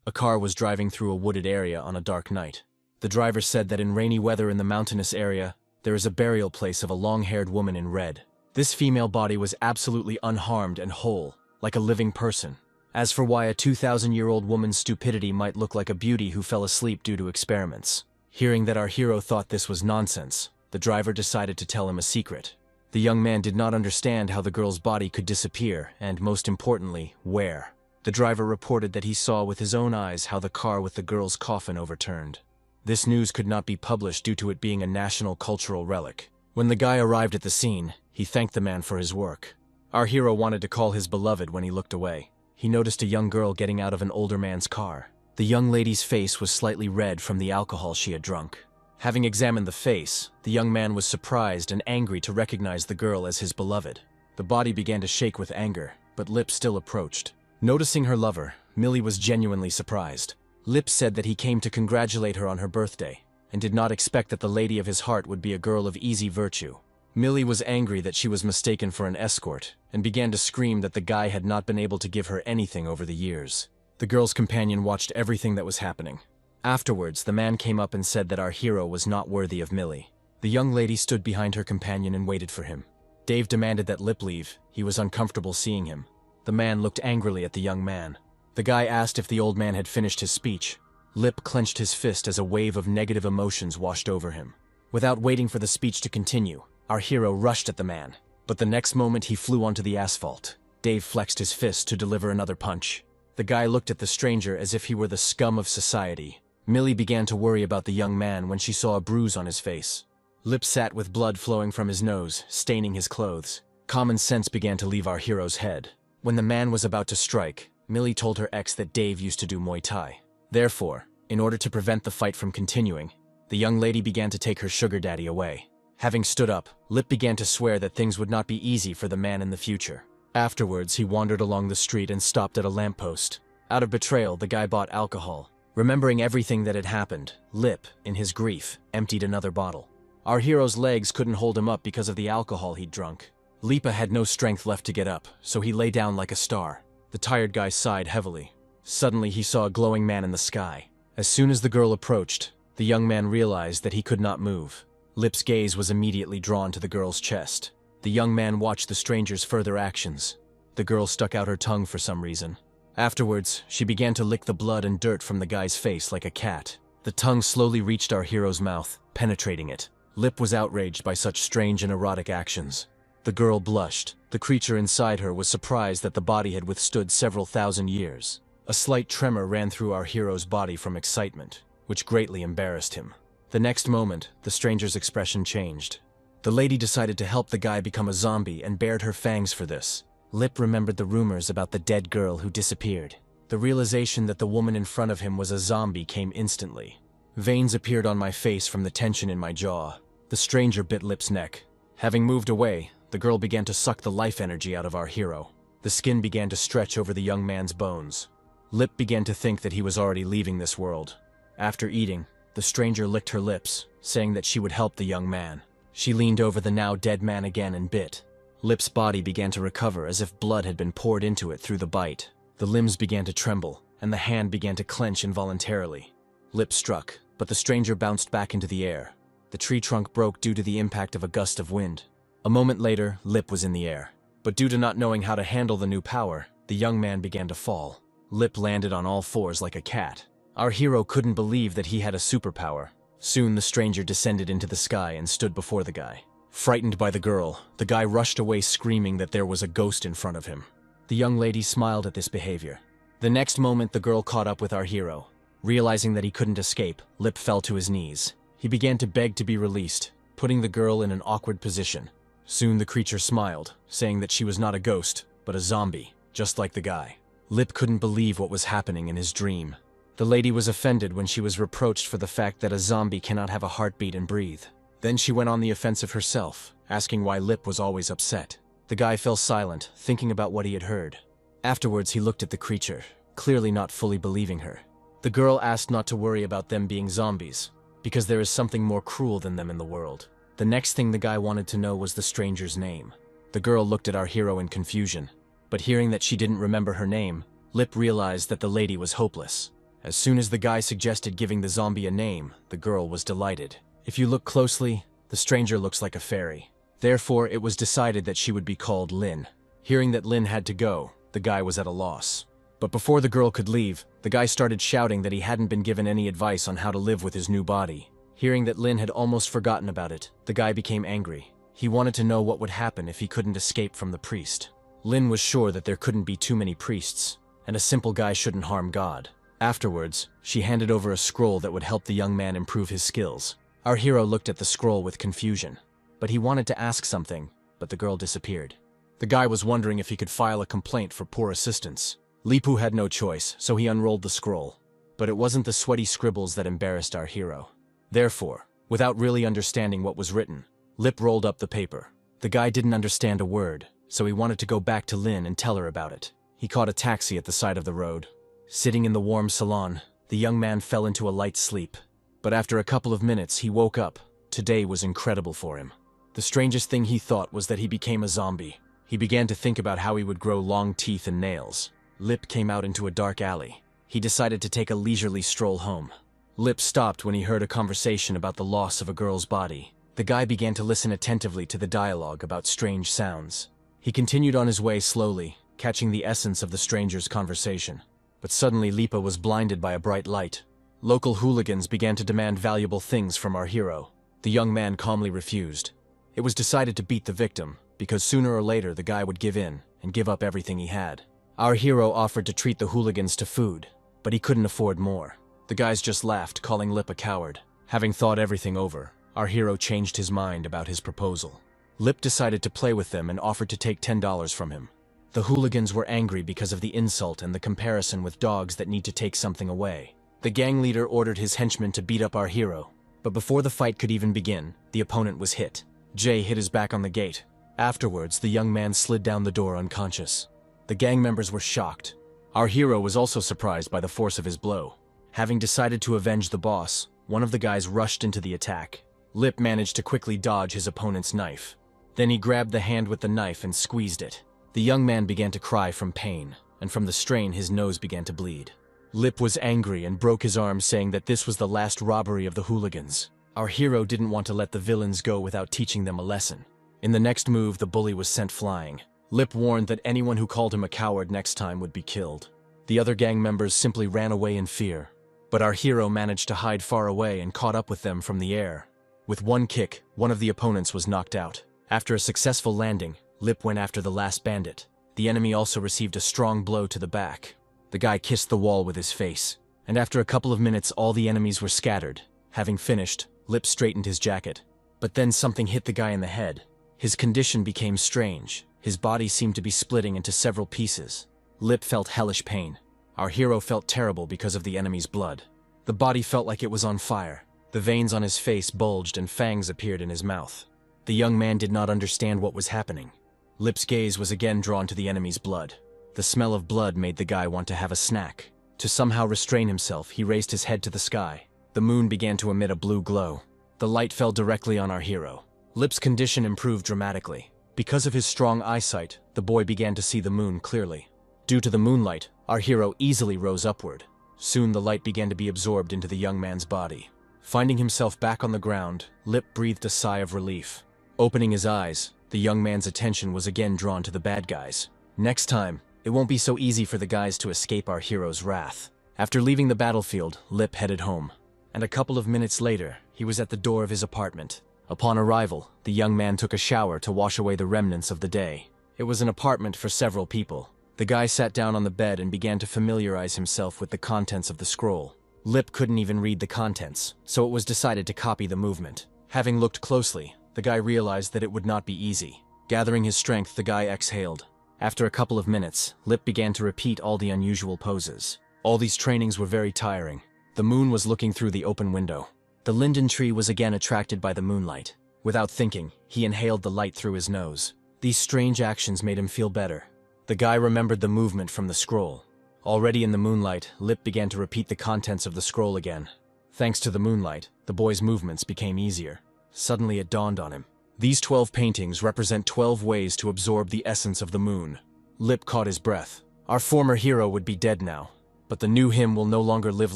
A car was driving through a wooded area on a dark night. The driver said that in rainy weather in the mountainous area, there is a burial place of a long-haired woman in red. This female body was absolutely unharmed and whole, like a living person. As for why a 2,000-year-old woman's stupidity might look like a beauty who fell asleep due to experiments. Hearing that our hero thought this was nonsense, the driver decided to tell him a secret. The young man did not understand how the girl's body could disappear and, most importantly, where. The driver reported that he saw with his own eyes how the car with the girl's coffin overturned. This news could not be published due to it being a national cultural relic. When the guy arrived at the scene, he thanked the man for his work. Our hero wanted to call his beloved when he looked away. He noticed a young girl getting out of an older man's car. The young lady's face was slightly red from the alcohol she had drunk. Having examined the face, the young man was surprised and angry to recognize the girl as his beloved. The body began to shake with anger, but Lip still approached. Noticing her lover, Millie was genuinely surprised. Lip said that he came to congratulate her on her birthday, and did not expect that the lady of his heart would be a girl of easy virtue. Millie was angry that she was mistaken for an escort, and began to scream that the guy had not been able to give her anything over the years. The girl's companion watched everything that was happening. Afterwards, the man came up and said that our hero was not worthy of Millie. The young lady stood behind her companion and waited for him. Dave demanded that Lip leave. He was uncomfortable seeing him. The man looked angrily at the young man. The guy asked if the old man had finished his speech. Lip clenched his fist as a wave of negative emotions washed over him. Without waiting for the speech to continue, our hero rushed at the man. But the next moment he flew onto the asphalt. Dave flexed his fist to deliver another punch. The guy looked at the stranger as if he were the scum of society. Millie began to worry about the young man when she saw a bruise on his face. Lip sat with blood flowing from his nose, staining his clothes. Common sense began to leave our hero's head. When the man was about to strike, Millie told her ex that Dave used to do Muay Thai. Therefore, in order to prevent the fight from continuing, the young lady began to take her sugar daddy away. Having stood up, Lip began to swear that things would not be easy for the man in the future. Afterwards, he wandered along the street and stopped at a lamppost. Out of betrayal, the guy bought alcohol. Remembering everything that had happened, Lip, in his grief, emptied another bottle. Our hero's legs couldn't hold him up because of the alcohol he'd drunk. Lipa had no strength left to get up, so he lay down like a star. The tired guy sighed heavily. Suddenly, he saw a glowing man in the sky. As soon as the girl approached, the young man realized that he could not move. Lip's gaze was immediately drawn to the girl's chest. The young man watched the stranger's further actions. The girl stuck out her tongue for some reason. Afterwards, she began to lick the blood and dirt from the guy's face like a cat. The tongue slowly reached our hero's mouth, penetrating it. Lip was outraged by such strange and erotic actions. The girl blushed. The creature inside her was surprised that the body had withstood several thousand years. A slight tremor ran through our hero's body from excitement, which greatly embarrassed him. The next moment, the stranger's expression changed. The lady decided to help the guy become a zombie and bared her fangs for this. Lip remembered the rumors about the dead girl who disappeared. The realization that the woman in front of him was a zombie came instantly. Veins appeared on my face from the tension in my jaw. The stranger bit Lip's neck. Having moved away, the girl began to suck the life energy out of our hero. The skin began to stretch over the young man's bones. Lip began to think that he was already leaving this world. After eating, the stranger licked her lips, saying that she would help the young man. She leaned over the now dead man again and bit. Lip's body began to recover as if blood had been poured into it through the bite. The limbs began to tremble, and the hand began to clench involuntarily. Lip struck, but the stranger bounced back into the air. The tree trunk broke due to the impact of a gust of wind. A moment later, Lip was in the air. But due to not knowing how to handle the new power, the young man began to fall. Lip landed on all fours like a cat. Our hero couldn't believe that he had a superpower. Soon the stranger descended into the sky and stood before the guy. Frightened by the girl, the guy rushed away screaming that there was a ghost in front of him. The young lady smiled at this behavior. The next moment, the girl caught up with our hero. Realizing that he couldn't escape, Lip fell to his knees. He began to beg to be released, putting the girl in an awkward position. Soon the creature smiled, saying that she was not a ghost, but a zombie, just like the guy. Lip couldn't believe what was happening in his dream. The lady was offended when she was reproached for the fact that a zombie cannot have a heartbeat and breathe. Then she went on the offensive herself, asking why Lip was always upset. The guy fell silent, thinking about what he had heard. Afterwards, he looked at the creature, clearly not fully believing her. The girl asked not to worry about them being zombies, because there is something more cruel than them in the world. The next thing the guy wanted to know was the stranger's name. The girl looked at our hero in confusion, but hearing that she didn't remember her name, Lip realized that the lady was hopeless. As soon as the guy suggested giving the zombie a name, the girl was delighted. If you look closely, the stranger looks like a fairy. Therefore, it was decided that she would be called Lin. Hearing that Lin had to go, the guy was at a loss. But before the girl could leave, the guy started shouting that he hadn't been given any advice on how to live with his new body. Hearing that Lin had almost forgotten about it, the guy became angry. He wanted to know what would happen if he couldn't escape from the priest. Lin was sure that there couldn't be too many priests, and a simple guy shouldn't harm God. Afterwards, she handed over a scroll that would help the young man improve his skills. Our hero looked at the scroll with confusion, but he wanted to ask something, but the girl disappeared. The guy was wondering if he could file a complaint for poor assistance. Lipu had no choice, so he unrolled the scroll. But it wasn't the sweaty scribbles that embarrassed our hero. Therefore, without really understanding what was written, Lip rolled up the paper. The guy didn't understand a word, so he wanted to go back to Lin and tell her about it. He caught a taxi at the side of the road. Sitting in the warm salon, the young man fell into a light sleep. But after a couple of minutes, he woke up. Today was incredible for him. The strangest thing he thought was that he became a zombie. He began to think about how he would grow long teeth and nails. Lip came out into a dark alley. He decided to take a leisurely stroll home. Lip stopped when he heard a conversation about the loss of a girl's body. The guy began to listen attentively to the dialogue about strange sounds. He continued on his way slowly, catching the essence of the stranger's conversation. But suddenly Lipa was blinded by a bright light. Local hooligans began to demand valuable things from our hero. The young man calmly refused. It was decided to beat the victim, because sooner or later the guy would give in and give up everything he had. Our hero offered to treat the hooligans to food, but he couldn't afford more. The guys just laughed, calling Lip a coward. Having thought everything over, our hero changed his mind about his proposal. Lip decided to play with them and offered to take $10 from him. The hooligans were angry because of the insult and the comparison with dogs that need to take something away. The gang leader ordered his henchmen to beat up our hero, but before the fight could even begin, the opponent was hit. Jay hit his back on the gate. Afterwards, the young man slid down the door unconscious. The gang members were shocked. Our hero was also surprised by the force of his blow. Having decided to avenge the boss, one of the guys rushed into the attack. Lip managed to quickly dodge his opponent's knife. Then he grabbed the hand with the knife and squeezed it. The young man began to cry from pain, and from the strain his nose began to bleed. Lip was angry and broke his arm, saying that this was the last robbery of the hooligans. Our hero didn't want to let the villains go without teaching them a lesson. In the next move, the bully was sent flying. Lip warned that anyone who called him a coward next time would be killed. The other gang members simply ran away in fear. But our hero managed to hide far away and caught up with them from the air. With one kick, one of the opponents was knocked out. After a successful landing, Lip went after the last bandit. The enemy also received a strong blow to the back. The guy kissed the wall with his face, and after a couple of minutes all the enemies were scattered. Having finished, Lip straightened his jacket. But then something hit the guy in the head. His condition became strange. His body seemed to be splitting into several pieces. Lip felt hellish pain. Our hero felt terrible because of the enemy's blood. The body felt like it was on fire. The veins on his face bulged and fangs appeared in his mouth. The young man did not understand what was happening. Lip's gaze was again drawn to the enemy's blood. The smell of blood made the guy want to have a snack. To somehow restrain himself, he raised his head to the sky. The moon began to emit a blue glow. The light fell directly on our hero. Lip's condition improved dramatically. Because of his strong eyesight, the boy began to see the moon clearly. Due to the moonlight, our hero easily rose upward. Soon the light began to be absorbed into the young man's body. Finding himself back on the ground, Lip breathed a sigh of relief. Opening his eyes, the young man's attention was again drawn to the bad guys. Next time, it won't be so easy for the guys to escape our hero's wrath. After leaving the battlefield, Lip headed home. And a couple of minutes later, he was at the door of his apartment. Upon arrival, the young man took a shower to wash away the remnants of the day. It was an apartment for several people. The guy sat down on the bed and began to familiarize himself with the contents of the scroll. Lip couldn't even read the contents, so it was decided to copy the movement. Having looked closely, the guy realized that it would not be easy. Gathering his strength, the guy exhaled. After a couple of minutes, Lip began to repeat all the unusual poses. All these trainings were very tiring. The moon was looking through the open window. The linden tree was again attracted by the moonlight. Without thinking, he inhaled the light through his nose. These strange actions made him feel better. The guy remembered the movement from the scroll. Already in the moonlight, Lip began to repeat the contents of the scroll again. Thanks to the moonlight, the boy's movements became easier. Suddenly it dawned on him. These 12 paintings represent 12 ways to absorb the essence of the moon. Lip caught his breath. Our former hero would be dead now. but the new him will no longer live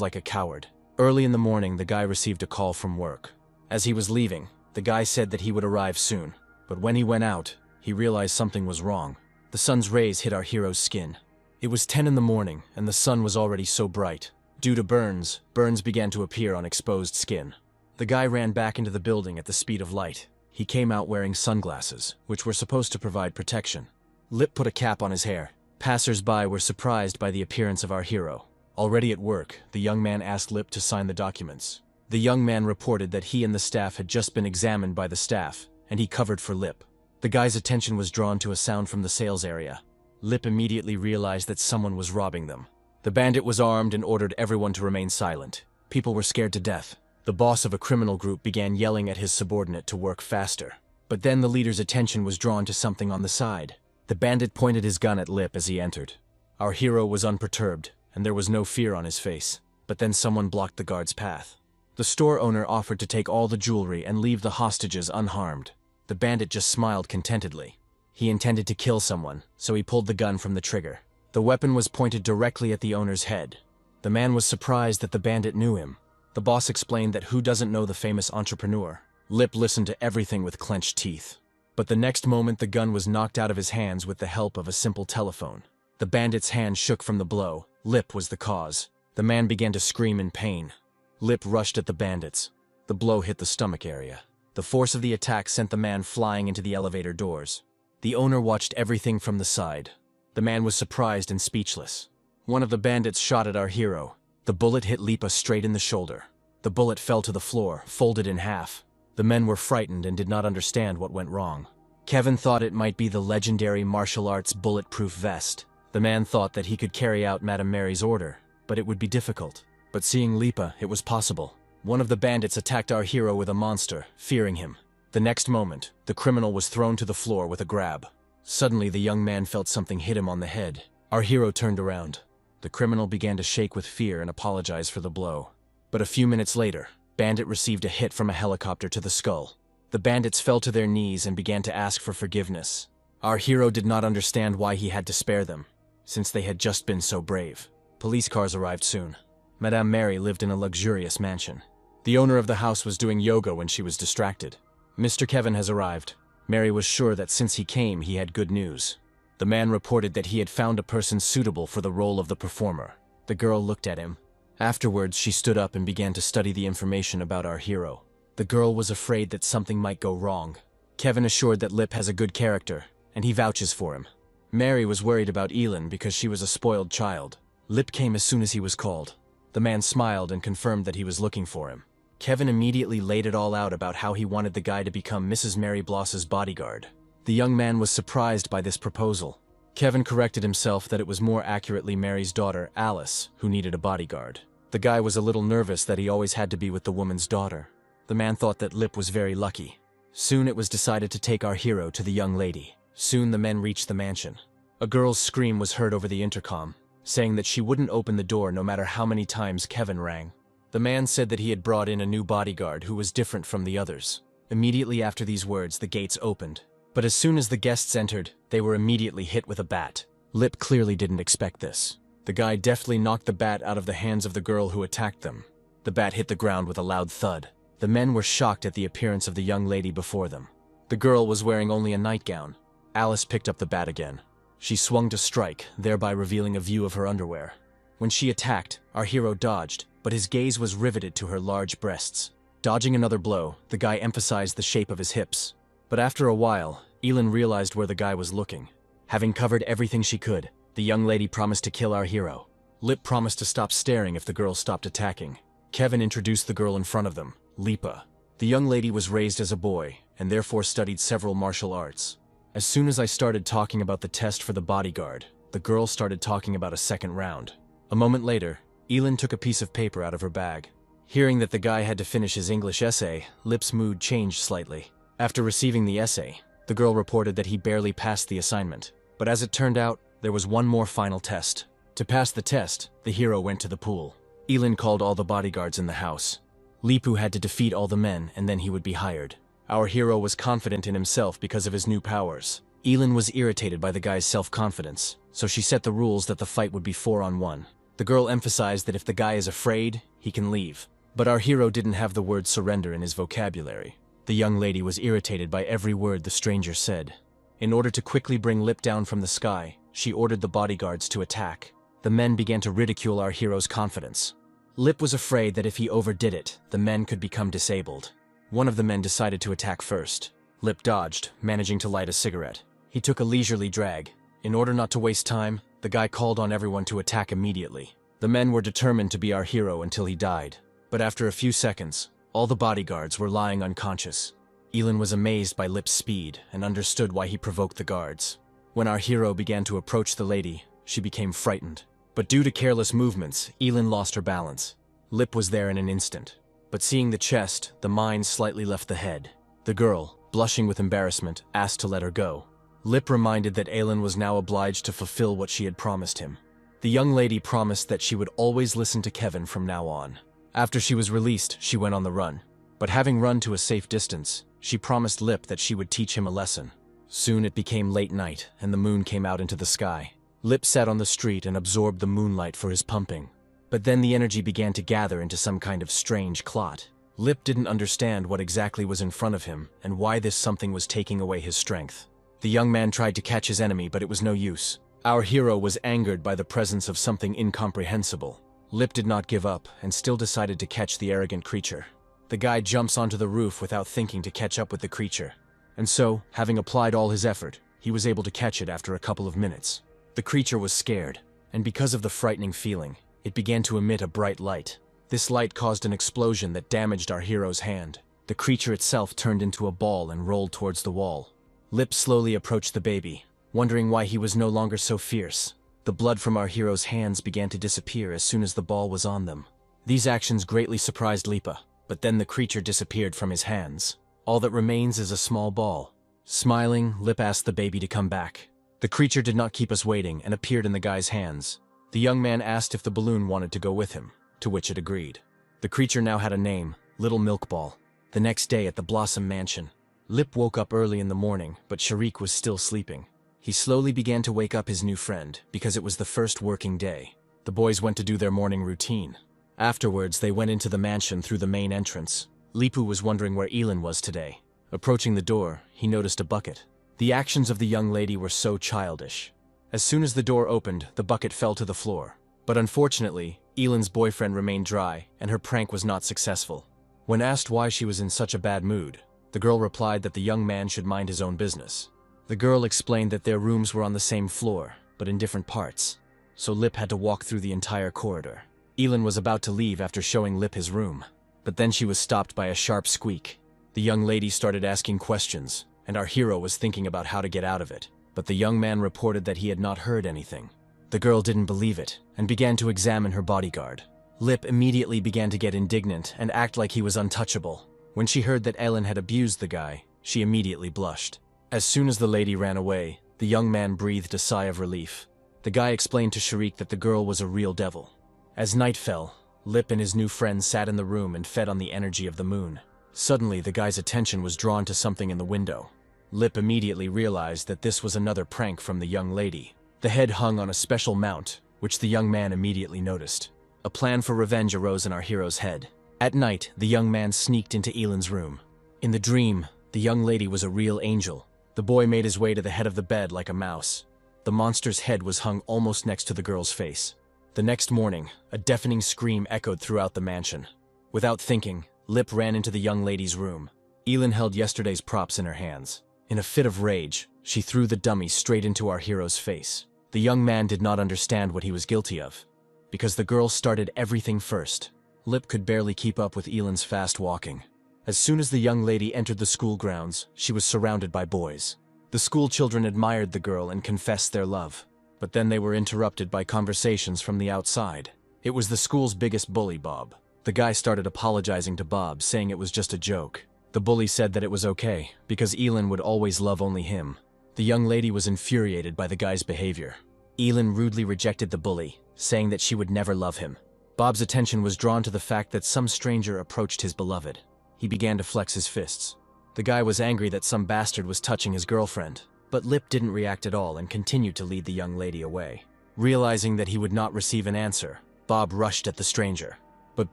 like a coward. Early in the morning, the guy received a call from work. As he was leaving, the guy said that he would arrive soon, but when he went out, he realized something was wrong. The sun's rays hit our hero's skin. It was 10 in the morning, and the sun was already so bright. Due to burns began to appear on exposed skin. The guy ran back into the building at the speed of light. He came out wearing sunglasses, which were supposed to provide protection. Lip put a cap on his hair. Passers-by were surprised by the appearance of our hero. Already at work, the young man asked Lip to sign the documents. The young man reported that he and the staff had just been examined by the staff, and he covered for Lip. The guy's attention was drawn to a sound from the sales area. Lip immediately realized that someone was robbing them. The bandit was armed and ordered everyone to remain silent. People were scared to death. The boss of a criminal group began yelling at his subordinate to work faster. But then the leader's attention was drawn to something on the side. The bandit pointed his gun at Lip as he entered. Our hero was unperturbed, and there was no fear on his face. But then someone blocked the guard's path. The store owner offered to take all the jewelry and leave the hostages unharmed. The bandit just smiled contentedly. He intended to kill someone, so he pulled the gun from the trigger. The weapon was pointed directly at the owner's head. The man was surprised that the bandit knew him. The boss explained that who doesn't know the famous entrepreneur. Lip listened to everything with clenched teeth. But the next moment the gun was knocked out of his hands with the help of a simple telephone. The bandit's hand shook from the blow. Lip was the cause. The man began to scream in pain. Lip rushed at the bandits. The blow hit the stomach area. The force of the attack sent the man flying into the elevator doors. The owner watched everything from the side. The man was surprised and speechless. One of the bandits shot at our hero. The bullet hit Lipa straight in the shoulder. The bullet fell to the floor, folded in half. The men were frightened and did not understand what went wrong. Kevin thought it might be the legendary martial arts bulletproof vest. The man thought that he could carry out Madame Mary's order, but it would be difficult. But seeing Lipa, it was possible. One of the bandits attacked our hero with a monster, fearing him. The next moment, the criminal was thrown to the floor with a grab. Suddenly, the young man felt something hit him on the head. Our hero turned around. The criminal began to shake with fear and apologize for the blow. But a few minutes later, Bandit received a hit from a helicopter to the skull. The bandits fell to their knees and began to ask for forgiveness. Our hero did not understand why he had to spare them, since they had just been so brave. Police cars arrived soon. Madame Mary lived in a luxurious mansion. The owner of the house was doing yoga when she was distracted. Mr. Kevin has arrived. Mary was sure that since he came, he had good news. The man reported that he had found a person suitable for the role of the performer. The girl looked at him. Afterwards, she stood up and began to study the information about our hero. The girl was afraid that something might go wrong. Kevin assured that Lip has a good character, and he vouches for him. Mary was worried about Elin because she was a spoiled child. Lip came as soon as he was called. The man smiled and confirmed that he was looking for him. Kevin immediately laid it all out about how he wanted the guy to become Mrs. Mary Bloss's bodyguard. The young man was surprised by this proposal. Kevin corrected himself that it was more accurately Mary's daughter, Alice, who needed a bodyguard. The guy was a little nervous that he always had to be with the woman's daughter. The man thought that Lip was very lucky. Soon it was decided to take our hero to the young lady. Soon the men reached the mansion. A girl's scream was heard over the intercom, saying that she wouldn't open the door no matter how many times Kevin rang. The man said that he had brought in a new bodyguard who was different from the others. Immediately after these words, the gates opened. But as soon as the guests entered, they were immediately hit with a bat. Lip clearly didn't expect this. The guy deftly knocked the bat out of the hands of the girl who attacked them. The bat hit the ground with a loud thud. The men were shocked at the appearance of the young lady before them. The girl was wearing only a nightgown. Alice picked up the bat again. She swung to strike, thereby revealing a view of her underwear. When she attacked, our hero dodged, but his gaze was riveted to her large breasts. Dodging another blow, the guy emphasized the shape of his hips. But after a while, Elin realized where the guy was looking. Having covered everything she could, the young lady promised to kill our hero. Lip promised to stop staring if the girl stopped attacking. Kevin introduced the girl in front of them, Lipa. The young lady was raised as a boy, and therefore studied several martial arts. As soon as I started talking about the test for the bodyguard, the girl started talking about a second round. A moment later, Elin took a piece of paper out of her bag. Hearing that the guy had to finish his English essay, Lip's mood changed slightly. After receiving the essay, the girl reported that he barely passed the assignment. But as it turned out, there was one more final test. To pass the test, the hero went to the pool. Elin called all the bodyguards in the house. Lipu had to defeat all the men, and then he would be hired. Our hero was confident in himself because of his new powers. Elin was irritated by the guy's self-confidence, so she set the rules that the fight would be 4-on-1. The girl emphasized that if the guy is afraid, he can leave. But our hero didn't have the word surrender in his vocabulary. The young lady was irritated by every word the stranger said. In order to quickly bring Lip down from the sky, she ordered the bodyguards to attack. The men began to ridicule our hero's confidence. Lip was afraid that if he overdid it, the men could become disabled. One of the men decided to attack first. Lip dodged, managing to light a cigarette. He took a leisurely drag. In order not to waste time, the guy called on everyone to attack immediately. The men were determined to be our hero until he died. But after a few seconds, all the bodyguards were lying unconscious. Elin was amazed by Lip's speed and understood why he provoked the guards. When our hero began to approach the lady, she became frightened. But due to careless movements, Elin lost her balance. Lip was there in an instant. But seeing the chest, the mind slightly left the head. The girl, blushing with embarrassment, asked to let her go. Lip reminded that Elin was now obliged to fulfill what she had promised him. The young lady promised that she would always listen to Kevin from now on. After she was released, she went on the run. But having run to a safe distance, she promised Lip that she would teach him a lesson. Soon it became late night, and the moon came out into the sky. Lip sat on the street and absorbed the moonlight for his pumping. But then the energy began to gather into some kind of strange clot. Lip didn't understand what exactly was in front of him and why this something was taking away his strength. The young man tried to catch his enemy, but it was no use. Our hero was angered by the presence of something incomprehensible. Lip did not give up and still decided to catch the arrogant creature. The guy jumps onto the roof without thinking to catch up with the creature. And so, having applied all his effort, he was able to catch it after a couple of minutes. The creature was scared, and because of the frightening feeling, it began to emit a bright light. This light caused an explosion that damaged our hero's hand. The creature itself turned into a ball and rolled towards the wall. Lip slowly approached the baby, wondering why he was no longer so fierce. The blood from our hero's hands began to disappear as soon as the ball was on them. These actions greatly surprised Lipa, but then the creature disappeared from his hands. All that remains is a small ball. Smiling, Lip asked the baby to come back. The creature did not keep us waiting and appeared in the guy's hands. The young man asked if the balloon wanted to go with him, to which it agreed. The creature now had a name, Little Milk Ball. The next day at the Blossom Mansion, Lip woke up early in the morning, but Sharik was still sleeping. He slowly began to wake up his new friend, because it was the first working day. The boys went to do their morning routine. Afterwards, they went into the mansion through the main entrance. Lipu was wondering where Elin was today. Approaching the door, he noticed a bucket. The actions of the young lady were so childish. As soon as the door opened, the bucket fell to the floor. But unfortunately, Elin's boyfriend remained dry, and her prank was not successful. When asked why she was in such a bad mood, the girl replied that the young man should mind his own business. The girl explained that their rooms were on the same floor, but in different parts. So Lip had to walk through the entire corridor. Elin was about to leave after showing Lip his room. But then she was stopped by a sharp squeak. The young lady started asking questions, and our hero was thinking about how to get out of it. But the young man reported that he had not heard anything. The girl didn't believe it, and began to examine her bodyguard. Lip immediately began to get indignant and act like he was untouchable. When she heard that Elin had abused the guy, she immediately blushed. As soon as the lady ran away, the young man breathed a sigh of relief. The guy explained to Sharik that the girl was a real devil. As night fell, Lip and his new friend sat in the room and fed on the energy of the moon. Suddenly, the guy's attention was drawn to something in the window. Lip immediately realized that this was another prank from the young lady. The head hung on a special mount, which the young man immediately noticed. A plan for revenge arose in our hero's head. At night, the young man sneaked into Elin's room. In the dream, the young lady was a real angel. The boy made his way to the head of the bed like a mouse. The monster's head was hung almost next to the girl's face. The next morning, a deafening scream echoed throughout the mansion. Without thinking, Lip ran into the young lady's room. Elin held yesterday's props in her hands. In a fit of rage, she threw the dummy straight into our hero's face. The young man did not understand what he was guilty of. Because the girl started everything first, Lip could barely keep up with Elin's fast walking. As soon as the young lady entered the school grounds, she was surrounded by boys. The school children admired the girl and confessed their love. But then they were interrupted by conversations from the outside. It was the school's biggest bully, Bob. The guy started apologizing to Bob, saying it was just a joke. The bully said that it was okay, because Elin would always love only him. The young lady was infuriated by the guy's behavior. Elin rudely rejected the bully, saying that she would never love him. Bob's attention was drawn to the fact that some stranger approached his beloved. He began to flex his fists. The guy was angry that some bastard was touching his girlfriend, but Lip didn't react at all and continued to lead the young lady away. Realizing that he would not receive an answer, Bob rushed at the stranger. But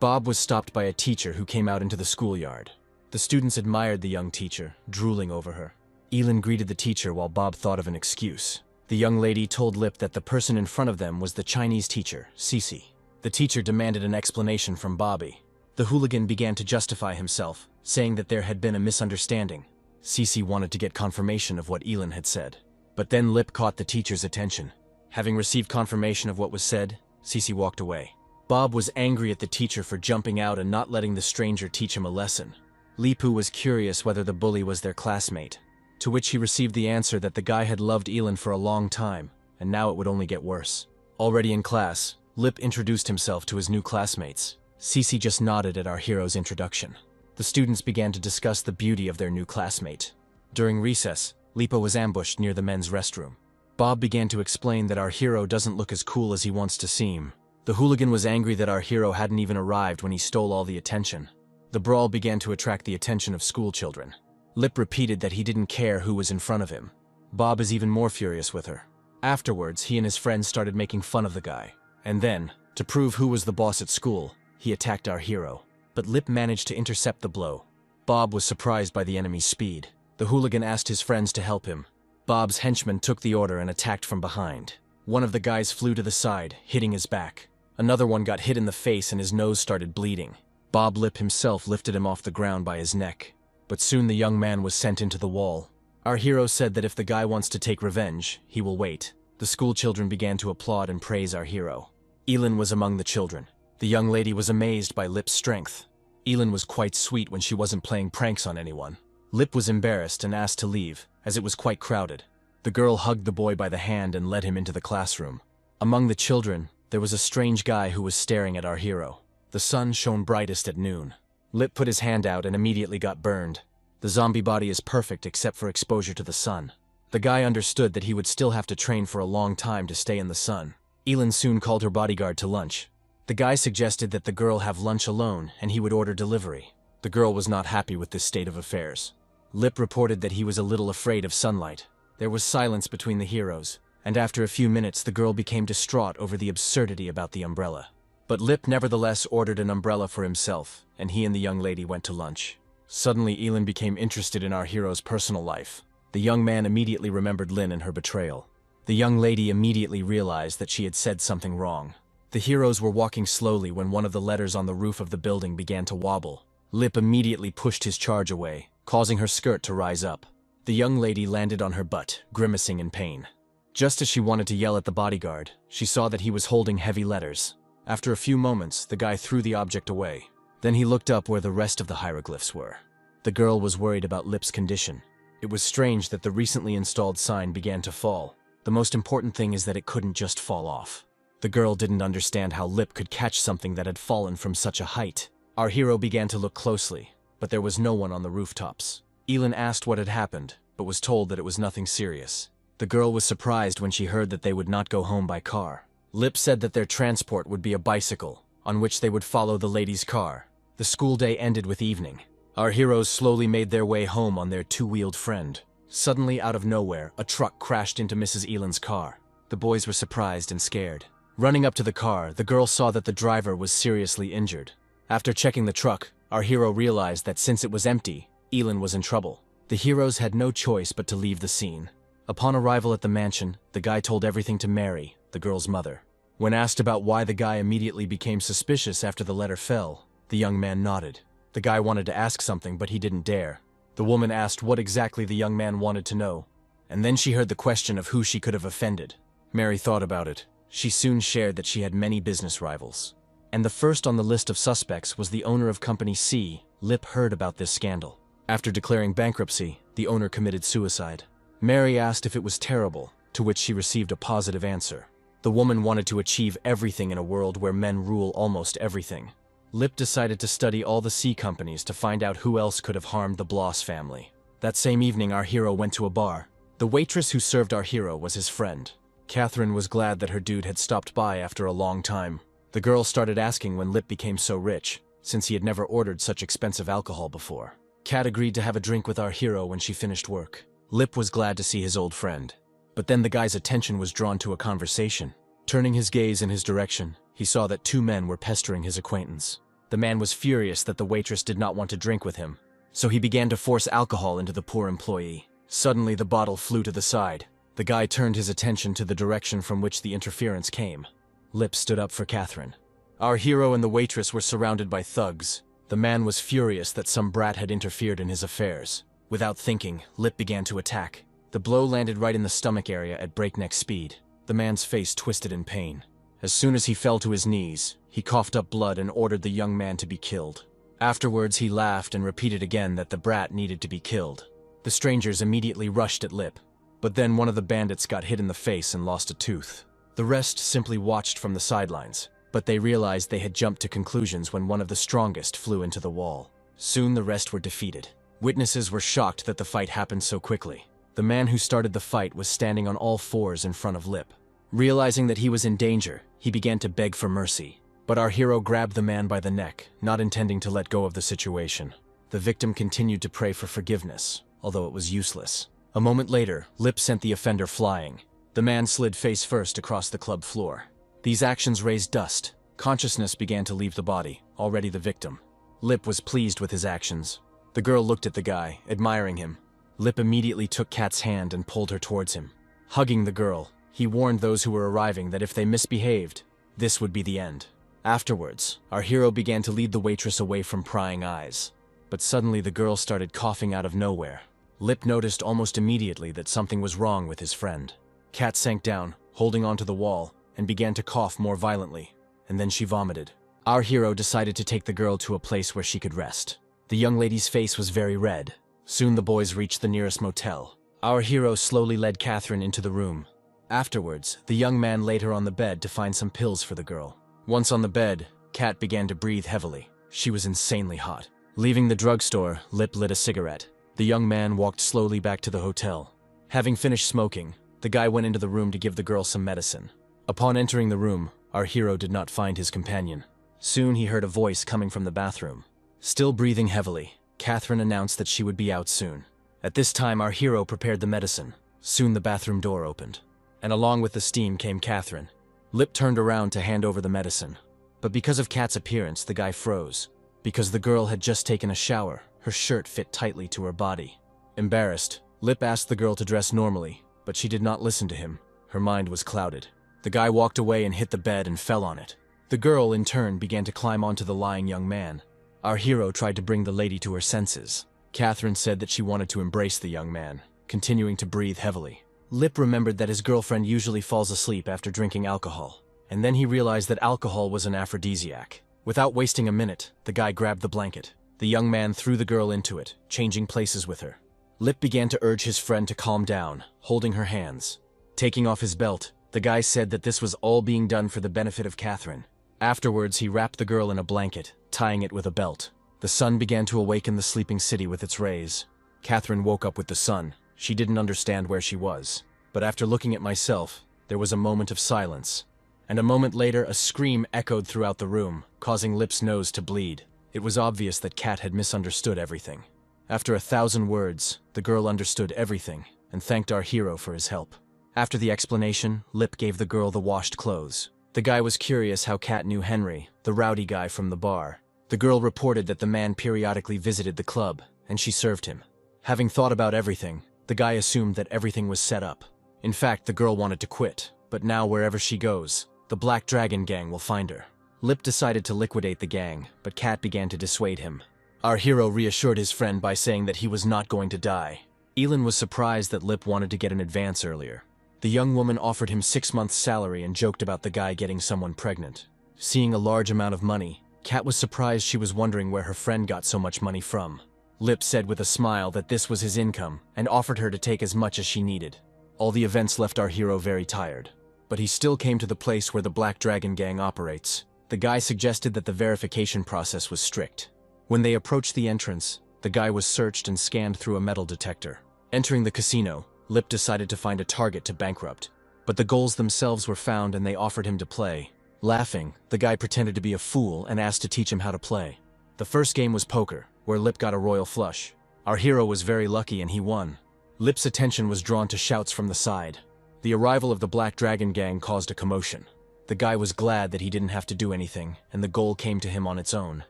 Bob was stopped by a teacher who came out into the schoolyard. The students admired the young teacher, drooling over her. Elin greeted the teacher while Bob thought of an excuse. The young lady told Lip that the person in front of them was the Chinese teacher, Cece. The teacher demanded an explanation from Bobby. The hooligan began to justify himself, saying that there had been a misunderstanding. Cece wanted to get confirmation of what Elin had said. But then Lip caught the teacher's attention. Having received confirmation of what was said, Cece walked away. Bob was angry at the teacher for jumping out and not letting the stranger teach him a lesson. Lipu was curious whether the bully was their classmate, to which he received the answer that the guy had loved Elin for a long time, and now it would only get worse. Already in class, Lip introduced himself to his new classmates. Cece just nodded at our hero's introduction. The students began to discuss the beauty of their new classmate. During recess, Lipa was ambushed near the men's restroom. Bob began to explain that our hero doesn't look as cool as he wants to seem. The hooligan was angry that our hero hadn't even arrived when he stole all the attention. The brawl began to attract the attention of school children. Lip repeated that he didn't care who was in front of him. Bob is even more furious with her. Afterwards, he and his friends started making fun of the guy. And then, to prove who was the boss at school, he attacked our hero. But Lip managed to intercept the blow. Bob was surprised by the enemy's speed. The hooligan asked his friends to help him. Bob's henchman took the order and attacked from behind. One of the guys flew to the side, hitting his back. Another one got hit in the face and his nose started bleeding. Bob Lip himself lifted him off the ground by his neck. But soon the young man was sent into the wall. Our hero said that if the guy wants to take revenge, he will wait. The school children began to applaud and praise our hero. Elin was among the children. The young lady was amazed by Lip's strength. Elin was quite sweet when she wasn't playing pranks on anyone. Lip was embarrassed and asked to leave, as it was quite crowded. The girl hugged the boy by the hand and led him into the classroom. Among the children, there was a strange guy who was staring at our hero. The sun shone brightest at noon. Lip put his hand out and immediately got burned. The zombie body is perfect except for exposure to the sun. The guy understood that he would still have to train for a long time to stay in the sun. Elin soon called her bodyguard to lunch. The guy suggested that the girl have lunch alone and he would order delivery. The girl was not happy with this state of affairs. Lip reported that he was a little afraid of sunlight. There was silence between the heroes, and after a few minutes the girl became distraught over the absurdity about the umbrella. But Lip nevertheless ordered an umbrella for himself, and he and the young lady went to lunch. Suddenly Elin became interested in our hero's personal life. The young man immediately remembered Lin and her betrayal. The young lady immediately realized that she had said something wrong. The heroes were walking slowly when one of the letters on the roof of the building began to wobble. Lip immediately pushed his charge away, causing her skirt to rise up. The young lady landed on her butt, grimacing in pain. Just as she wanted to yell at the bodyguard, she saw that he was holding heavy letters. After a few moments, the guy threw the object away. Then he looked up where the rest of the hieroglyphs were. The girl was worried about Lip's condition. It was strange that the recently installed sign began to fall. The most important thing is that it couldn't just fall off. The girl didn't understand how Lip could catch something that had fallen from such a height. Our hero began to look closely, but there was no one on the rooftops. Elin asked what had happened, but was told that it was nothing serious. The girl was surprised when she heard that they would not go home by car. Lip said that their transport would be a bicycle, on which they would follow the lady's car. The school day ended with evening. Our heroes slowly made their way home on their two-wheeled friend. Suddenly, out of nowhere, a truck crashed into Mrs. Elin's car. The boys were surprised and scared. Running up to the car, the girl saw that the driver was seriously injured. After checking the truck, our hero realized that since it was empty, Elin was in trouble. The heroes had no choice but to leave the scene. Upon arrival at the mansion, the guy told everything to Mary, the girl's mother. When asked about why the guy immediately became suspicious after the letter fell, the young man nodded. The guy wanted to ask something, but he didn't dare. The woman asked what exactly the young man wanted to know, and then she heard the question of who she could have offended. Mary thought about it. She soon shared that she had many business rivals. And the first on the list of suspects was the owner of Company C. Lip heard about this scandal. After declaring bankruptcy, the owner committed suicide. Mary asked if it was terrible, to which she received a positive answer. The woman wanted to achieve everything in a world where men rule almost everything. Lip decided to study all the C companies to find out who else could have harmed the Bloss family. That same evening, our hero went to a bar. The waitress who served our hero was his friend. Catherine was glad that her dude had stopped by after a long time. The girl started asking when Lip became so rich, since he had never ordered such expensive alcohol before. Kat agreed to have a drink with our hero when she finished work. Lip was glad to see his old friend. But then the guy's attention was drawn to a conversation. Turning his gaze in his direction, he saw that two men were pestering his acquaintance. The man was furious that the waitress did not want to drink with him, so he began to force alcohol into the poor employee. Suddenly, the bottle flew to the side. The guy turned his attention to the direction from which the interference came. Lip stood up for Catherine. Our hero and the waitress were surrounded by thugs. The man was furious that some brat had interfered in his affairs. Without thinking, Lip began to attack. The blow landed right in the stomach area at breakneck speed. The man's face twisted in pain. As soon as he fell to his knees, he coughed up blood and ordered the young man to be killed. Afterwards, he laughed and repeated again that the brat needed to be killed. The strangers immediately rushed at Lip, but then one of the bandits got hit in the face and lost a tooth. The rest simply watched from the sidelines, but they realized they had jumped to conclusions when one of the strongest flew into the wall. Soon the rest were defeated. Witnesses were shocked that the fight happened so quickly. The man who started the fight was standing on all fours in front of Lip. Realizing that he was in danger, he began to beg for mercy. But our hero grabbed the man by the neck, not intending to let go of the situation. The victim continued to pray for forgiveness, although it was useless. A moment later, Lip sent the offender flying. The man slid face first across the club floor. These actions raised dust. Consciousness began to leave the body, already the victim. Lip was pleased with his actions. The girl looked at the guy, admiring him. Lip immediately took Kat's hand and pulled her towards him. Hugging the girl, he warned those who were arriving that if they misbehaved, this would be the end. Afterwards, our hero began to lead the waitress away from prying eyes. But suddenly the girl started coughing out of nowhere. Lip noticed almost immediately that something was wrong with his friend. Kat sank down, holding onto the wall, and began to cough more violently, and then she vomited. Our hero decided to take the girl to a place where she could rest. The young lady's face was very red. Soon the boys reached the nearest motel. Our hero slowly led Catherine into the room. Afterwards, the young man laid her on the bed to find some pills for the girl. Once on the bed, Kat began to breathe heavily. She was insanely hot. Leaving the drugstore, Lip lit a cigarette. The young man walked slowly back to the hotel. Having finished smoking, the guy went into the room to give the girl some medicine. Upon entering the room, our hero did not find his companion. Soon he heard a voice coming from the bathroom. Still breathing heavily, Catherine announced that she would be out soon. At this time, our hero prepared the medicine. Soon the bathroom door opened, and along with the steam came Catherine. Lip turned around to hand over the medicine. But because of Kat's appearance, the guy froze. Because the girl had just taken a shower, her shirt fit tightly to her body. Embarrassed, Lip asked the girl to dress normally, but she did not listen to him. Her mind was clouded. The guy walked away and hit the bed and fell on it. The girl, in turn, began to climb onto the lying young man. Our hero tried to bring the lady to her senses. Catherine said that she wanted to embrace the young man, continuing to breathe heavily. Lip remembered that his girlfriend usually falls asleep after drinking alcohol, and then he realized that alcohol was an aphrodisiac. Without wasting a minute, the guy grabbed the blanket. The young man threw the girl into it, changing places with her. Lip began to urge his friend to calm down, holding her hands. Taking off his belt, the guy said that this was all being done for the benefit of Catherine. Afterwards, he wrapped the girl in a blanket, tying it with a belt. The sun began to awaken the sleeping city with its rays. Catherine woke up with the sun. She didn't understand where she was. But after looking at myself, there was a moment of silence. And a moment later, a scream echoed throughout the room, causing Lip's nose to bleed. It was obvious that Kat had misunderstood everything. After 1,000 words, the girl understood everything and thanked our hero for his help. After the explanation, Lip gave the girl the washed clothes. The guy was curious how Kat knew Henry, the rowdy guy from the bar. The girl reported that the man periodically visited the club, and she served him. Having thought about everything, the guy assumed that everything was set up. In fact, the girl wanted to quit, but now wherever she goes, the Black Dragon gang will find her. Lip decided to liquidate the gang, but Kat began to dissuade him. Our hero reassured his friend by saying that he was not going to die. Elin was surprised that Lip wanted to get an advance earlier. The young woman offered him 6 months' salary and joked about the guy getting someone pregnant. Seeing a large amount of money, Kat was surprised. She was wondering where her friend got so much money from. Lip said with a smile that this was his income and offered her to take as much as she needed. All the events left our hero very tired, but he still came to the place where the Black Dragon gang operates. The guy suggested that the verification process was strict. When they approached the entrance, the guy was searched and scanned through a metal detector. Entering the casino, Lip decided to find a target to bankrupt, but the goals themselves were found and they offered him to play. Laughing, the guy pretended to be a fool and asked to teach him how to play. The first game was poker, where Lip got a royal flush. Our hero was very lucky and he won. Lip's attention was drawn to shouts from the side. The arrival of the Black Dragon gang caused a commotion. The guy was glad that he didn't have to do anything, and the goal came to him on its own.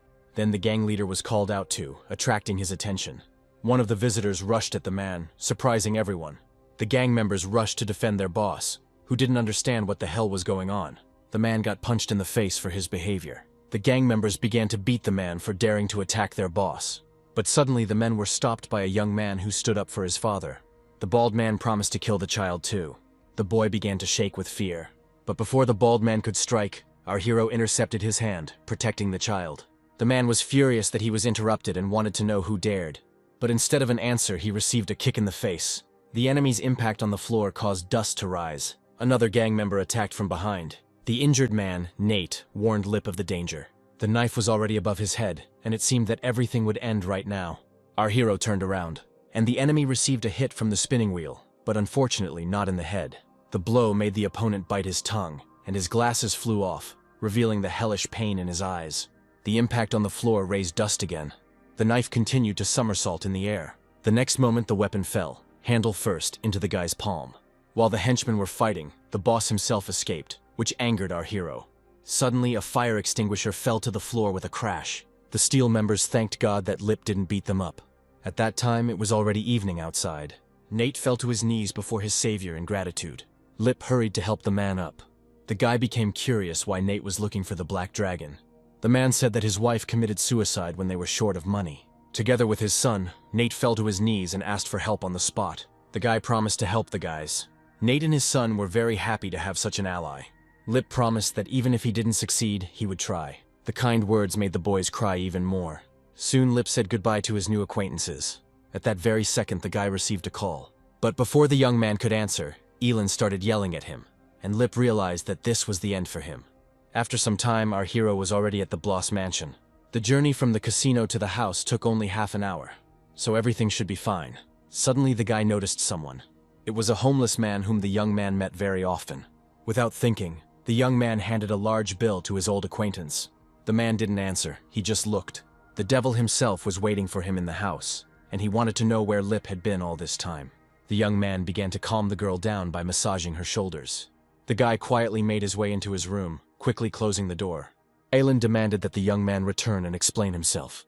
Then the gang leader was called out too, attracting his attention. One of the visitors rushed at the man, surprising everyone. The gang members rushed to defend their boss, who didn't understand what the hell was going on. The man got punched in the face for his behavior. The gang members began to beat the man for daring to attack their boss. But suddenly the men were stopped by a young man who stood up for his father. The bald man promised to kill the child too. The boy began to shake with fear. But before the bald man could strike, our hero intercepted his hand, protecting the child. The man was furious that he was interrupted and wanted to know who dared. But instead of an answer, he received a kick in the face. The enemy's impact on the floor caused dust to rise. Another gang member attacked from behind. The injured man, Nate, warned Lip of the danger. The knife was already above his head, and it seemed that everything would end right now. Our hero turned around, and the enemy received a hit from the spinning wheel, but unfortunately not in the head. The blow made the opponent bite his tongue, and his glasses flew off, revealing the hellish pain in his eyes. The impact on the floor raised dust again. The knife continued to somersault in the air. The next moment the weapon fell, handle first, into the guy's palm. While the henchmen were fighting, the boss himself escaped, which angered our hero. Suddenly, a fire extinguisher fell to the floor with a crash. The Steel members thanked God that Lip didn't beat them up. At that time, it was already evening outside. Nate fell to his knees before his savior in gratitude. Lip hurried to help the man up. The guy became curious why Nate was looking for the Black Dragon. The man said that his wife committed suicide when they were short of money. Together with his son, Nate fell to his knees and asked for help on the spot. The guy promised to help the guys. Nate and his son were very happy to have such an ally. Lip promised that even if he didn't succeed, he would try. The kind words made the boys cry even more. Soon Lip said goodbye to his new acquaintances. At that very second, the guy received a call. But before the young man could answer, Elin started yelling at him, and Lip realized that this was the end for him. After some time, our hero was already at the Bloss mansion. The journey from the casino to the house took only half an hour, so everything should be fine. Suddenly the guy noticed someone. It was a homeless man whom the young man met very often. Without thinking, the young man handed a large bill to his old acquaintance. The man didn't answer, he just looked. The devil himself was waiting for him in the house, and he wanted to know where Lip had been all this time. The young man began to calm the girl down by massaging her shoulders. The guy quietly made his way into his room, quickly closing the door. Elin demanded that the young man return and explain himself.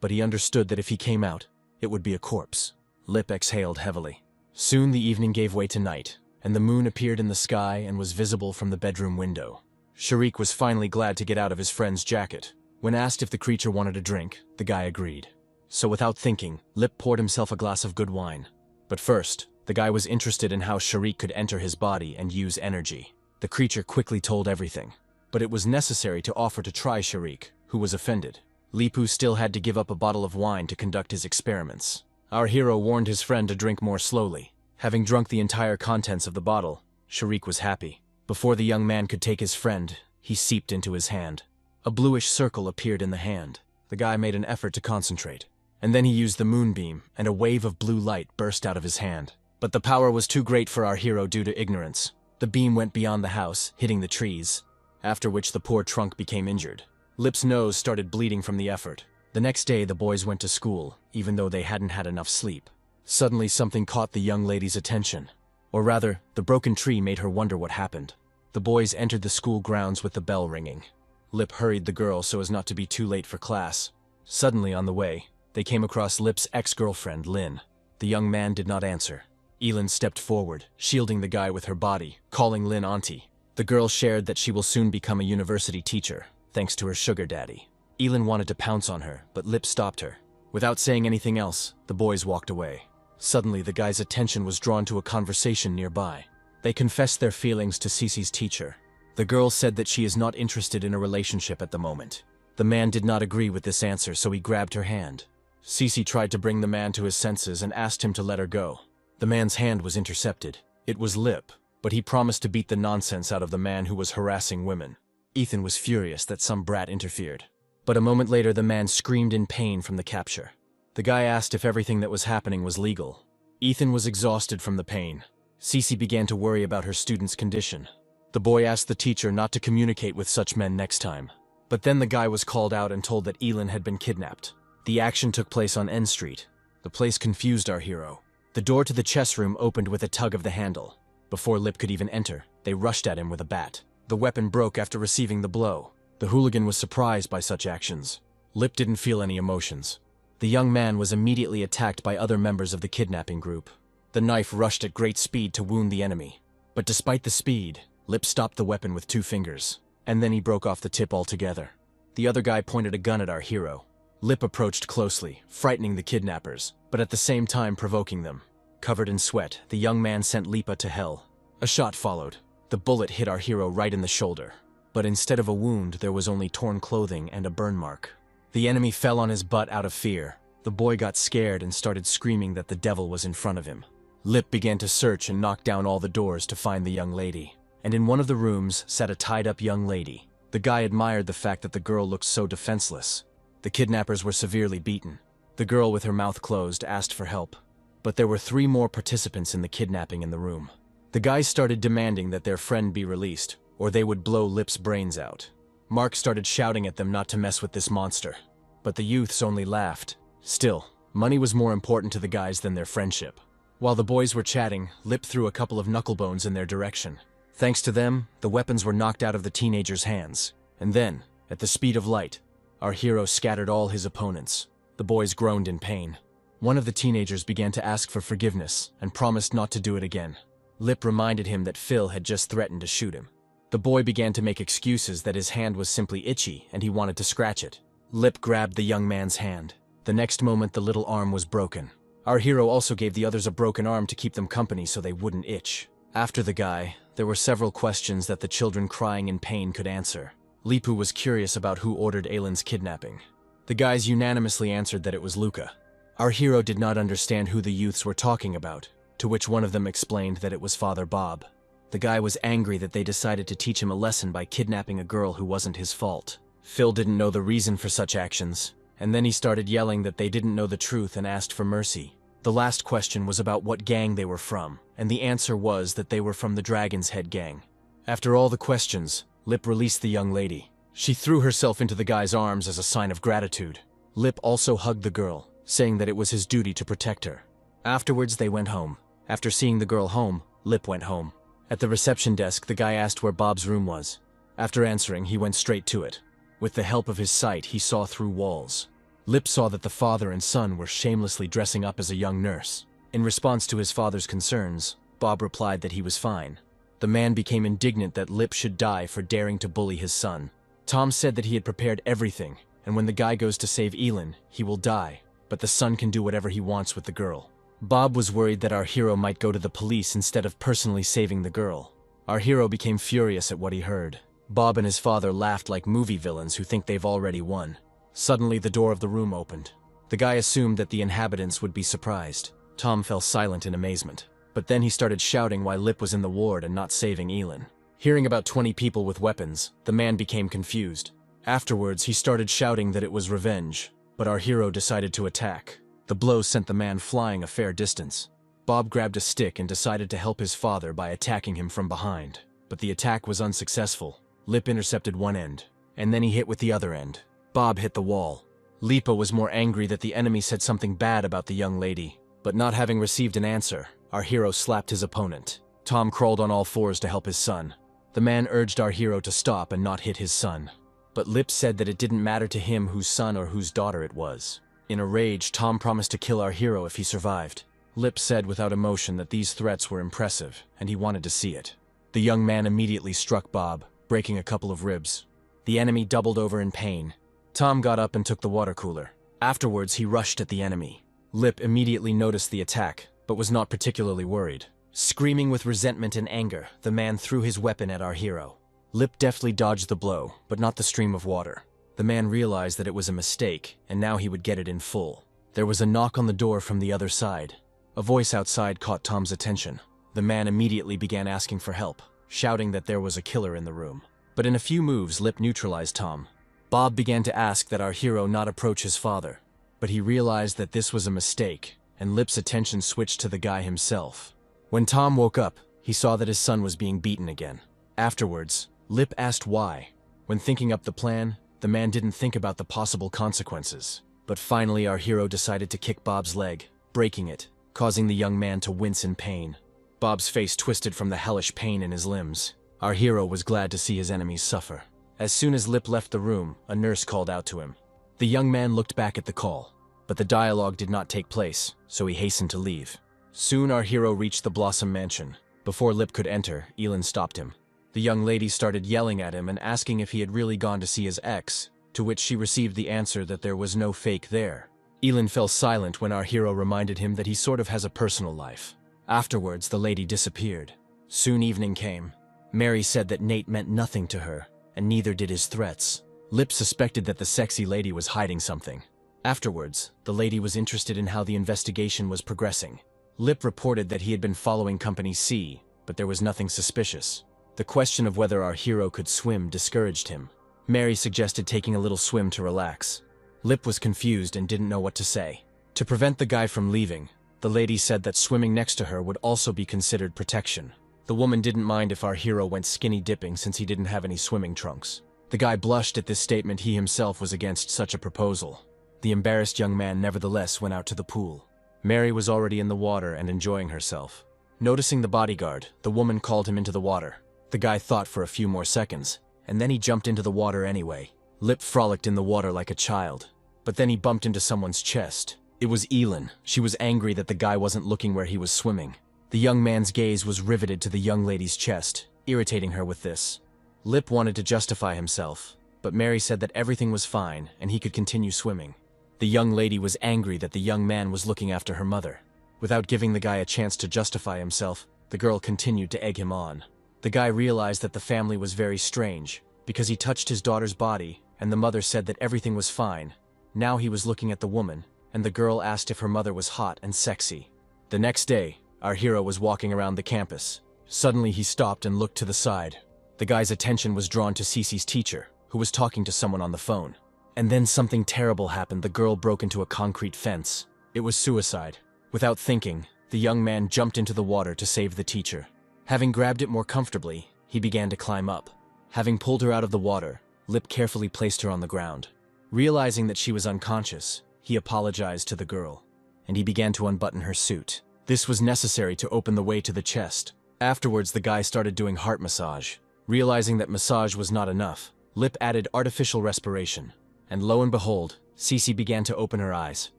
But he understood that if he came out, it would be a corpse. Lip exhaled heavily. Soon the evening gave way to night, and the moon appeared in the sky and was visible from the bedroom window. Sharik was finally glad to get out of his friend's jacket. When asked if the creature wanted a drink, the guy agreed. So without thinking, Lip poured himself a glass of good wine. But first, the guy was interested in how Sharik could enter his body and use energy. The creature quickly told everything. But it was necessary to offer to try Sharik, who was offended. Lipu still had to give up a bottle of wine to conduct his experiments. Our hero warned his friend to drink more slowly. Having drunk the entire contents of the bottle, Sharik was happy. Before the young man could take his friend, he seeped into his hand. A bluish circle appeared in the hand. The guy made an effort to concentrate. And then he used the moonbeam, and a wave of blue light burst out of his hand. But the power was too great for our hero due to ignorance. The beam went beyond the house, hitting the trees, after which the poor trunk became injured. Lip's nose started bleeding from the effort. The next day the boys went to school, even though they hadn't had enough sleep. Suddenly something caught the young lady's attention. Or rather, the broken tree made her wonder what happened. The boys entered the school grounds with the bell ringing. Lip hurried the girl so as not to be too late for class. Suddenly on the way, they came across Lip's ex-girlfriend, Lin. The young man did not answer. Elin stepped forward, shielding the guy with her body, calling Lin auntie. The girl shared that she will soon become a university teacher, thanks to her sugar daddy. Elin wanted to pounce on her, but Lip stopped her. Without saying anything else, the boys walked away. Suddenly, the guy's attention was drawn to a conversation nearby. They confessed their feelings to Cece's teacher. The girl said that she is not interested in a relationship at the moment. The man did not agree with this answer, so he grabbed her hand. Cece tried to bring the man to his senses and asked him to let her go. The man's hand was intercepted. It was Lip, but he promised to beat the nonsense out of the man who was harassing women. Ethan was furious that some brat interfered. But a moment later, the man screamed in pain from the capture. The guy asked if everything that was happening was legal. Ethan was exhausted from the pain. Cece began to worry about her student's condition. The boy asked the teacher not to communicate with such men next time. But then the guy was called out and told that Elin had been kidnapped. The action took place on N Street. The place confused our hero. The door to the chess room opened with a tug of the handle. Before Lip could even enter, they rushed at him with a bat. The weapon broke after receiving the blow. The hooligan was surprised by such actions. Lip didn't feel any emotions. The young man was immediately attacked by other members of the kidnapping group. The knife rushed at great speed to wound the enemy. But despite the speed, Lip stopped the weapon with 2 fingers, and then he broke off the tip altogether. The other guy pointed a gun at our hero. Lip approached closely, frightening the kidnappers, but at the same time provoking them. Covered in sweat, the young man sent Lipa to hell. A shot followed. The bullet hit our hero right in the shoulder. But instead of a wound, there was only torn clothing and a burn mark. The enemy fell on his butt out of fear. The boy got scared and started screaming that the devil was in front of him. Lip began to search and knock down all the doors to find the young lady. And in one of the rooms sat a tied-up young lady. The guy admired the fact that the girl looked so defenseless. The kidnappers were severely beaten. The girl with her mouth closed asked for help. But there were 3 more participants in the kidnapping in the room. The guys started demanding that their friend be released, or they would blow Lip's brains out. Mark started shouting at them not to mess with this monster. But the youths only laughed. Still, money was more important to the guys than their friendship. While the boys were chatting, Lip threw a couple of knucklebones in their direction. Thanks to them, the weapons were knocked out of the teenagers' hands. And then, at the speed of light, our hero scattered all his opponents. The boys groaned in pain. One of the teenagers began to ask for forgiveness and promised not to do it again. Lip reminded him that Phil had just threatened to shoot him. The boy began to make excuses that his hand was simply itchy and he wanted to scratch it. Lip grabbed the young man's hand. The next moment, the little arm was broken. Our hero also gave the others a broken arm to keep them company so they wouldn't itch. After the guy, there were several questions that the children crying in pain could answer. Lipu was curious about who ordered Aylin's kidnapping. The guys unanimously answered that it was Luca. Our hero did not understand who the youths were talking about, to which one of them explained that it was Father Bob. The guy was angry that they decided to teach him a lesson by kidnapping a girl who wasn't his fault. Phil didn't know the reason for such actions, and then he started yelling that they didn't know the truth and asked for mercy. The last question was about what gang they were from, and the answer was that they were from the Dragon's Head gang. After all the questions, Lip released the young lady. She threw herself into the guy's arms as a sign of gratitude. Lip also hugged the girl, saying that it was his duty to protect her. Afterwards, they went home. After seeing the girl home, Lip went home. At the reception desk, the guy asked where Bob's room was. After answering, he went straight to it. With the help of his sight, he saw through walls. Lip saw that the father and son were shamelessly dressing up as a young nurse. In response to his father's concerns, Bob replied that he was fine. The man became indignant that Lip should die for daring to bully his son. Tom said that he had prepared everything, and when the guy goes to save Elin, he will die, but the son can do whatever he wants with the girl. Bob was worried that our hero might go to the police instead of personally saving the girl. Our hero became furious at what he heard. Bob and his father laughed like movie villains who think they've already won. Suddenly, the door of the room opened. The guy assumed that the inhabitants would be surprised. Tom fell silent in amazement. But then he started shouting why Lip was in the ward and not saving Elin. Hearing about 20 people with weapons, the man became confused. Afterwards, he started shouting that it was revenge, but our hero decided to attack. The blow sent the man flying a fair distance. Bob grabbed a stick and decided to help his father by attacking him from behind. But the attack was unsuccessful. Lip intercepted one end, and then he hit with the other end. Bob hit the wall. Lipa was more angry that the enemy said something bad about the young lady, but not having received an answer, our hero slapped his opponent. Tom crawled on all fours to help his son. The man urged our hero to stop and not hit his son. But Lip said that it didn't matter to him whose son or whose daughter it was. In a rage, Tom promised to kill our hero if he survived. Lip said without emotion that these threats were impressive, and he wanted to see it. The young man immediately struck Bob, breaking a couple of ribs. The enemy doubled over in pain. Tom got up and took the water cooler. Afterwards, he rushed at the enemy. Lip immediately noticed the attack, but was not particularly worried. Screaming with resentment and anger, the man threw his weapon at our hero. Lip deftly dodged the blow, but not the stream of water. The man realized that it was a mistake, and now he would get it in full. There was a knock on the door from the other side. A voice outside caught Tom's attention. The man immediately began asking for help, shouting that there was a killer in the room. But in a few moves, Lip neutralized Tom. Bob began to ask that our hero not approach his father, but he realized that this was a mistake, and Lip's attention switched to the guy himself. When Tom woke up, he saw that his son was being beaten again. Afterwards, Lip asked why. When thinking up the plan, the man didn't think about the possible consequences. But finally, our hero decided to kick Bob's leg, breaking it, causing the young man to wince in pain. Bob's face twisted from the hellish pain in his limbs. Our hero was glad to see his enemies suffer. As soon as Lip left the room, a nurse called out to him. The young man looked back at the call, but the dialogue did not take place, so he hastened to leave. Soon our hero reached the Blossom Mansion. Before Lip could enter, Elin stopped him. The young lady started yelling at him and asking if he had really gone to see his ex, to which she received the answer that there was no fake there. Elin fell silent when our hero reminded him that he sort of has a personal life. Afterwards, the lady disappeared. Soon evening came. Mary said that Nate meant nothing to her, and neither did his threats. Lip suspected that the sexy lady was hiding something. Afterwards, the lady was interested in how the investigation was progressing. Lip reported that he had been following Company C, but there was nothing suspicious. The question of whether our hero could swim discouraged him. Mary suggested taking a little swim to relax. Lip was confused and didn't know what to say. To prevent the guy from leaving, the lady said that swimming next to her would also be considered protection. The woman didn't mind if our hero went skinny dipping since he didn't have any swimming trunks. The guy blushed at this statement. He himself was against such a proposal. The embarrassed young man nevertheless went out to the pool. Mary was already in the water and enjoying herself. Noticing the bodyguard, the woman called him into the water. The guy thought for a few more seconds, and then he jumped into the water anyway. Lip frolicked in the water like a child, but then he bumped into someone's chest. It was Elin. She was angry that the guy wasn't looking where he was swimming. The young man's gaze was riveted to the young lady's chest, irritating her with this. Lip wanted to justify himself, but Mary said that everything was fine and he could continue swimming. The young lady was angry that the young man was looking after her mother. Without giving the guy a chance to justify himself, the girl continued to egg him on. The guy realized that the family was very strange, because he touched his daughter's body, and the mother said that everything was fine. Now he was looking at the woman, and the girl asked if her mother was hot and sexy. The next day, our hero was walking around the campus. Suddenly he stopped and looked to the side. The guy's attention was drawn to Cece's teacher, who was talking to someone on the phone. And then something terrible happened. The girl broke into a concrete fence. It was suicide. Without thinking, the young man jumped into the water to save the teacher. Having grabbed it more comfortably, he began to climb up. Having pulled her out of the water, Lip carefully placed her on the ground. Realizing that she was unconscious, he apologized to the girl, and he began to unbutton her suit. This was necessary to open the way to the chest. Afterwards, the guy started doing heart massage. Realizing that massage was not enough, Lip added artificial respiration. And lo and behold, Cece began to open her eyes.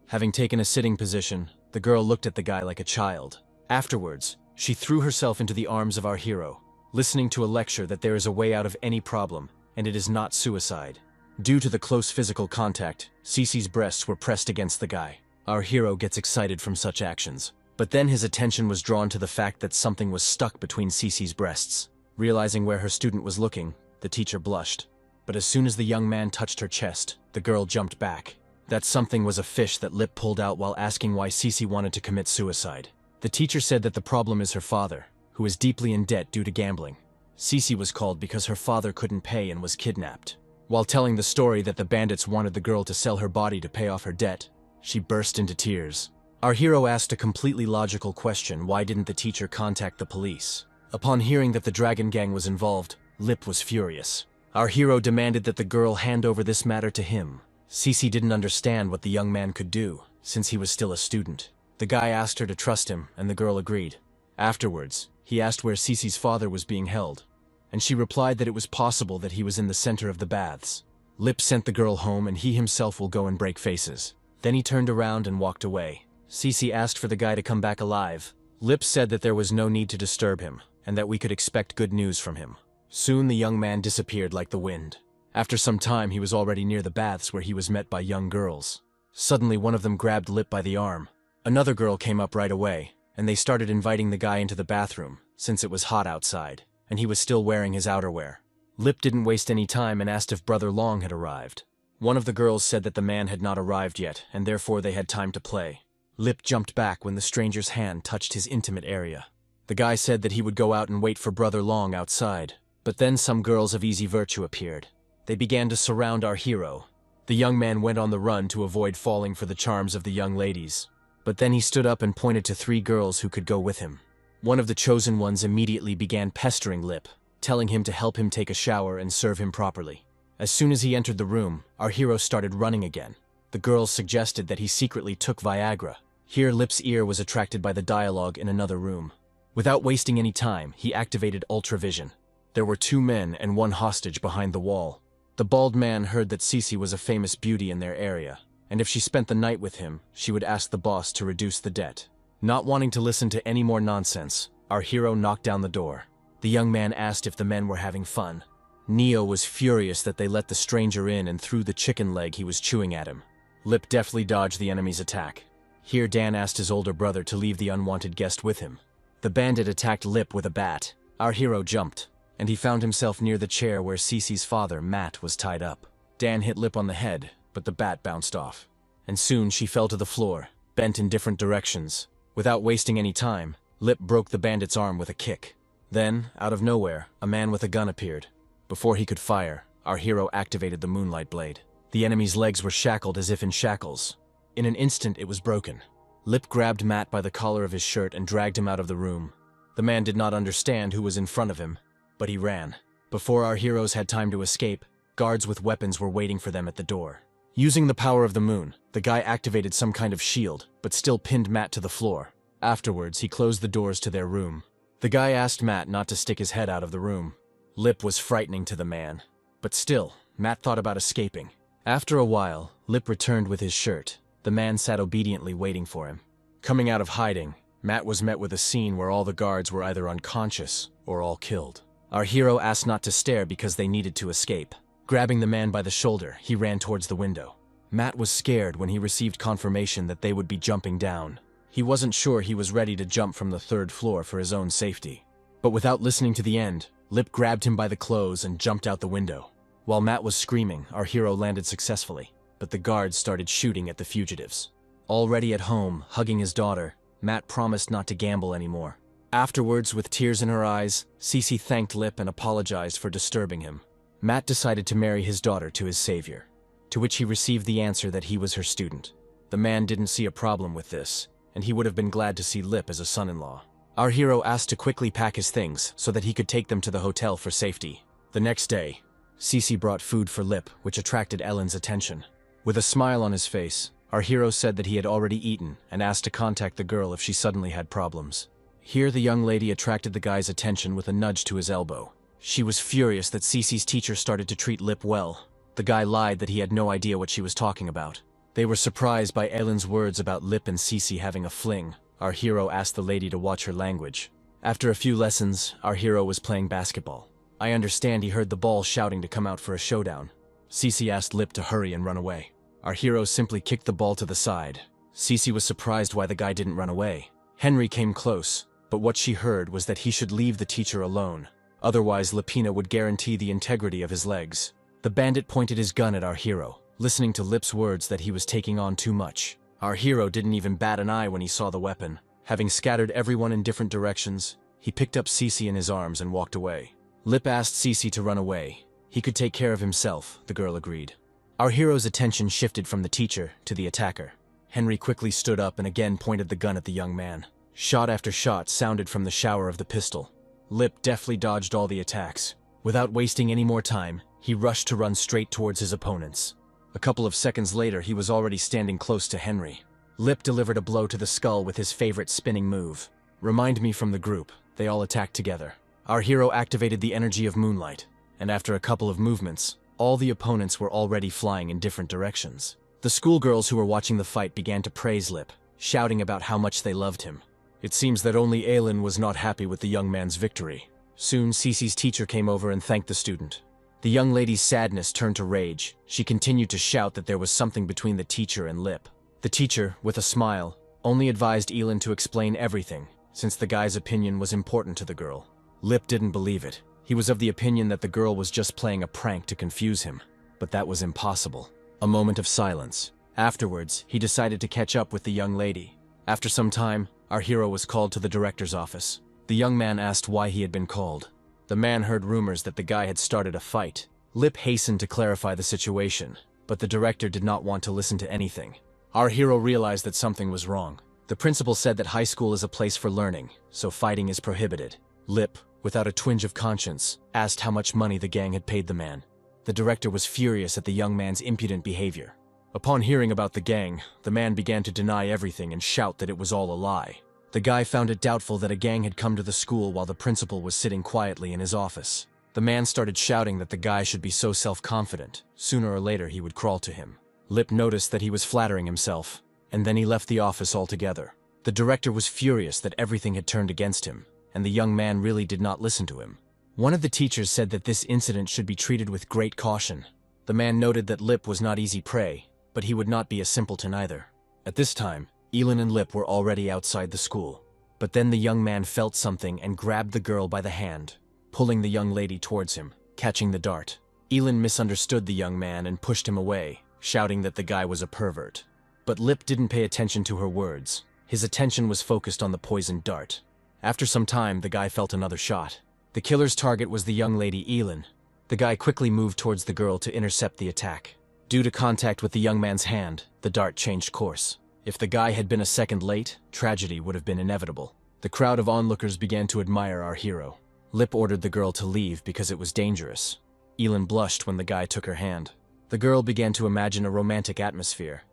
Having taken a sitting position, the girl looked at the guy like a child. Afterwards, she threw herself into the arms of our hero, listening to a lecture that there is a way out of any problem, and it is not suicide. Due to the close physical contact, Cece's breasts were pressed against the guy. Our hero gets excited from such actions. But then his attention was drawn to the fact that something was stuck between Cece's breasts. Realizing where her student was looking, the teacher blushed. But as soon as the young man touched her chest, the girl jumped back. That something was a fish that Lip pulled out while asking why Cece wanted to commit suicide. The teacher said that the problem is her father, who is deeply in debt due to gambling. Cece was called because her father couldn't pay and was kidnapped. While telling the story that the bandits wanted the girl to sell her body to pay off her debt, she burst into tears. Our hero asked a completely logical question: why didn't the teacher contact the police? Upon hearing that the Dragon Gang was involved, Lip was furious. Our hero demanded that the girl hand over this matter to him. Cece didn't understand what the young man could do, since he was still a student. The guy asked her to trust him, and the girl agreed. Afterwards, he asked where Cece's father was being held, and she replied that it was possible that he was in the center of the baths. Lip sent the girl home, and he himself will go and break faces. Then he turned around and walked away. Cece asked for the guy to come back alive. Lip said that there was no need to disturb him, and that we could expect good news from him. Soon the young man disappeared like the wind. After some time, he was already near the baths where he was met by young girls. Suddenly, one of them grabbed Lip by the arm. Another girl came up right away, and they started inviting the guy into the bathroom, since it was hot outside, and he was still wearing his outerwear. Lip didn't waste any time and asked if Brother Long had arrived. One of the girls said that the man had not arrived yet, and therefore they had time to play. Lip jumped back when the stranger's hand touched his intimate area. The guy said that he would go out and wait for Brother Long outside. But then some girls of easy virtue appeared. They began to surround our hero. The young man went on the run to avoid falling for the charms of the young ladies. But then he stood up and pointed to 3 girls who could go with him. One of the chosen ones immediately began pestering Lip, telling him to help him take a shower and serve him properly. As soon as he entered the room, our hero started running again. The girls suggested that he secretly took Viagra. Here Lip's ear was attracted by the dialogue in another room. Without wasting any time, he activated Ultravision. There were 2 men and 1 hostage behind the wall. The bald man heard that Cece was a famous beauty in their area, and if she spent the night with him, she would ask the boss to reduce the debt. Not wanting to listen to any more nonsense, our hero knocked down the door. The young man asked if the men were having fun. Neo was furious that they let the stranger in and threw the chicken leg he was chewing at him. Lip deftly dodged the enemy's attack. Here Dan asked his older brother to leave the unwanted guest with him. The bandit attacked Lip with a bat. Our hero jumped, and he found himself near the chair where Cece's father, Matt, was tied up. Dan hit Lip on the head, but the bat bounced off. And soon she fell to the floor, bent in different directions. Without wasting any time, Lip broke the bandit's arm with a kick. Then, out of nowhere, a man with a gun appeared. Before he could fire, our hero activated the moonlight blade. The enemy's legs were shackled as if in shackles. In an instant, it was broken. Lip grabbed Matt by the collar of his shirt and dragged him out of the room. The man did not understand who was in front of him, but he ran. Before our heroes had time to escape, guards with weapons were waiting for them at the door. Using the power of the moon, the guy activated some kind of shield, but still pinned Matt to the floor. Afterwards, he closed the doors to their room. The guy asked Matt not to stick his head out of the room. Lip was frightening to the man, but still, Matt thought about escaping. After a while, Lip returned with his shirt. The man sat obediently waiting for him. Coming out of hiding, Matt was met with a scene where all the guards were either unconscious or all killed. Our hero asked not to stare because they needed to escape. Grabbing the man by the shoulder, he ran towards the window. Matt was scared when he received confirmation that they would be jumping down. He wasn't sure he was ready to jump from the 3rd floor for his own safety. But without listening to the end, Lip grabbed him by the clothes and jumped out the window. While Matt was screaming, our hero landed successfully, but the guards started shooting at the fugitives. Already at home, hugging his daughter, Matt promised not to gamble anymore. Afterwards, with tears in her eyes, Cece thanked Lip and apologized for disturbing him. Matt decided to marry his daughter to his savior, to which he received the answer that he was her student. The man didn't see a problem with this, and he would have been glad to see Lip as a son-in-law. Our hero asked to quickly pack his things so that he could take them to the hotel for safety. The next day, Cece brought food for Lip, which attracted Ellen's attention. With a smile on his face, our hero said that he had already eaten and asked to contact the girl if she suddenly had problems. Here the young lady attracted the guy's attention with a nudge to his elbow. She was furious that Cece's teacher started to treat Lip well. The guy lied that he had no idea what she was talking about. They were surprised by Ellen's words about Lip and Cece having a fling. Our hero asked the lady to watch her language. After a few lessons, our hero was playing basketball. I understand he heard the ball shouting to come out for a showdown. Cece asked Lip to hurry and run away. Our hero simply kicked the ball to the side. Cece was surprised why the guy didn't run away. Henry came close, but what she heard was that he should leave the teacher alone. Otherwise, Lipina would guarantee the integrity of his legs. The bandit pointed his gun at our hero, listening to Lip's words that he was taking on too much. Our hero didn't even bat an eye when he saw the weapon. Having scattered everyone in different directions, he picked up Cece in his arms and walked away. Lip asked Cece to run away. He could take care of himself, the girl agreed. Our hero's attention shifted from the teacher to the attacker. Henry quickly stood up and again pointed the gun at the young man. Shot after shot sounded from the shower of the pistol. Lip deftly dodged all the attacks. Without wasting any more time, he rushed to run straight towards his opponents. A couple of seconds later, he was already standing close to Henry. Lip delivered a blow to the skull with his favorite spinning move. Remind me from the group, they all attacked together. Our hero activated the energy of moonlight, and after a couple of movements, all the opponents were already flying in different directions. The schoolgirls who were watching the fight began to praise Lip, shouting about how much they loved him. It seems that only Aylin was not happy with the young man's victory. Soon, Cece's teacher came over and thanked the student. The young lady's sadness turned to rage. She continued to shout that there was something between the teacher and Lip. The teacher, with a smile, only advised Elin to explain everything, since the guy's opinion was important to the girl. Lip didn't believe it. He was of the opinion that the girl was just playing a prank to confuse him. But that was impossible. A moment of silence. Afterwards, he decided to catch up with the young lady. After some time, our hero was called to the director's office. The young man asked why he had been called. The man heard rumors that the guy had started a fight. Lip hastened to clarify the situation, but the director did not want to listen to anything. Our hero realized that something was wrong. The principal said that high school is a place for learning, so fighting is prohibited. Lip, without a twinge of conscience, asked how much money the gang had paid the man. The director was furious at the young man's impudent behavior. Upon hearing about the gang, the man began to deny everything and shout that it was all a lie. The guy found it doubtful that a gang had come to the school while the principal was sitting quietly in his office. The man started shouting that the guy should be so self-confident. Sooner or later he would crawl to him. Lip noticed that he was flattering himself, and then he left the office altogether. The director was furious that everything had turned against him, and the young man really did not listen to him. One of the teachers said that this incident should be treated with great caution. The man noted that Lip was not easy prey, but he would not be a simpleton either. At this time, Elin and Lip were already outside the school. But then the young man felt something and grabbed the girl by the hand, pulling the young lady towards him, catching the dart. Elin misunderstood the young man and pushed him away, shouting that the guy was a pervert. But Lip didn't pay attention to her words. His attention was focused on the poisoned dart. After some time, the guy felt another shot. The killer's target was the young lady Elin. The guy quickly moved towards the girl to intercept the attack. Due to contact with the young man's hand, the dart changed course. If the guy had been a second late, tragedy would have been inevitable. The crowd of onlookers began to admire our hero. Lip ordered the girl to leave because it was dangerous. Elin blushed when the guy took her hand. The girl began to imagine a romantic atmosphere.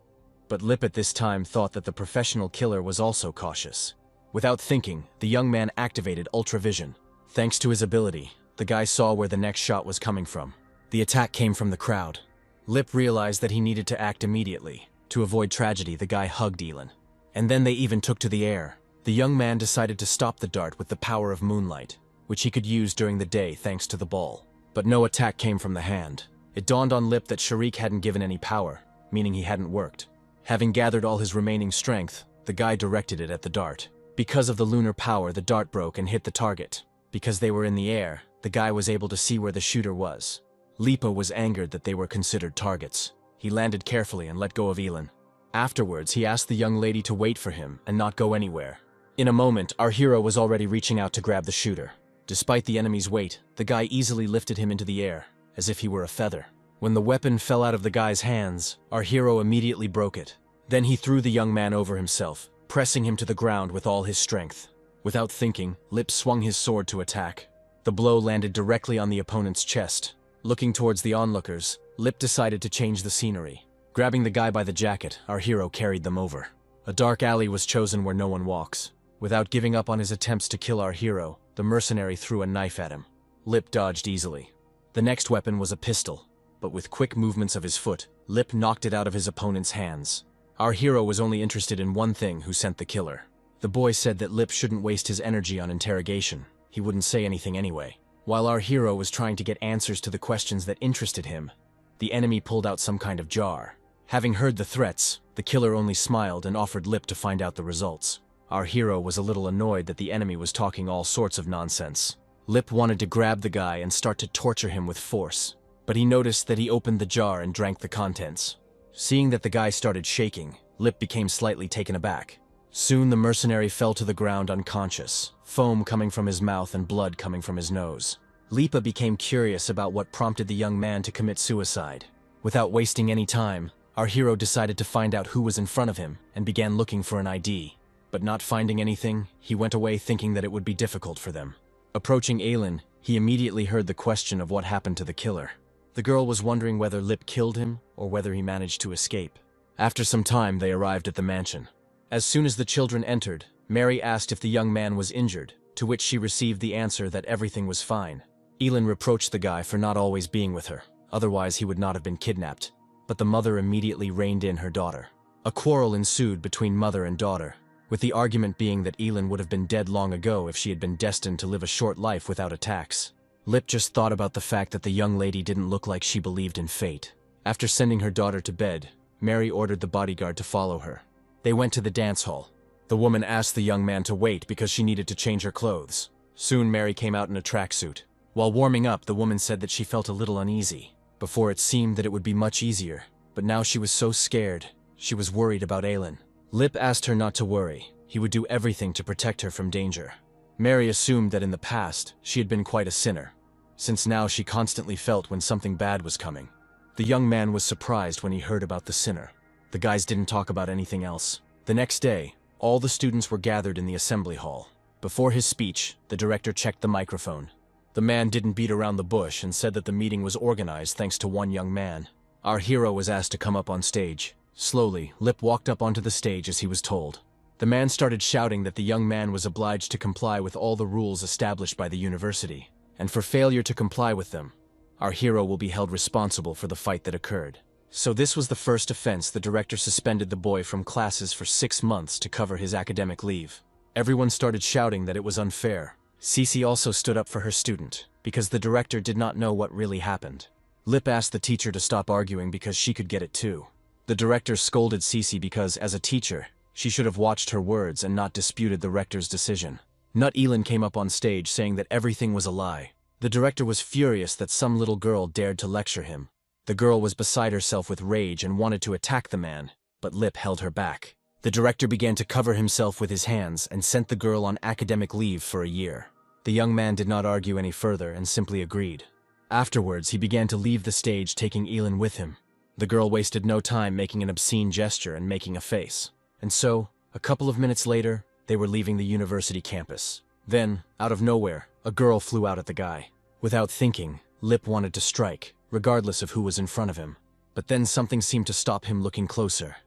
But Lip at this time thought that the professional killer was also cautious. Without thinking, the young man activated ultravision. Thanks to his ability, the guy saw where the next shot was coming from. The attack came from the crowd. Lip realized that he needed to act immediately. To avoid tragedy, the guy hugged Elin. And then they even took to the air. The young man decided to stop the dart with the power of moonlight, which he could use during the day thanks to the ball. But no attack came from the hand. It dawned on Lip that Sharik hadn't given any power, meaning he hadn't worked. Having gathered all his remaining strength, the guy directed it at the dart. Because of the lunar power, the dart broke and hit the target. Because they were in the air, the guy was able to see where the shooter was. Lipa was angered that they were considered targets. He landed carefully and let go of Elin. Afterwards, he asked the young lady to wait for him and not go anywhere. In a moment, our hero was already reaching out to grab the shooter. Despite the enemy's weight, the guy easily lifted him into the air, as if he were a feather. When the weapon fell out of the guy's hands, our hero immediately broke it. Then he threw the young man over himself, pressing him to the ground with all his strength. Without thinking, Lip swung his sword to attack. The blow landed directly on the opponent's chest. Looking towards the onlookers, Lip decided to change the scenery. Grabbing the guy by the jacket, our hero carried them over. A dark alley was chosen where no one walks. Without giving up on his attempts to kill our hero, the mercenary threw a knife at him. Lip dodged easily. The next weapon was a pistol, but with quick movements of his foot, Lip knocked it out of his opponent's hands. Our hero was only interested in one thing: who sent the killer. The boy said that Lip shouldn't waste his energy on interrogation. He wouldn't say anything anyway. While our hero was trying to get answers to the questions that interested him, the enemy pulled out some kind of jar. Having heard the threats, the killer only smiled and offered Lip to find out the results. Our hero was a little annoyed that the enemy was talking all sorts of nonsense. Lip wanted to grab the guy and start to torture him with force, but he noticed that he opened the jar and drank the contents. Seeing that the guy started shaking, Lip became slightly taken aback. Soon the mercenary fell to the ground unconscious, foam coming from his mouth and blood coming from his nose. Lipa became curious about what prompted the young man to commit suicide. Without wasting any time, our hero decided to find out who was in front of him and began looking for an ID. But not finding anything, he went away thinking that it would be difficult for them. Approaching Aylin, he immediately heard the question of what happened to the killer. The girl was wondering whether Lip killed him or whether he managed to escape. After some time, they arrived at the mansion. As soon as the children entered, Mary asked if the young man was injured, to which she received the answer that everything was fine. Elin reproached the guy for not always being with her, otherwise he would not have been kidnapped. But the mother immediately reined in her daughter. A quarrel ensued between mother and daughter, with the argument being that Elin would have been dead long ago if she had been destined to live a short life without attacks. Lip just thought about the fact that the young lady didn't look like she believed in fate. After sending her daughter to bed, Mary ordered the bodyguard to follow her. They went to the dance hall. The woman asked the young man to wait because she needed to change her clothes. Soon Mary came out in a tracksuit. While warming up, the woman said that she felt a little uneasy. Before it seemed that it would be much easier, but now she was so scared. She was worried about Aylin. Lip asked her not to worry. He would do everything to protect her from danger. Mary assumed that in the past, she had been quite a sinner, since now she constantly felt when something bad was coming. The young man was surprised when he heard about the sinner. The guys didn't talk about anything else. The next day, all the students were gathered in the assembly hall. Before his speech, the director checked the microphone. The man didn't beat around the bush and said that the meeting was organized thanks to one young man. Our hero was asked to come up on stage. Slowly, Lip walked up onto the stage as he was told. The man started shouting that the young man was obliged to comply with all the rules established by the university, and for failure to comply with them, our hero will be held responsible for the fight that occurred. So this was the first offense. The director suspended the boy from classes for 6 months to cover his academic leave. Everyone started shouting that it was unfair. Cece also stood up for her student, because the director did not know what really happened. Lip asked the teacher to stop arguing because she could get it too. The director scolded Cece because, as a teacher, she should have watched her words and not disputed the rector's decision. Nut Elin came up on stage saying that everything was a lie. The director was furious that some little girl dared to lecture him. The girl was beside herself with rage and wanted to attack the man, but Lip held her back. The director began to cover himself with his hands and sent the girl on academic leave for a year. The young man did not argue any further and simply agreed. Afterwards, he began to leave the stage, taking Elin with him. The girl wasted no time making an obscene gesture and making a face. And so, a couple of minutes later, they were leaving the university campus. Then, out of nowhere, a girl flew out at the guy. Without thinking, Lip wanted to strike, regardless of who was in front of him. But then something seemed to stop him looking closer.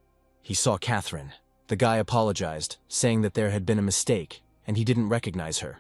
He saw Catherine. The guy apologized, saying that there had been a mistake, and he didn't recognize her.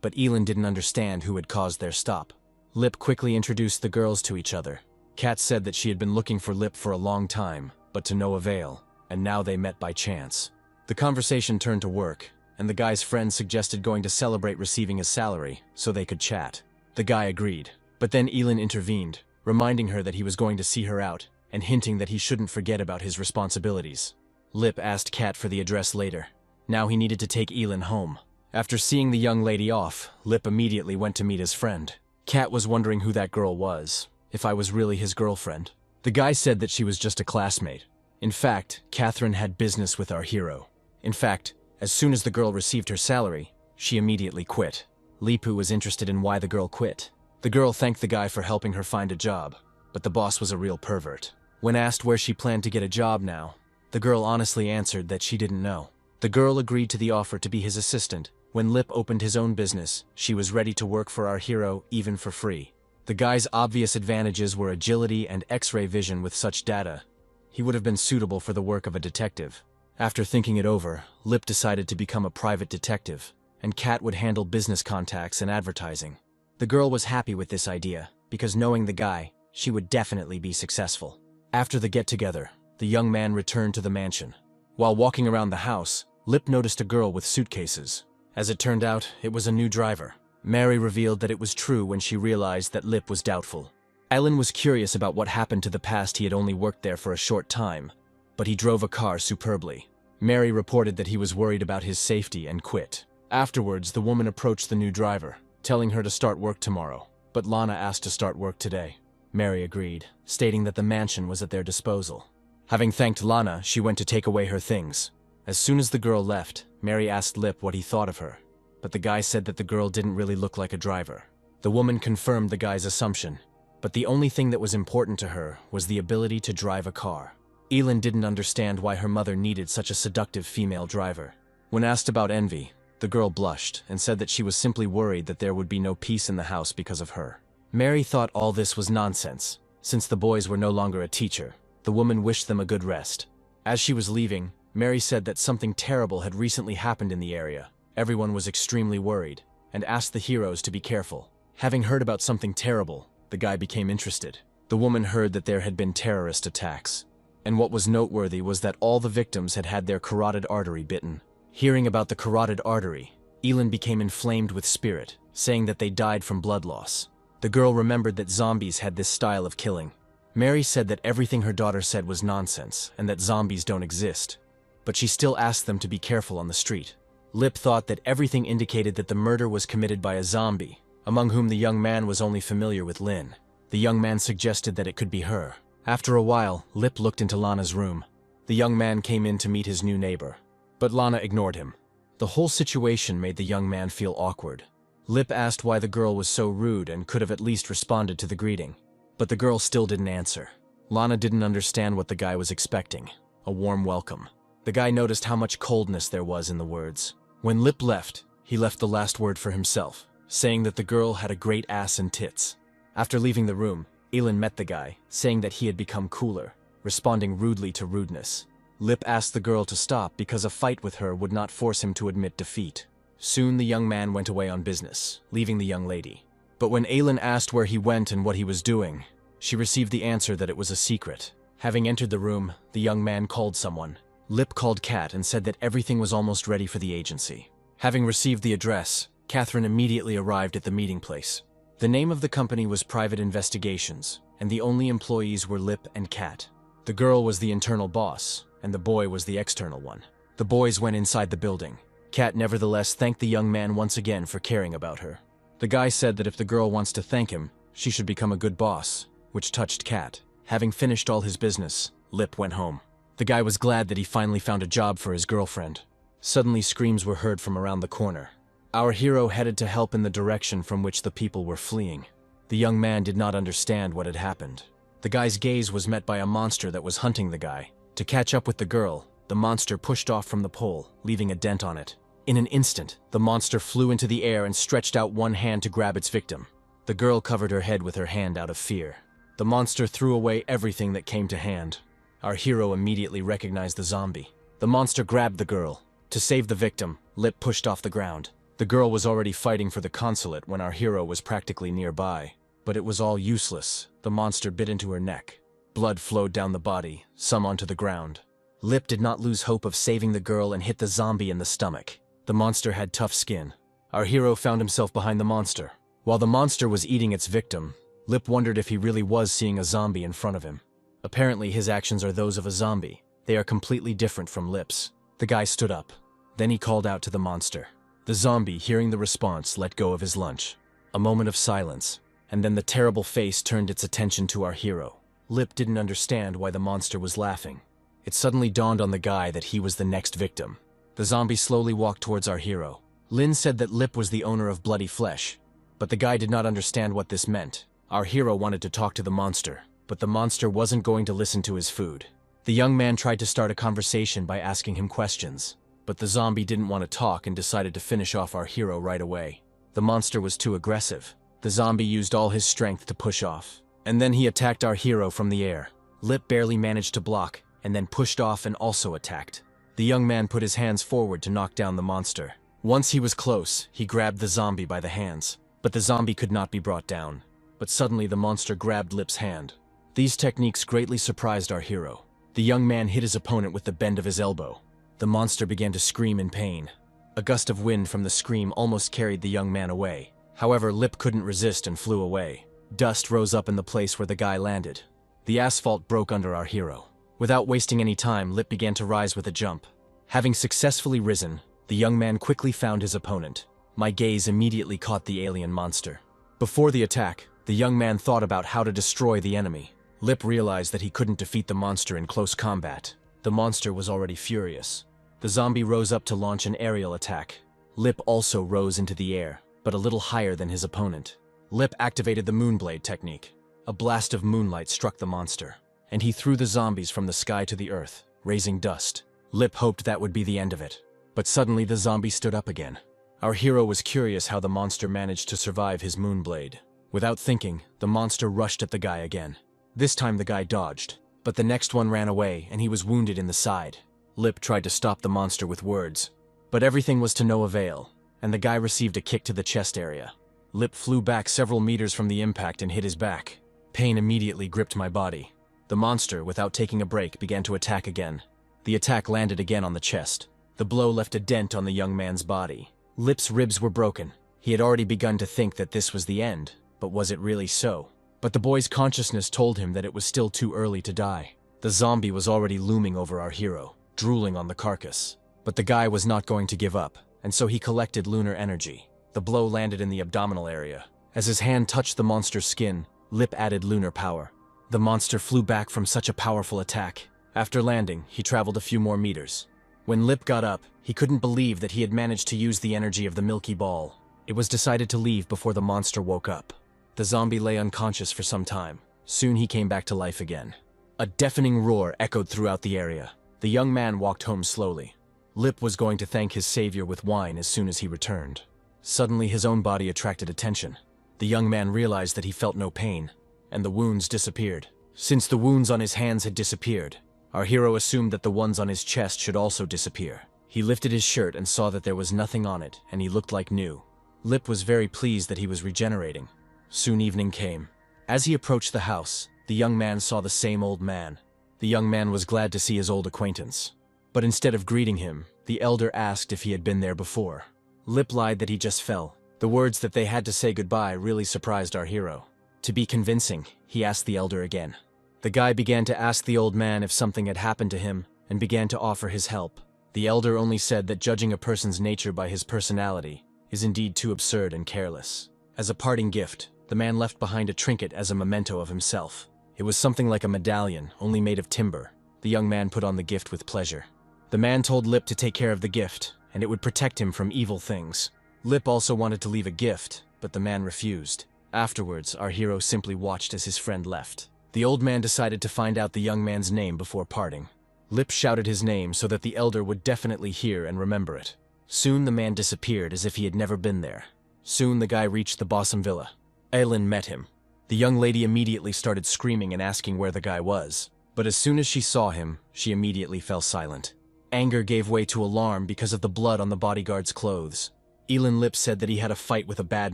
But Elin didn't understand who had caused their stop. Lip quickly introduced the girls to each other. Kat said that she had been looking for Lip for a long time, but to no avail, and now they met by chance. The conversation turned to work, and the guy's friend suggested going to celebrate receiving his salary so they could chat. The guy agreed, but then Elin intervened, reminding her that he was going to see her out and hinting that he shouldn't forget about his responsibilities. Lip asked Kat for the address later. Now he needed to take Elin home. After seeing the young lady off, Lip immediately went to meet his friend. Kat was wondering who that girl was, if I was really his girlfriend. The guy said that she was just a classmate. In fact, Catherine had business with our hero. In fact, as soon as the girl received her salary, she immediately quit. Lipu was interested in why the girl quit. The girl thanked the guy for helping her find a job, but the boss was a real pervert. When asked where she planned to get a job now, the girl honestly answered that she didn't know. The girl agreed to the offer to be his assistant. When Lip opened his own business, she was ready to work for our hero even for free. The guy's obvious advantages were agility and X-ray vision. With such data, he would have been suitable for the work of a detective. After thinking it over, Lip decided to become a private detective, and Kat would handle business contacts and advertising. The girl was happy with this idea, because knowing the guy, she would definitely be successful. After the get-together, the young man returned to the mansion. While walking around the house, Lip noticed a girl with suitcases. As it turned out, it was a new driver. Mary revealed that it was true when she realized that Lip was doubtful. Ellen was curious about what happened to the past. He had only worked there for a short time, but he drove a car superbly. Mary reported that he was worried about his safety and quit. Afterwards, the woman approached the new driver, telling her to start work tomorrow, but Lana asked to start work today. Mary agreed, stating that the mansion was at their disposal. Having thanked Lana, she went to take away her things. As soon as the girl left, Mary asked Lip what he thought of her, but the guy said that the girl didn't really look like a driver. The woman confirmed the guy's assumption, but the only thing that was important to her was the ability to drive a car. Elin didn't understand why her mother needed such a seductive female driver. When asked about envy, the girl blushed and said that she was simply worried that there would be no peace in the house because of her. Mary thought all this was nonsense. Since the boys were no longer a teacher, the woman wished them a good rest. As she was leaving, Mary said that something terrible had recently happened in the area. Everyone was extremely worried, and asked the heroes to be careful. Having heard about something terrible, the guy became interested. The woman heard that there had been terrorist attacks, and what was noteworthy was that all the victims had had their carotid artery bitten. Hearing about the carotid artery, Elin became inflamed with spirit, saying that they died from blood loss. The girl remembered that zombies had this style of killing. Mary said that everything her daughter said was nonsense and that zombies don't exist, but she still asked them to be careful on the street. Lip thought that everything indicated that the murder was committed by a zombie, among whom the young man was only familiar with Lynn. The young man suggested that it could be her. After a while, Lip looked into Lana's room. The young man came in to meet his new neighbor, but Lana ignored him. The whole situation made the young man feel awkward. Lip asked why the girl was so rude and could have at least responded to the greeting, but the girl still didn't answer. Lana didn't understand what the guy was expecting, a warm welcome. The guy noticed how much coldness there was in the words. When Lip left, he left the last word for himself, saying that the girl had a great ass and tits. After leaving the room, Elin met the guy, saying that he had become cooler, responding rudely to rudeness. Lip asked the girl to stop because a fight with her would not force him to admit defeat. Soon the young man went away on business, leaving the young lady. But when Aylin asked where he went and what he was doing, she received the answer that it was a secret. Having entered the room, the young man called someone. Lip called Kat and said that everything was almost ready for the agency. Having received the address, Catherine immediately arrived at the meeting place. The name of the company was Private Investigations, and the only employees were Lip and Kat. The girl was the internal boss, and the boy was the external one. The boys went inside the building. Kat nevertheless thanked the young man once again for caring about her. The guy said that if the girl wants to thank him, she should become a good boss, which touched Kat. Having finished all his business, Lip went home. The guy was glad that he finally found a job for his girlfriend. Suddenly screams were heard from around the corner. Our hero headed to help in the direction from which the people were fleeing. The young man did not understand what had happened. The guy's gaze was met by a monster that was hunting the guy. To catch up with the girl, the monster pushed off from the pole, leaving a dent on it. In an instant, the monster flew into the air and stretched out one hand to grab its victim. The girl covered her head with her hand out of fear. The monster threw away everything that came to hand. Our hero immediately recognized the zombie. The monster grabbed the girl. To save the victim, Lip pushed off the ground. The girl was already fighting for the consulate when our hero was practically nearby. But it was all useless. The monster bit into her neck. Blood flowed down the body, some onto the ground. Lip did not lose hope of saving the girl and hit the zombie in the stomach. The monster had tough skin. Our hero found himself behind the monster. While the monster was eating its victim, Lip wondered if he really was seeing a zombie in front of him. Apparently his actions are those of a zombie. They are completely different from Lip's. The guy stood up. Then he called out to the monster. The zombie, hearing the response, let go of his lunch. A moment of silence, and then the terrible face turned its attention to our hero. Lip didn't understand why the monster was laughing. It suddenly dawned on the guy that he was the next victim. The zombie slowly walked towards our hero. Lin said that Lip was the owner of bloody flesh, but the guy did not understand what this meant. Our hero wanted to talk to the monster, but the monster wasn't going to listen to his food. The young man tried to start a conversation by asking him questions, but the zombie didn't want to talk and decided to finish off our hero right away. The monster was too aggressive. The zombie used all his strength to push off, and then he attacked our hero from the air. Lip barely managed to block, and then pushed off and also attacked. The young man put his hands forward to knock down the monster. Once he was close, he grabbed the zombie by the hands, but the zombie could not be brought down. But suddenly the monster grabbed Lip's hand. These techniques greatly surprised our hero. The young man hit his opponent with the bend of his elbow. The monster began to scream in pain. A gust of wind from the scream almost carried the young man away. However, Lip couldn't resist and flew away. Dust rose up in the place where the guy landed. The asphalt broke under our hero. Without wasting any time, Lip began to rise with a jump. Having successfully risen, the young man quickly found his opponent. My gaze immediately caught the alien monster. Before the attack, the young man thought about how to destroy the enemy. Lip realized that he couldn't defeat the monster in close combat. The monster was already furious. The zombie rose up to launch an aerial attack. Lip also rose into the air, but a little higher than his opponent. Lip activated the Moonblade technique. A blast of moonlight struck the monster, and he threw the zombies from the sky to the earth, raising dust. Lip hoped that would be the end of it, but suddenly the zombie stood up again. Our hero was curious how the monster managed to survive his Moonblade. Without thinking, the monster rushed at the guy again. This time the guy dodged, but the next one ran away and he was wounded in the side. Lip tried to stop the monster with words, but everything was to no avail, and the guy received a kick to the chest area. Lip flew back several meters from the impact and hit his back. Pain immediately gripped my body. The monster, without taking a break, began to attack again. The attack landed again on the chest. The blow left a dent on the young man's body. Lip's ribs were broken. He had already begun to think that this was the end, but was it really so? But the boy's consciousness told him that it was still too early to die. The zombie was already looming over our hero, drooling on the carcass. But the guy was not going to give up, and so he collected lunar energy. The blow landed in the abdominal area. As his hand touched the monster's skin, Lip added lunar power. The monster flew back from such a powerful attack. After landing, he traveled a few more meters. When Lip got up, he couldn't believe that he had managed to use the energy of the Milky Ball. It was decided to leave before the monster woke up. The zombie lay unconscious for some time. Soon he came back to life again. A deafening roar echoed throughout the area. The young man walked home slowly. Lip was going to thank his savior with wine as soon as he returned. Suddenly his own body attracted attention. The young man realized that he felt no pain, and the wounds disappeared. Since the wounds on his hands had disappeared, our hero assumed that the ones on his chest should also disappear. He lifted his shirt and saw that there was nothing on it, and he looked like new. Lip was very pleased that he was regenerating. Soon evening came. As he approached the house, the young man saw the same old man. The young man was glad to see his old acquaintance. But instead of greeting him, the elder asked if he had been there before. Lip lied that he just fell. The words that they had to say goodbye really surprised our hero. To be convincing, he asked the elder again. The guy began to ask the old man if something had happened to him and began to offer his help. The elder only said that judging a person's nature by his personality is indeed too absurd and careless. As a parting gift, the man left behind a trinket as a memento of himself. It was something like a medallion, only made of timber. The young man put on the gift with pleasure. The man told Lip to take care of the gift, and it would protect him from evil things. Lip also wanted to leave a gift, but the man refused. Afterwards, our hero simply watched as his friend left. The old man decided to find out the young man's name before parting. Lip shouted his name so that the elder would definitely hear and remember it. Soon the man disappeared as if he had never been there. Soon the guy reached the Bossum Villa. Aylin met him. The young lady immediately started screaming and asking where the guy was. But as soon as she saw him, she immediately fell silent. Anger gave way to alarm because of the blood on the bodyguard's clothes. Elin Lip said that he had a fight with a bad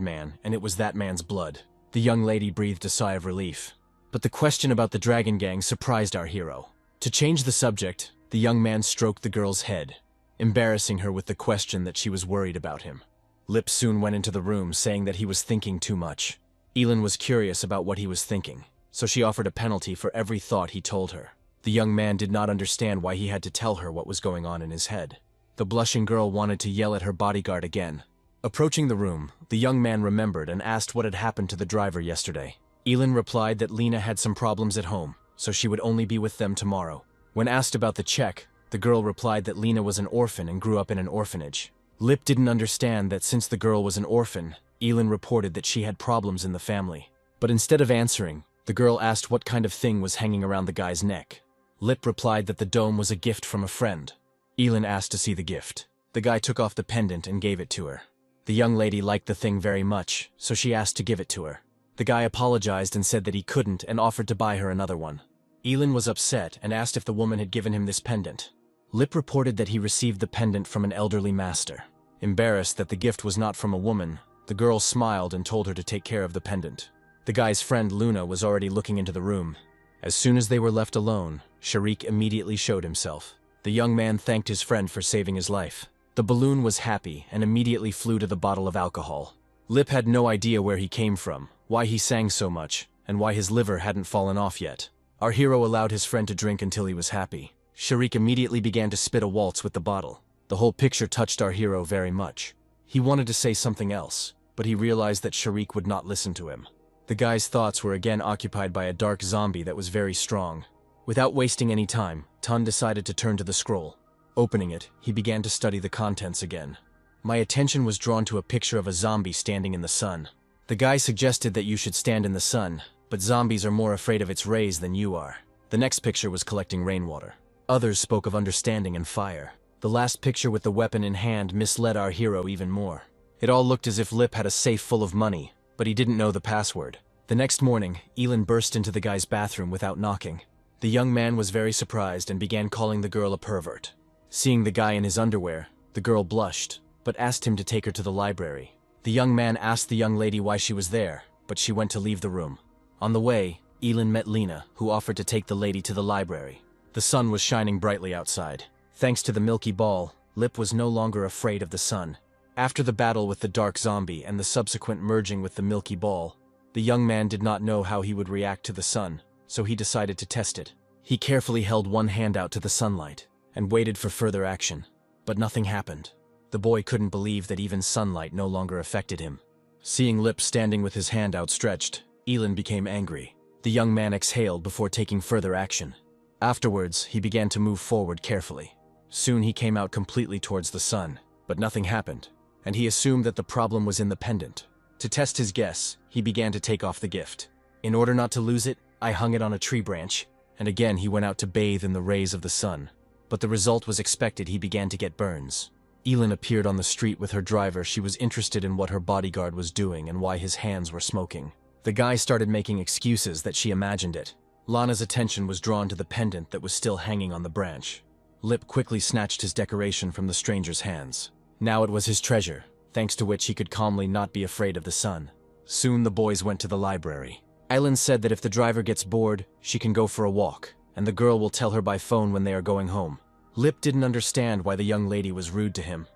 man, and it was that man's blood. The young lady breathed a sigh of relief. But the question about the Dragon Gang surprised our hero. To change the subject, the young man stroked the girl's head, embarrassing her with the question that she was worried about him. Lip soon went into the room saying that he was thinking too much. Elin was curious about what he was thinking, so she offered a penalty for every thought he told her. The young man did not understand why he had to tell her what was going on in his head. The blushing girl wanted to yell at her bodyguard again. Approaching the room, the young man remembered and asked what had happened to the driver yesterday. Elin replied that Lena had some problems at home, so she would only be with them tomorrow. When asked about the check, the girl replied that Lena was an orphan and grew up in an orphanage. Lip didn't understand that since the girl was an orphan, Elin reported that she had problems in the family. But instead of answering, the girl asked what kind of thing was hanging around the guy's neck. Lip replied that the dome was a gift from a friend. Elin asked to see the gift. The guy took off the pendant and gave it to her. The young lady liked the thing very much, so she asked to give it to her. The guy apologized and said that he couldn't and offered to buy her another one. Elin was upset and asked if the woman had given him this pendant. Lip reported that he received the pendant from an elderly master. Embarrassed that the gift was not from a woman, the girl smiled and told her to take care of the pendant. The guy's friend Luna was already looking into the room. As soon as they were left alone, Sharik immediately showed himself. The young man thanked his friend for saving his life. The balloon was happy and immediately flew to the bottle of alcohol. Lip had no idea where he came from, why he sang so much, and why his liver hadn't fallen off yet. Our hero allowed his friend to drink until he was happy. Sharik immediately began to spit a waltz with the bottle. The whole picture touched our hero very much. He wanted to say something else, but he realized that Sharik would not listen to him. The guy's thoughts were again occupied by a dark zombie that was very strong. Without wasting any time, Tun decided to turn to the scroll. Opening it, he began to study the contents again. My attention was drawn to a picture of a zombie standing in the sun. The guy suggested that you should stand in the sun, but zombies are more afraid of its rays than you are. The next picture was collecting rainwater. Others spoke of understanding and fire. The last picture with the weapon in hand misled our hero even more. It all looked as if Lip had a safe full of money, but he didn't know the password. The next morning, Elin burst into the guy's bathroom without knocking. The young man was very surprised and began calling the girl a pervert. Seeing the guy in his underwear, the girl blushed, but asked him to take her to the library. The young man asked the young lady why she was there, but she went to leave the room. On the way, Elin met Lena, who offered to take the lady to the library. The sun was shining brightly outside. Thanks to the milky ball, Lip was no longer afraid of the sun. After the battle with the dark zombie and the subsequent merging with the milky ball, the young man did not know how he would react to the sun, so he decided to test it. He carefully held one hand out to the sunlight and waited for further action, but nothing happened. The boy couldn't believe that even sunlight no longer affected him. Seeing Lip standing with his hand outstretched, Elin became angry. The young man exhaled before taking further action. Afterwards, he began to move forward carefully. Soon he came out completely towards the sun, but nothing happened, and he assumed that the problem was in the pendant. To test his guess, he began to take off the gift. In order not to lose it, I hung it on a tree branch, and again he went out to bathe in the rays of the sun. But the result was expected. He began to get burns. Elin appeared on the street with her driver. She was interested in what her bodyguard was doing and why his hands were smoking. The guy started making excuses that she imagined it. Lana's attention was drawn to the pendant that was still hanging on the branch. Lip quickly snatched his decoration from the stranger's hands. Now it was his treasure, thanks to which he could calmly not be afraid of the sun. Soon the boys went to the library. Eileen said that if the driver gets bored, she can go for a walk, and the girl will tell her by phone when they are going home. Lip didn't understand why the young lady was rude to him,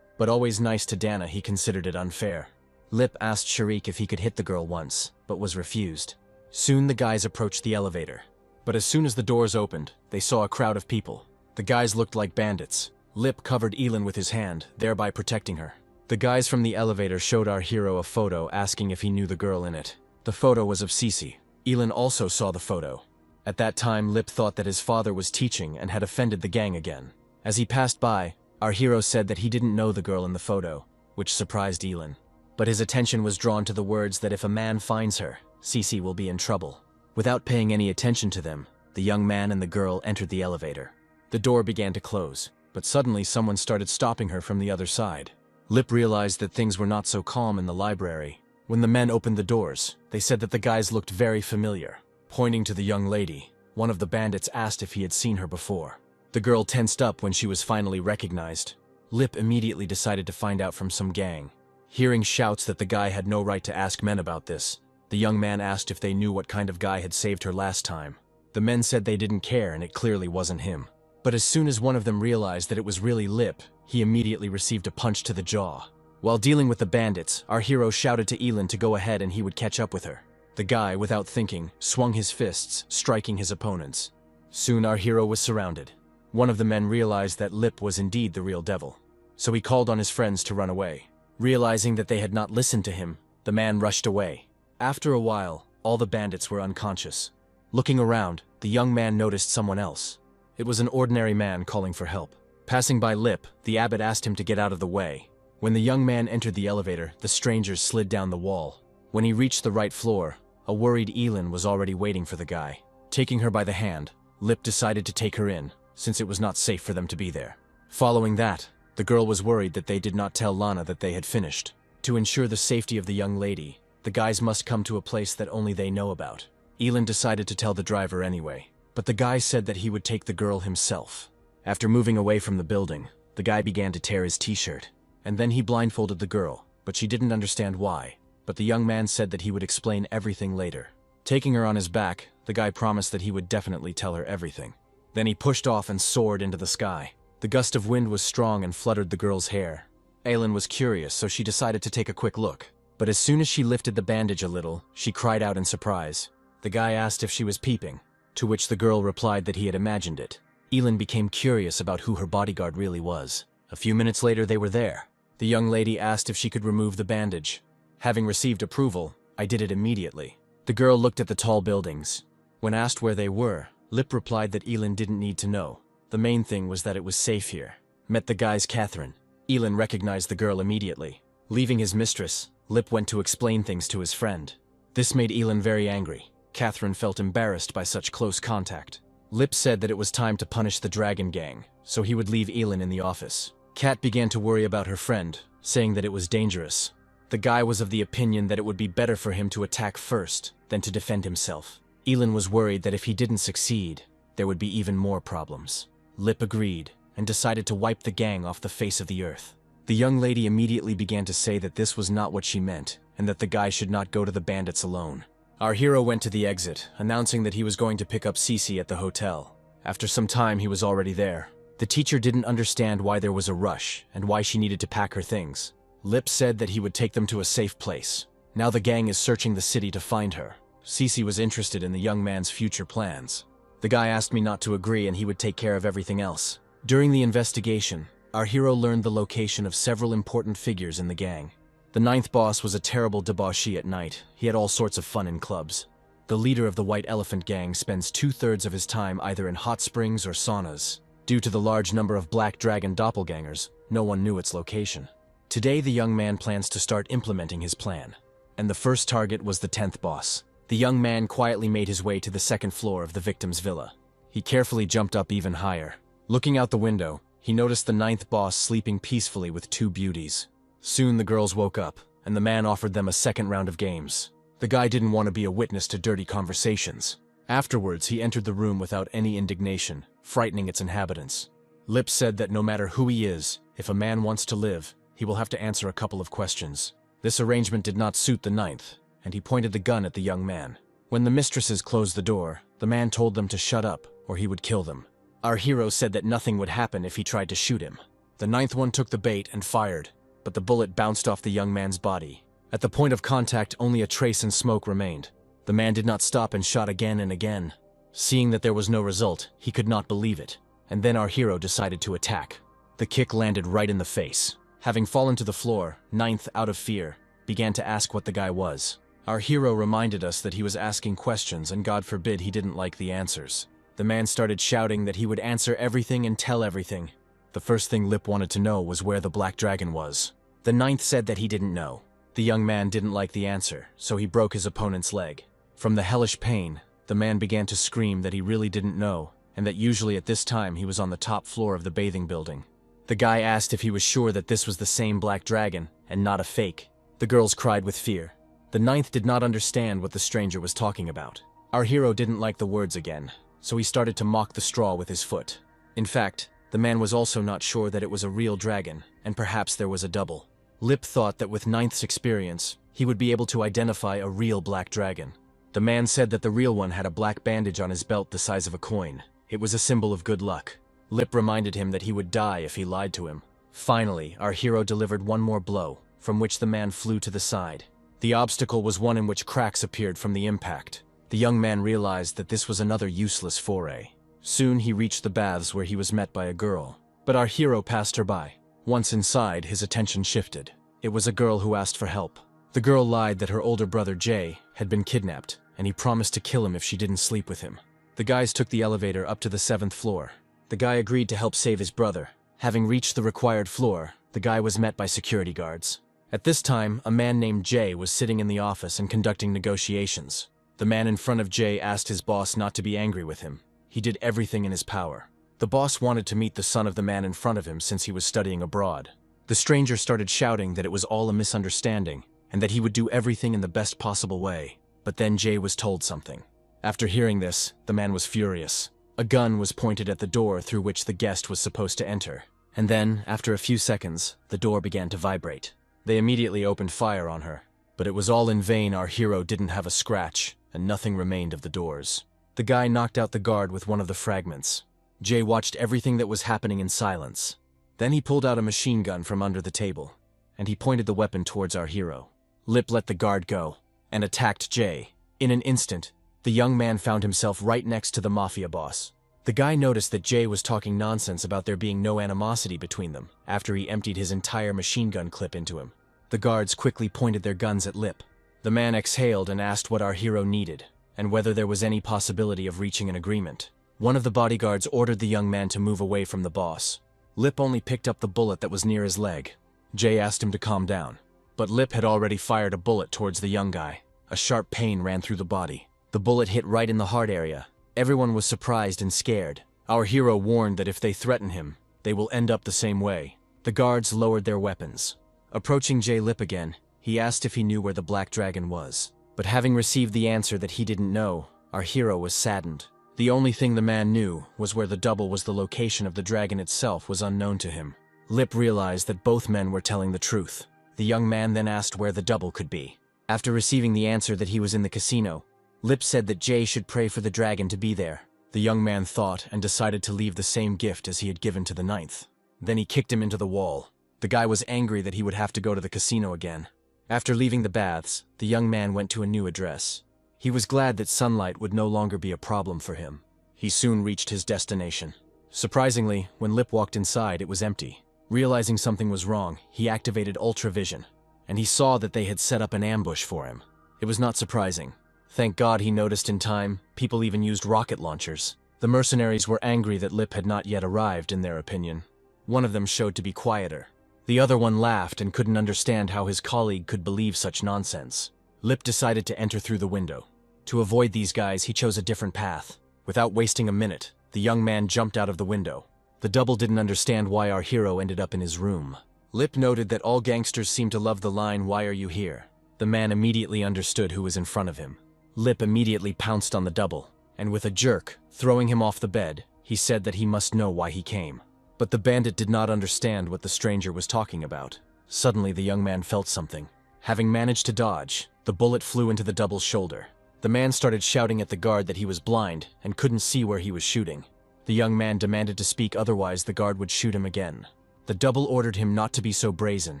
but always nice to Dana, he considered it unfair. Lip asked Sharik if he could hit the girl once, but was refused. Soon the guys approached the elevator, but as soon as the doors opened, they saw a crowd of people. The guys looked like bandits. Lip covered Elin with his hand, thereby protecting her. The guys from the elevator showed our hero a photo asking if he knew the girl in it. The photo was of Cece. Elin also saw the photo. At that time, Lip thought that his father was teaching and had offended the gang again. As he passed by, our hero said that he didn't know the girl in the photo, which surprised Elin. But his attention was drawn to the words that if a man finds her, Cece will be in trouble. Without paying any attention to them, the young man and the girl entered the elevator. The door began to close, but suddenly someone started stopping her from the other side. Lip realized that things were not so calm in the library. When the men opened the doors, they said that the guys looked very familiar. Pointing to the young lady, one of the bandits asked if he had seen her before. The girl tensed up when she was finally recognized. Lip immediately decided to find out from some gang. Hearing shouts that the guy had no right to ask men about this, the young man asked if they knew what kind of guy had saved her last time. The men said they didn't care and it clearly wasn't him. But as soon as one of them realized that it was really Lip, he immediately received a punch to the jaw. While dealing with the bandits, our hero shouted to Elin to go ahead and he would catch up with her. The guy, without thinking, swung his fists, striking his opponents. Soon our hero was surrounded. One of the men realized that Lip was indeed the real devil, so he called on his friends to run away. Realizing that they had not listened to him, the man rushed away. After a while, all the bandits were unconscious. Looking around, the young man noticed someone else. It was an ordinary man calling for help. Passing by Lip, the abbot asked him to get out of the way. When the young man entered the elevator, the strangers slid down the wall. When he reached the right floor, a worried Elin was already waiting for the guy. Taking her by the hand, Lip decided to take her in, since it was not safe for them to be there. Following that, the girl was worried that they did not tell Lana that they had finished. To ensure the safety of the young lady, the guys must come to a place that only they know about. Elin decided to tell the driver anyway, but the guy said that he would take the girl himself. After moving away from the building, the guy began to tear his t-shirt, and then he blindfolded the girl, but she didn't understand why. But the young man said that he would explain everything later. Taking her on his back, the guy promised that he would definitely tell her everything. Then he pushed off and soared into the sky. The gust of wind was strong and fluttered the girl's hair. Aylin was curious, so she decided to take a quick look. But as soon as she lifted the bandage a little, she cried out in surprise. The guy asked if she was peeping, to which the girl replied that he had imagined it. Elin became curious about who her bodyguard really was. A few minutes later, they were there. The young lady asked if she could remove the bandage. Having received approval, I did it immediately. The girl looked at the tall buildings. When asked where they were, Lip replied that Elin didn't need to know. The main thing was that it was safe here. Met the guys Catherine. Elin recognized the girl immediately. Leaving his mistress, Lip went to explain things to his friend. This made Elin very angry. Catherine felt embarrassed by such close contact. Lip said that it was time to punish the Dragon Gang, so he would leave Elin in the office. Kat began to worry about her friend, saying that it was dangerous. The guy was of the opinion that it would be better for him to attack first than to defend himself. Elin was worried that if he didn't succeed, there would be even more problems. Lip agreed and decided to wipe the gang off the face of the earth. The young lady immediately began to say that this was not what she meant and that the guy should not go to the bandits alone. Our hero went to the exit, announcing that he was going to pick up Cece at the hotel. After some time, he was already there. The teacher didn't understand why there was a rush and why she needed to pack her things. Lip said that he would take them to a safe place. Now the gang is searching the city to find her. Cece was interested in the young man's future plans. The guy asked me not to agree and he would take care of everything else. During the investigation, our hero learned the location of several important figures in the gang. The ninth boss was a terrible debauchee at night. He had all sorts of fun in clubs. The leader of the White Elephant Gang spends 2/3 of his time either in hot springs or saunas. Due to the large number of Black Dragon doppelgangers, no one knew its location. Today, the young man plans to start implementing his plan. And the first target was the 10th boss. The young man quietly made his way to the second floor of the victim's villa. He carefully jumped up even higher. Looking out the window, he noticed the 9th boss sleeping peacefully with 2 beauties. Soon the girls woke up, and the man offered them a second round of games. The guy didn't want to be a witness to dirty conversations. Afterwards, he entered the room without any indignation, frightening its inhabitants. Lip said that no matter who he is, if a man wants to live, he will have to answer a couple of questions. This arrangement did not suit the 9th, and he pointed the gun at the young man. When the mistresses closed the door, the man told them to shut up, or he would kill them. Our hero said that nothing would happen if he tried to shoot him. The ninth one took the bait and fired, but the bullet bounced off the young man's body. At the point of contact, only a trace and smoke remained. The man did not stop and shot again and again. Seeing that there was no result, he could not believe it, and then our hero decided to attack. The kick landed right in the face. Having fallen to the floor, Ninth, out of fear, began to ask what the guy was. Our hero reminded us that he was asking questions and God forbid he didn't like the answers. The man started shouting that he would answer everything and tell everything. The first thing Lip wanted to know was where the black dragon was. The ninth said that he didn't know. The young man didn't like the answer, so he broke his opponent's leg. From the hellish pain, the man began to scream that he really didn't know, and that usually at this time he was on the top floor of the bathing building. The guy asked if he was sure that this was the same black dragon, and not a fake. The girls cried with fear. The ninth did not understand what the stranger was talking about. Our hero didn't like the words again, so he started to mock the straw with his foot. In fact, the man was also not sure that it was a real dragon, and perhaps there was a double. Lip thought that with Ninth's experience, he would be able to identify a real black dragon. The man said that the real one had a black bandage on his belt the size of a coin. It was a symbol of good luck. Lip reminded him that he would die if he lied to him. Finally, our hero delivered one more blow, from which the man flew to the side. The obstacle was one in which cracks appeared from the impact. The young man realized that this was another useless foray. Soon he reached the baths where he was met by a girl. But our hero passed her by. Once inside, his attention shifted. It was a girl who asked for help. The girl lied that her older brother, Jay, had been kidnapped, and he promised to kill him if she didn't sleep with him. The guys took the elevator up to the 7th floor. The guy agreed to help save his brother. Having reached the required floor, the guy was met by security guards. At this time, a man named Jay was sitting in the office and conducting negotiations. The man in front of Jay asked his boss not to be angry with him. He did everything in his power. The boss wanted to meet the son of the man in front of him since he was studying abroad. The stranger started shouting that it was all a misunderstanding, and that he would do everything in the best possible way. But then Jay was told something. After hearing this, the man was furious. A gun was pointed at the door through which the guest was supposed to enter. And then, after a few seconds, the door began to vibrate. They immediately opened fire on her. But it was all in vain. Our hero didn't have a scratch, and nothing remained of the doors. The guy knocked out the guard with one of the fragments. Jay watched everything that was happening in silence. Then he pulled out a machine gun from under the table, and he pointed the weapon towards our hero. Lip let the guard go, and attacked Jay. In an instant, the young man found himself right next to the mafia boss. The guy noticed that Jay was talking nonsense about there being no animosity between them after he emptied his entire machine gun clip into him. The guards quickly pointed their guns at Lip. The man exhaled and asked what our hero needed, and whether there was any possibility of reaching an agreement. One of the bodyguards ordered the young man to move away from the boss. Lip only picked up the bullet that was near his leg. Jay asked him to calm down, but Lip had already fired a bullet towards the young guy. A sharp pain ran through the body. The bullet hit right in the heart area. Everyone was surprised and scared. Our hero warned that if they threaten him, they will end up the same way. The guards lowered their weapons. Approaching Jay Lip again, he asked if he knew where the black dragon was. But having received the answer that he didn't know, our hero was saddened. The only thing the man knew was where the double was. The location of the dragon itself was unknown to him. Lip realized that both men were telling the truth. The young man then asked where the double could be. After receiving the answer that he was in the casino, Lip said that Jay should pray for the dragon to be there. The young man thought and decided to leave the same gift as he had given to the ninth. Then he kicked him into the wall. The guy was angry that he would have to go to the casino again. After leaving the baths, the young man went to a new address. He was glad that sunlight would no longer be a problem for him. He soon reached his destination. Surprisingly, when Lip walked inside, it was empty. Realizing something was wrong, he activated Ultra Vision, and he saw that they had set up an ambush for him. It was not surprising. Thank God he noticed in time. People even used rocket launchers. The mercenaries were angry that Lip had not yet arrived, in their opinion. One of them showed to be quieter. The other one laughed and couldn't understand how his colleague could believe such nonsense. Lip decided to enter through the window. To avoid these guys, he chose a different path. Without wasting a minute, the young man jumped out of the window. The double didn't understand why our hero ended up in his room. Lip noted that all gangsters seem to love the line, "Why are you here?" The man immediately understood who was in front of him. Lip immediately pounced on the double, and with a jerk, throwing him off the bed, he said that he must know why he came. But the bandit did not understand what the stranger was talking about. Suddenly, the young man felt something. Having managed to dodge, The bullet flew into the double's shoulder. The man started shouting at the guard that he was blind and couldn't see where he was shooting. The young man demanded to speak, otherwise the guard would shoot him again. The double ordered him not to be so brazen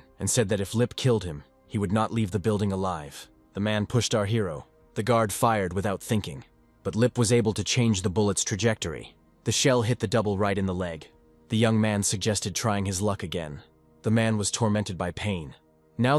and said that if Lip killed him, he would not leave the building alive. The man pushed our hero. The guard fired without thinking, but Lip was able to change the bullet's trajectory. The shell hit the double right in the leg. The young man suggested trying his luck again. The man was tormented by pain. Now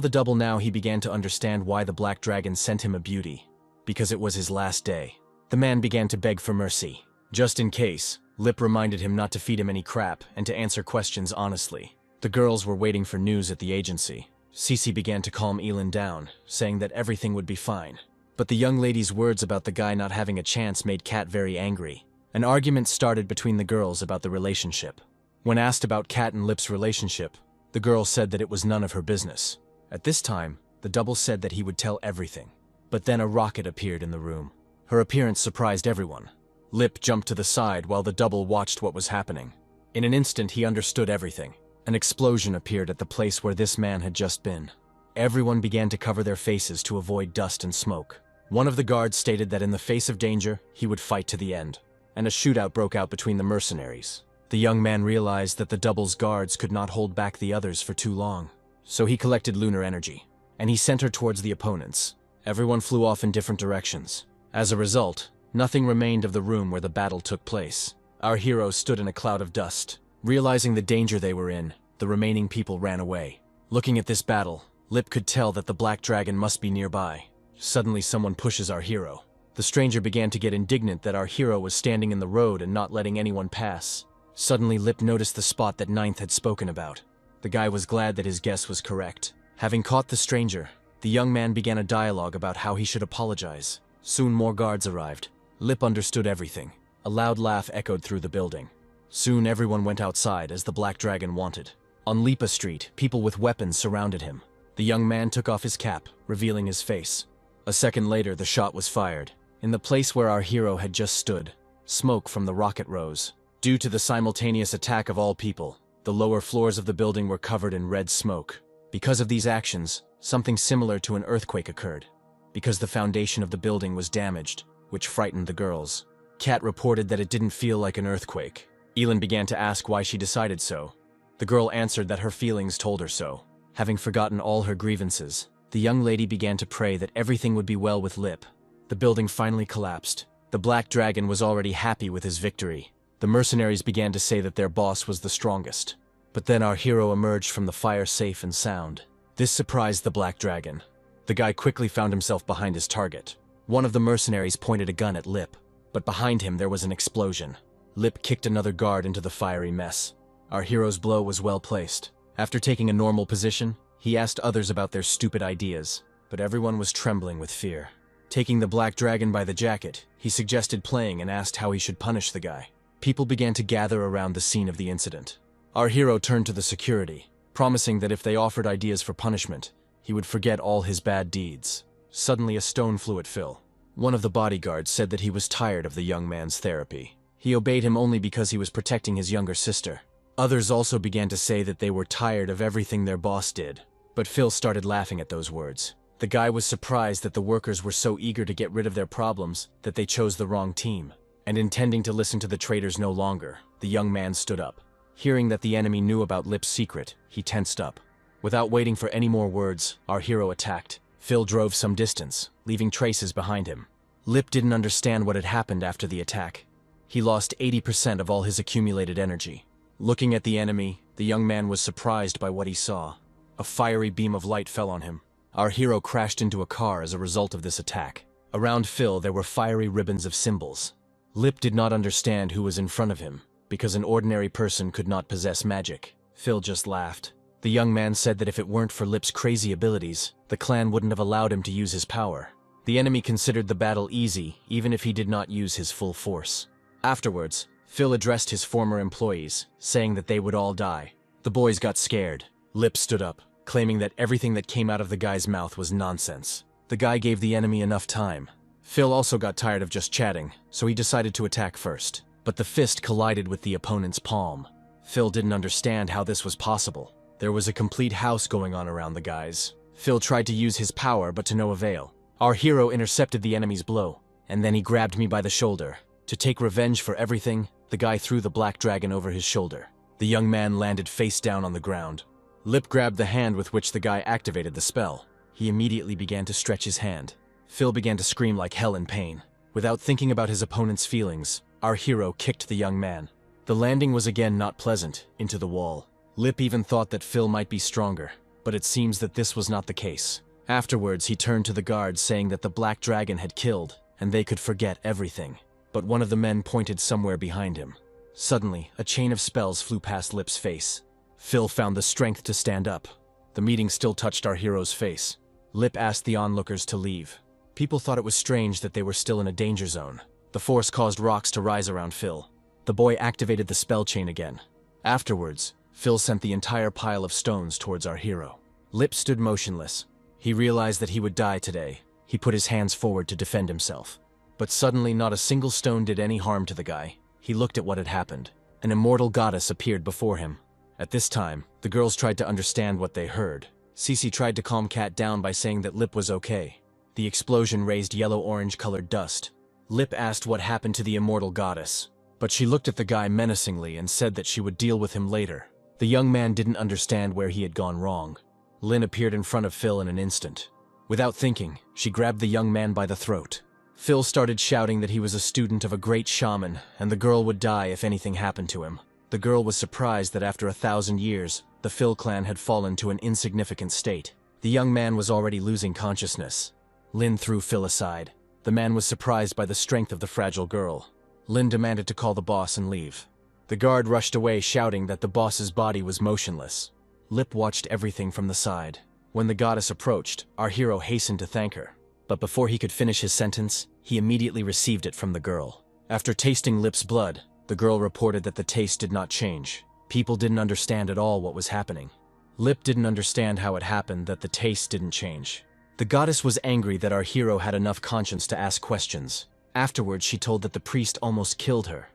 he began to understand why the Black Dragon sent him a beauty. Because it was his last day. The man began to beg for mercy. Just in case, Lip reminded him not to feed him any crap and to answer questions honestly. The girls were waiting for news at the agency. Cece began to calm Elin down, saying that everything would be fine. But the young lady's words about the guy not having a chance made Kat very angry. An argument started between the girls about the relationship. When asked about Kat and Lip's relationship, the girl said that it was none of her business. At this time, the double said that he would tell everything. But then a rocket appeared in the room. Her appearance surprised everyone. Lip jumped to the side while the double watched what was happening. In an instant, he understood everything. An explosion appeared at the place where this man had just been. Everyone began to cover their faces to avoid dust and smoke. One of the guards stated that in the face of danger, he would fight to the end. And a shootout broke out between the mercenaries. The young man realized that the double's guards could not hold back the others for too long. So he collected lunar energy, and he sent her towards the opponents. Everyone flew off in different directions. As a result, nothing remained of the room where the battle took place. Our hero stood in a cloud of dust. Realizing the danger they were in, the remaining people ran away. Looking at this battle, Lip could tell that the Black Dragon must be nearby. Suddenly someone pushes our hero. The stranger began to get indignant that our hero was standing in the road and not letting anyone pass. Suddenly Lip noticed the spot that Ninth had spoken about. The guy was glad that his guess was correct. Having caught the stranger, the young man began a dialogue about how he should apologize. Soon more guards arrived. Lip understood everything. A loud laugh echoed through the building. Soon everyone went outside as the Black Dragon wanted. On Lipa Street, people with weapons surrounded him. The young man took off his cap, revealing his face. A second later, the shot was fired. In the place where our hero had just stood, smoke from the rocket rose. Due to the simultaneous attack of all people, the lower floors of the building were covered in red smoke. Because of these actions, something similar to an earthquake occurred. Because the foundation of the building was damaged, which frightened the girls. Kat reported that it didn't feel like an earthquake. Elin began to ask why she decided so. The girl answered that her feelings told her so. Having forgotten all her grievances, the young lady began to pray that everything would be well with Lip. The building finally collapsed. The Black Dragon was already happy with his victory. The mercenaries began to say that their boss was the strongest. But then our hero emerged from the fire safe and sound. This surprised the Black Dragon. The guy quickly found himself behind his target. One of the mercenaries pointed a gun at Lip, but behind him there was an explosion. Lip kicked another guard into the fiery mess. Our hero's blow was well placed. After taking a normal position, he asked others about their stupid ideas, but everyone was trembling with fear. Taking the Black Dragon by the jacket, he suggested playing and asked how he should punish the guy. People began to gather around the scene of the incident. Our hero turned to the security, promising that if they offered ideas for punishment, he would forget all his bad deeds. Suddenly a stone flew at Phil. One of the bodyguards said that he was tired of the young man's therapy. He obeyed him only because he was protecting his younger sister. Others also began to say that they were tired of everything their boss did. But Phil started laughing at those words. The guy was surprised that the workers were so eager to get rid of their problems that they chose the wrong team. And intending to listen to the traitors no longer, the young man stood up. Hearing that the enemy knew about Lip's secret, he tensed up. Without waiting for any more words, our hero attacked. Phil drove some distance, leaving traces behind him. Lip didn't understand what had happened after the attack. He lost 80% of all his accumulated energy. Looking at the enemy, the young man was surprised by what he saw. A fiery beam of light fell on him. Our hero crashed into a car as a result of this attack. Around Phil, there were fiery ribbons of symbols. Lip did not understand who was in front of him, because an ordinary person could not possess magic. Phil just laughed. The young man said that if it weren't for Lip's crazy abilities, the clan wouldn't have allowed him to use his power. The enemy considered the battle easy, even if he did not use his full force. Afterwards, Phil addressed his former employees, saying that they would all die. The boys got scared. Lip stood up, claiming that everything that came out of the guy's mouth was nonsense. The guy gave the enemy enough time. Phil also got tired of just chatting, so he decided to attack first. But the fist collided with the opponent's palm. Phil didn't understand how this was possible. There was a complete house going on around the guys. Phil tried to use his power, but to no avail. Our hero intercepted the enemy's blow, and then he grabbed me by the shoulder. To take revenge for everything, the guy threw the black dragon over his shoulder. The young man landed face down on the ground. Lip grabbed the hand with which the guy activated the spell. He immediately began to stretch his hand. Phil began to scream like hell in pain. Without thinking about his opponent's feelings, our hero kicked the young man. The landing was again not pleasant, into the wall. Lip even thought that Phil might be stronger, but it seems that this was not the case. Afterwards, he turned to the guards saying that the black dragon had killed, and they could forget everything. But one of the men pointed somewhere behind him. Suddenly, a chain of spells flew past Lip's face. Phil found the strength to stand up. The meeting still touched our hero's face. Lip asked the onlookers to leave. People thought it was strange that they were still in a danger zone. The force caused rocks to rise around Phil. The boy activated the spell chain again. Afterwards, Phil sent the entire pile of stones towards our hero. Lip stood motionless. He realized that he would die today. He put his hands forward to defend himself. But suddenly, not a single stone did any harm to the guy. He looked at what had happened. An immortal goddess appeared before him. At this time, the girls tried to understand what they heard. Cece tried to calm Kat down by saying that Lip was okay. The explosion raised yellow-orange-colored dust. Lip asked what happened to the immortal goddess, but she looked at the guy menacingly and said that she would deal with him later. The young man didn't understand where he had gone wrong. Lynn appeared in front of Phil in an instant. Without thinking, she grabbed the young man by the throat. Phil started shouting that he was a student of a great shaman, and the girl would die if anything happened to him. The girl was surprised that after 1,000 years, the Phil clan had fallen to an insignificant state. The young man was already losing consciousness. Lynn threw Phil aside. The man was surprised by the strength of the fragile girl. Lynn demanded to call the boss and leave. The guard rushed away shouting that the boss's body was motionless. Lip watched everything from the side. When the goddess approached, our hero hastened to thank her. But before he could finish his sentence, he immediately received it from the girl. After tasting Lip's blood, the girl reported that the taste did not change. People didn't understand at all what was happening. Lip didn't understand how it happened that the taste didn't change. The goddess was angry that our hero had enough conscience to ask questions. Afterwards, she told that the priest almost killed her.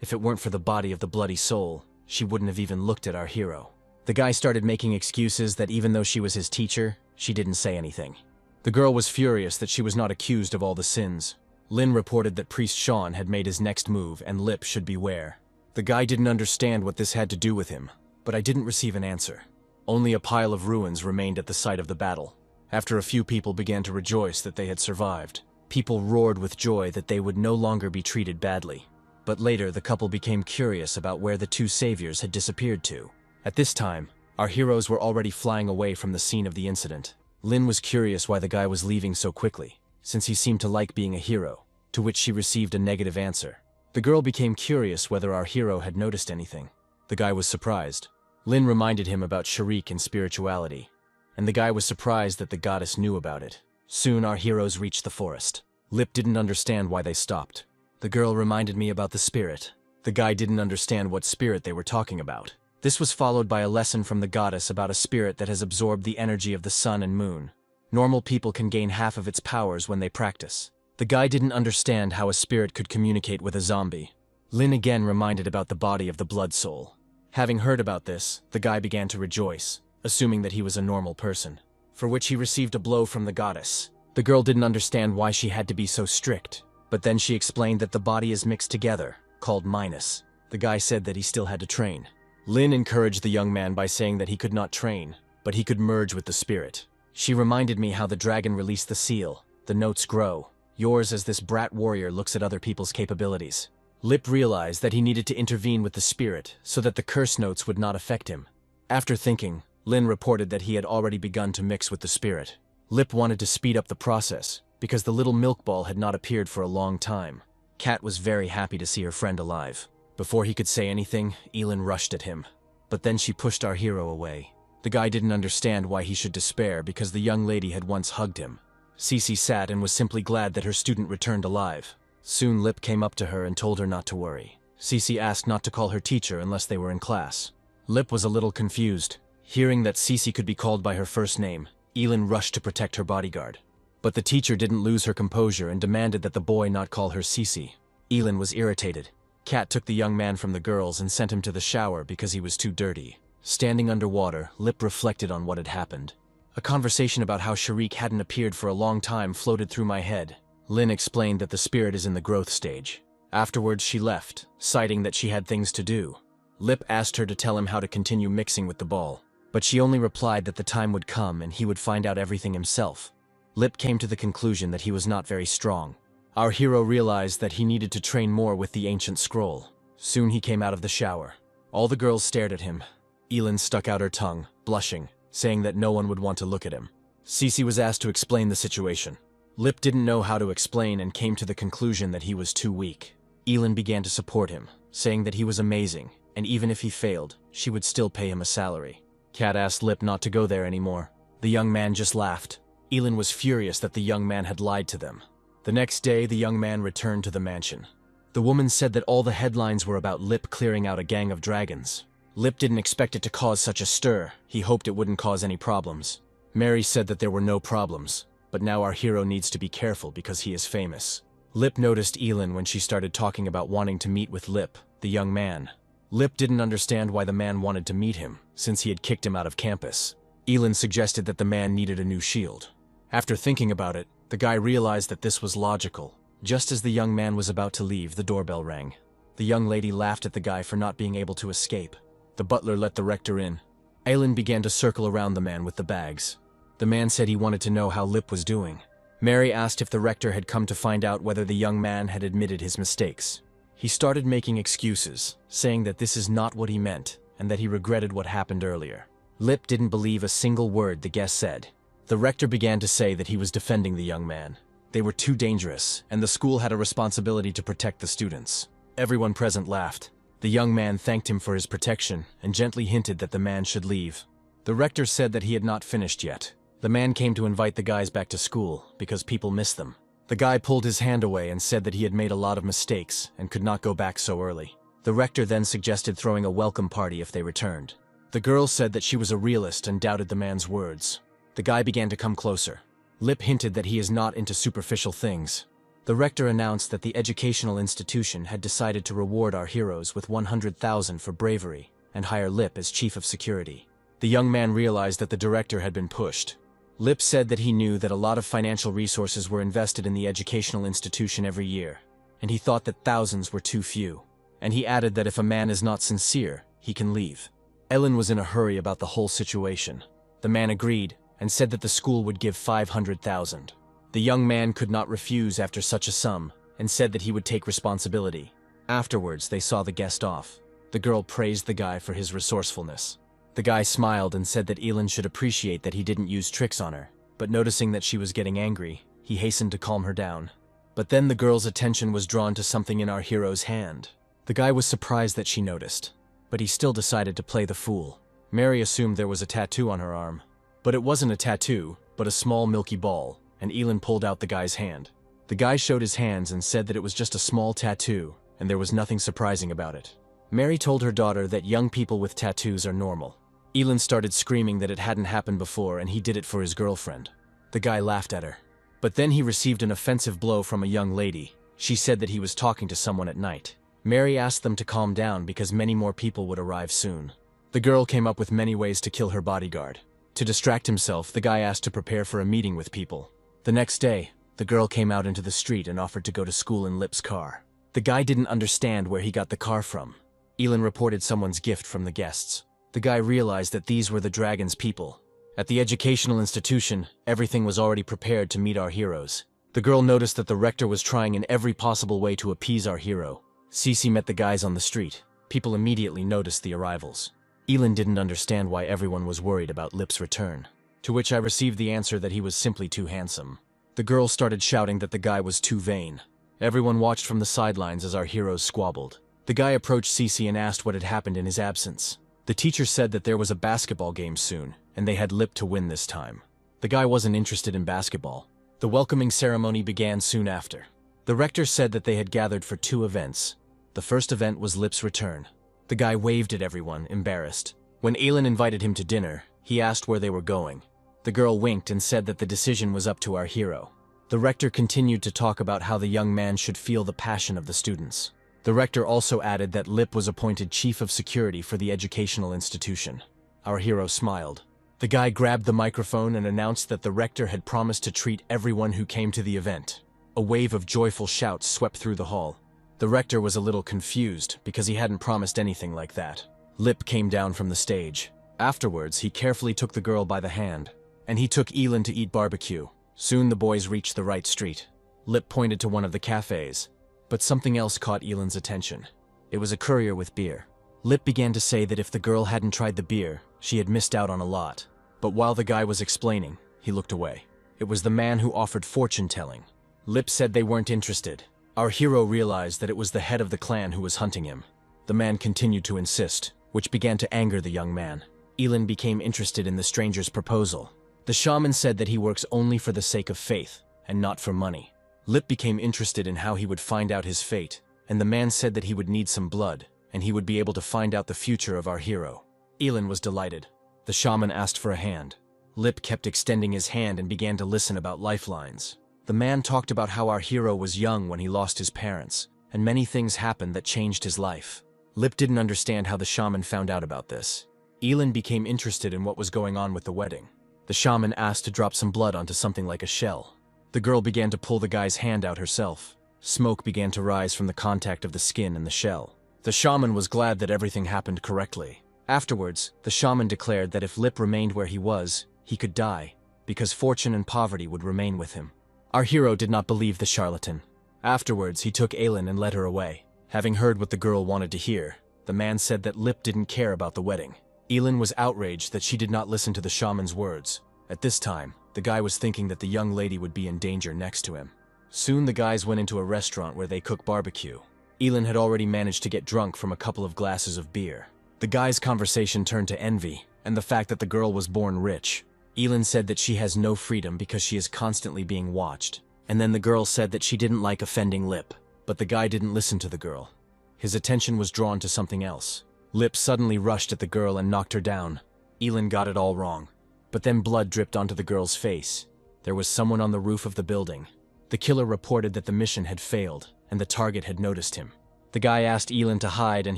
If it weren't for the body of the bloody soul, she wouldn't have even looked at our hero. The guy started making excuses that even though she was his teacher, she didn't say anything. The girl was furious that she was not accused of all the sins. Lynn reported that Priest Sean had made his next move and Lip should beware. The guy didn't understand what this had to do with him, but I didn't receive an answer. Only a pile of ruins remained at the site of the battle. After a few people began to rejoice that they had survived, people roared with joy that they would no longer be treated badly. But later, the couple became curious about where the two saviors had disappeared to. At this time, our heroes were already flying away from the scene of the incident. Lynn was curious why the guy was leaving so quickly, since he seemed to like being a hero, to which she received a negative answer. The girl became curious whether our hero had noticed anything. The guy was surprised. Lynn reminded him about Sharik and spirituality, and the guy was surprised that the goddess knew about it. Soon our heroes reached the forest. Lip didn't understand why they stopped. The girl reminded me about the spirit. The guy didn't understand what spirit they were talking about. This was followed by a lesson from the goddess about a spirit that has absorbed the energy of the sun and moon. Normal people can gain half of its powers when they practice. The guy didn't understand how a spirit could communicate with a zombie. Lynn again reminded about the body of the blood soul. Having heard about this, the guy began to rejoice, assuming that he was a normal person, for which he received a blow from the goddess. The girl didn't understand why she had to be so strict, but then she explained that the body is mixed together, called minus. The guy said that he still had to train. Lynn encouraged the young man by saying that he could not train, but he could merge with the spirit. She reminded me how the dragon released the seal. The notes grow. Yours as this brat warrior looks at other people's capabilities. Lip realized that he needed to intervene with the spirit so that the curse notes would not affect him. After thinking, Lynn reported that he had already begun to mix with the spirit. Lip wanted to speed up the process because the little milk ball had not appeared for a long time. Kat was very happy to see her friend alive. Before he could say anything, Elin rushed at him. But then she pushed our hero away. The guy didn't understand why he should despair because the young lady had once hugged him. Cece sat and was simply glad that her student returned alive. Soon Lip came up to her and told her not to worry. Cece asked not to call her teacher unless they were in class. Lip was a little confused. Hearing that Cece could be called by her first name, Elin rushed to protect her bodyguard. But the teacher didn't lose her composure and demanded that the boy not call her Cece. Elin was irritated. Kat took the young man from the girls and sent him to the shower because he was too dirty. Standing underwater, Lip reflected on what had happened. A conversation about how Sharik hadn't appeared for a long time floated through my head. Lin explained that the spirit is in the growth stage. Afterwards, she left, citing that she had things to do. Lip asked her to tell him how to continue mixing with the ball, but she only replied that the time would come and he would find out everything himself. Lip came to the conclusion that he was not very strong. Our hero realized that he needed to train more with the ancient scroll. Soon he came out of the shower. All the girls stared at him. Elin stuck out her tongue, blushing, saying that no one would want to look at him. Cece was asked to explain the situation. Lip didn't know how to explain and came to the conclusion that he was too weak. Elin began to support him, saying that he was amazing, and even if he failed, she would still pay him a salary. Kat asked Lip not to go there anymore. The young man just laughed. Elin was furious that the young man had lied to them. The next day, the young man returned to the mansion. The woman said that all the headlines were about Lip clearing out a gang of dragons. Lip didn't expect it to cause such a stir. He hoped it wouldn't cause any problems. Mary said that there were no problems, but now our hero needs to be careful because he is famous. Lip noticed Elin when she started talking about wanting to meet with Lip, the young man. Lip didn't understand why the man wanted to meet him, since he had kicked him out of campus. Elin suggested that the man needed a new shield. After thinking about it, the guy realized that this was logical. Just as the young man was about to leave, the doorbell rang. The young lady laughed at the guy for not being able to escape. The butler let the rector in. Elin began to circle around the man with the bags. The man said he wanted to know how Lip was doing. Mary asked if the rector had come to find out whether the young man had admitted his mistakes. He started making excuses, saying that this is not what he meant, and that he regretted what happened earlier. Lip didn't believe a single word the guest said. The rector began to say that he was defending the young man. They were too dangerous, and the school had a responsibility to protect the students. Everyone present laughed. The young man thanked him for his protection and gently hinted that the man should leave. The rector said that he had not finished yet. The man came to invite the guys back to school because people miss them. The guy pulled his hand away and said that he had made a lot of mistakes and could not go back so early. The rector then suggested throwing a welcome party if they returned. The girl said that she was a realist and doubted the man's words. The guy began to come closer. Lip hinted that he is not into superficial things. The rector announced that the educational institution had decided to reward our heroes with 100,000 for bravery and hire Lip as chief of security. The young man realized that the director had been pushed. Lip said that he knew that a lot of financial resources were invested in the educational institution every year, and he thought that thousands were too few. And he added that if a man is not sincere, he can leave. Ellen was in a hurry about the whole situation. The man agreed and said that the school would give 500,000. The young man could not refuse after such a sum and said that he would take responsibility. Afterwards, they saw the guest off. The girl praised the guy for his resourcefulness. The guy smiled and said that Elin should appreciate that he didn't use tricks on her, but noticing that she was getting angry, he hastened to calm her down. But then the girl's attention was drawn to something in our hero's hand. The guy was surprised that she noticed, but he still decided to play the fool. Mary assumed there was a tattoo on her arm. But it wasn't a tattoo, but a small milky ball, and Elin pulled out the guy's hand. The guy showed his hands and said that it was just a small tattoo, and there was nothing surprising about it. Mary told her daughter that young people with tattoos are normal. Elin started screaming that it hadn't happened before and he did it for his girlfriend. The guy laughed at her. But then he received an offensive blow from a young lady. She said that he was talking to someone at night. Mary asked them to calm down because many more people would arrive soon. The girl came up with many ways to kill her bodyguard. To distract himself, the guy asked to prepare for a meeting with people. The next day, the girl came out into the street and offered to go to school in Lip's car. The guy didn't understand where he got the car from. Elin reported someone's gift from the guests. The guy realized that these were the dragon's people. At the educational institution, everything was already prepared to meet our heroes. The girl noticed that the rector was trying in every possible way to appease our hero. Cece met the guys on the street. People immediately noticed the arrivals. Elin didn't understand why everyone was worried about Lip's return, to which I received the answer that he was simply too handsome. The girl started shouting that the guy was too vain. Everyone watched from the sidelines as our heroes squabbled. The guy approached Cece and asked what had happened in his absence. The teacher said that there was a basketball game soon, and they had Lip to win this time. The guy wasn't interested in basketball. The welcoming ceremony began soon after. The rector said that they had gathered for 2 events. The first event was Lip's return. The guy waved at everyone, embarrassed. When Elin invited him to dinner, he asked where they were going. The girl winked and said that the decision was up to our hero. The rector continued to talk about how the young man should feel the passion of the students. The rector also added that Lip was appointed chief of security for the educational institution. Our hero smiled. The guy grabbed the microphone and announced that the rector had promised to treat everyone who came to the event. A wave of joyful shouts swept through the hall. The rector was a little confused because he hadn't promised anything like that. Lip came down from the stage. Afterwards, he carefully took the girl by the hand, and he took Elin to eat barbecue. Soon the boys reached the right street. Lip pointed to one of the cafes, but something else caught Elin's attention. It was a courier with beer. Lip began to say that if the girl hadn't tried the beer, she had missed out on a lot. But while the guy was explaining, he looked away. It was the man who offered fortune-telling. Lip said they weren't interested. Our hero realized that it was the head of the clan who was hunting him. The man continued to insist, which began to anger the young man. Elin became interested in the stranger's proposal. The shaman said that he works only for the sake of faith, and not for money. Lip became interested in how he would find out his fate, and the man said that he would need some blood, and he would be able to find out the future of our hero. Elin was delighted. The shaman asked for a hand. Lip kept extending his hand and began to listen about lifelines. The man talked about how our hero was young when he lost his parents, and many things happened that changed his life. Lip didn't understand how the shaman found out about this. Elin became interested in what was going on with the wedding. The shaman asked to drop some blood onto something like a shell. The girl began to pull the guy's hand out herself. Smoke began to rise from the contact of the skin and the shell. The shaman was glad that everything happened correctly. Afterwards, the shaman declared that if Lip remained where he was, he could die, because fortune and poverty would remain with him. Our hero did not believe the charlatan. Afterwards, he took Elin and led her away. Having heard what the girl wanted to hear, the man said that Lip didn't care about the wedding. Elin was outraged that she did not listen to the shaman's words. At this time, the guy was thinking that the young lady would be in danger next to him. Soon the guys went into a restaurant where they cook barbecue. Elin had already managed to get drunk from a couple of glasses of beer. The guy's conversation turned to envy, and the fact that the girl was born rich. Elin said that she has no freedom because she is constantly being watched. And then the girl said that she didn't like offending Lip, but the guy didn't listen to the girl. His attention was drawn to something else. Lip suddenly rushed at the girl and knocked her down. Elin got it all wrong. But then blood dripped onto the girl's face. There was someone on the roof of the building. The killer reported that the mission had failed, and the target had noticed him. The guy asked Elin to hide and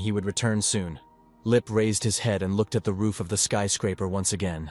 he would return soon. Lip raised his head and looked at the roof of the skyscraper once again.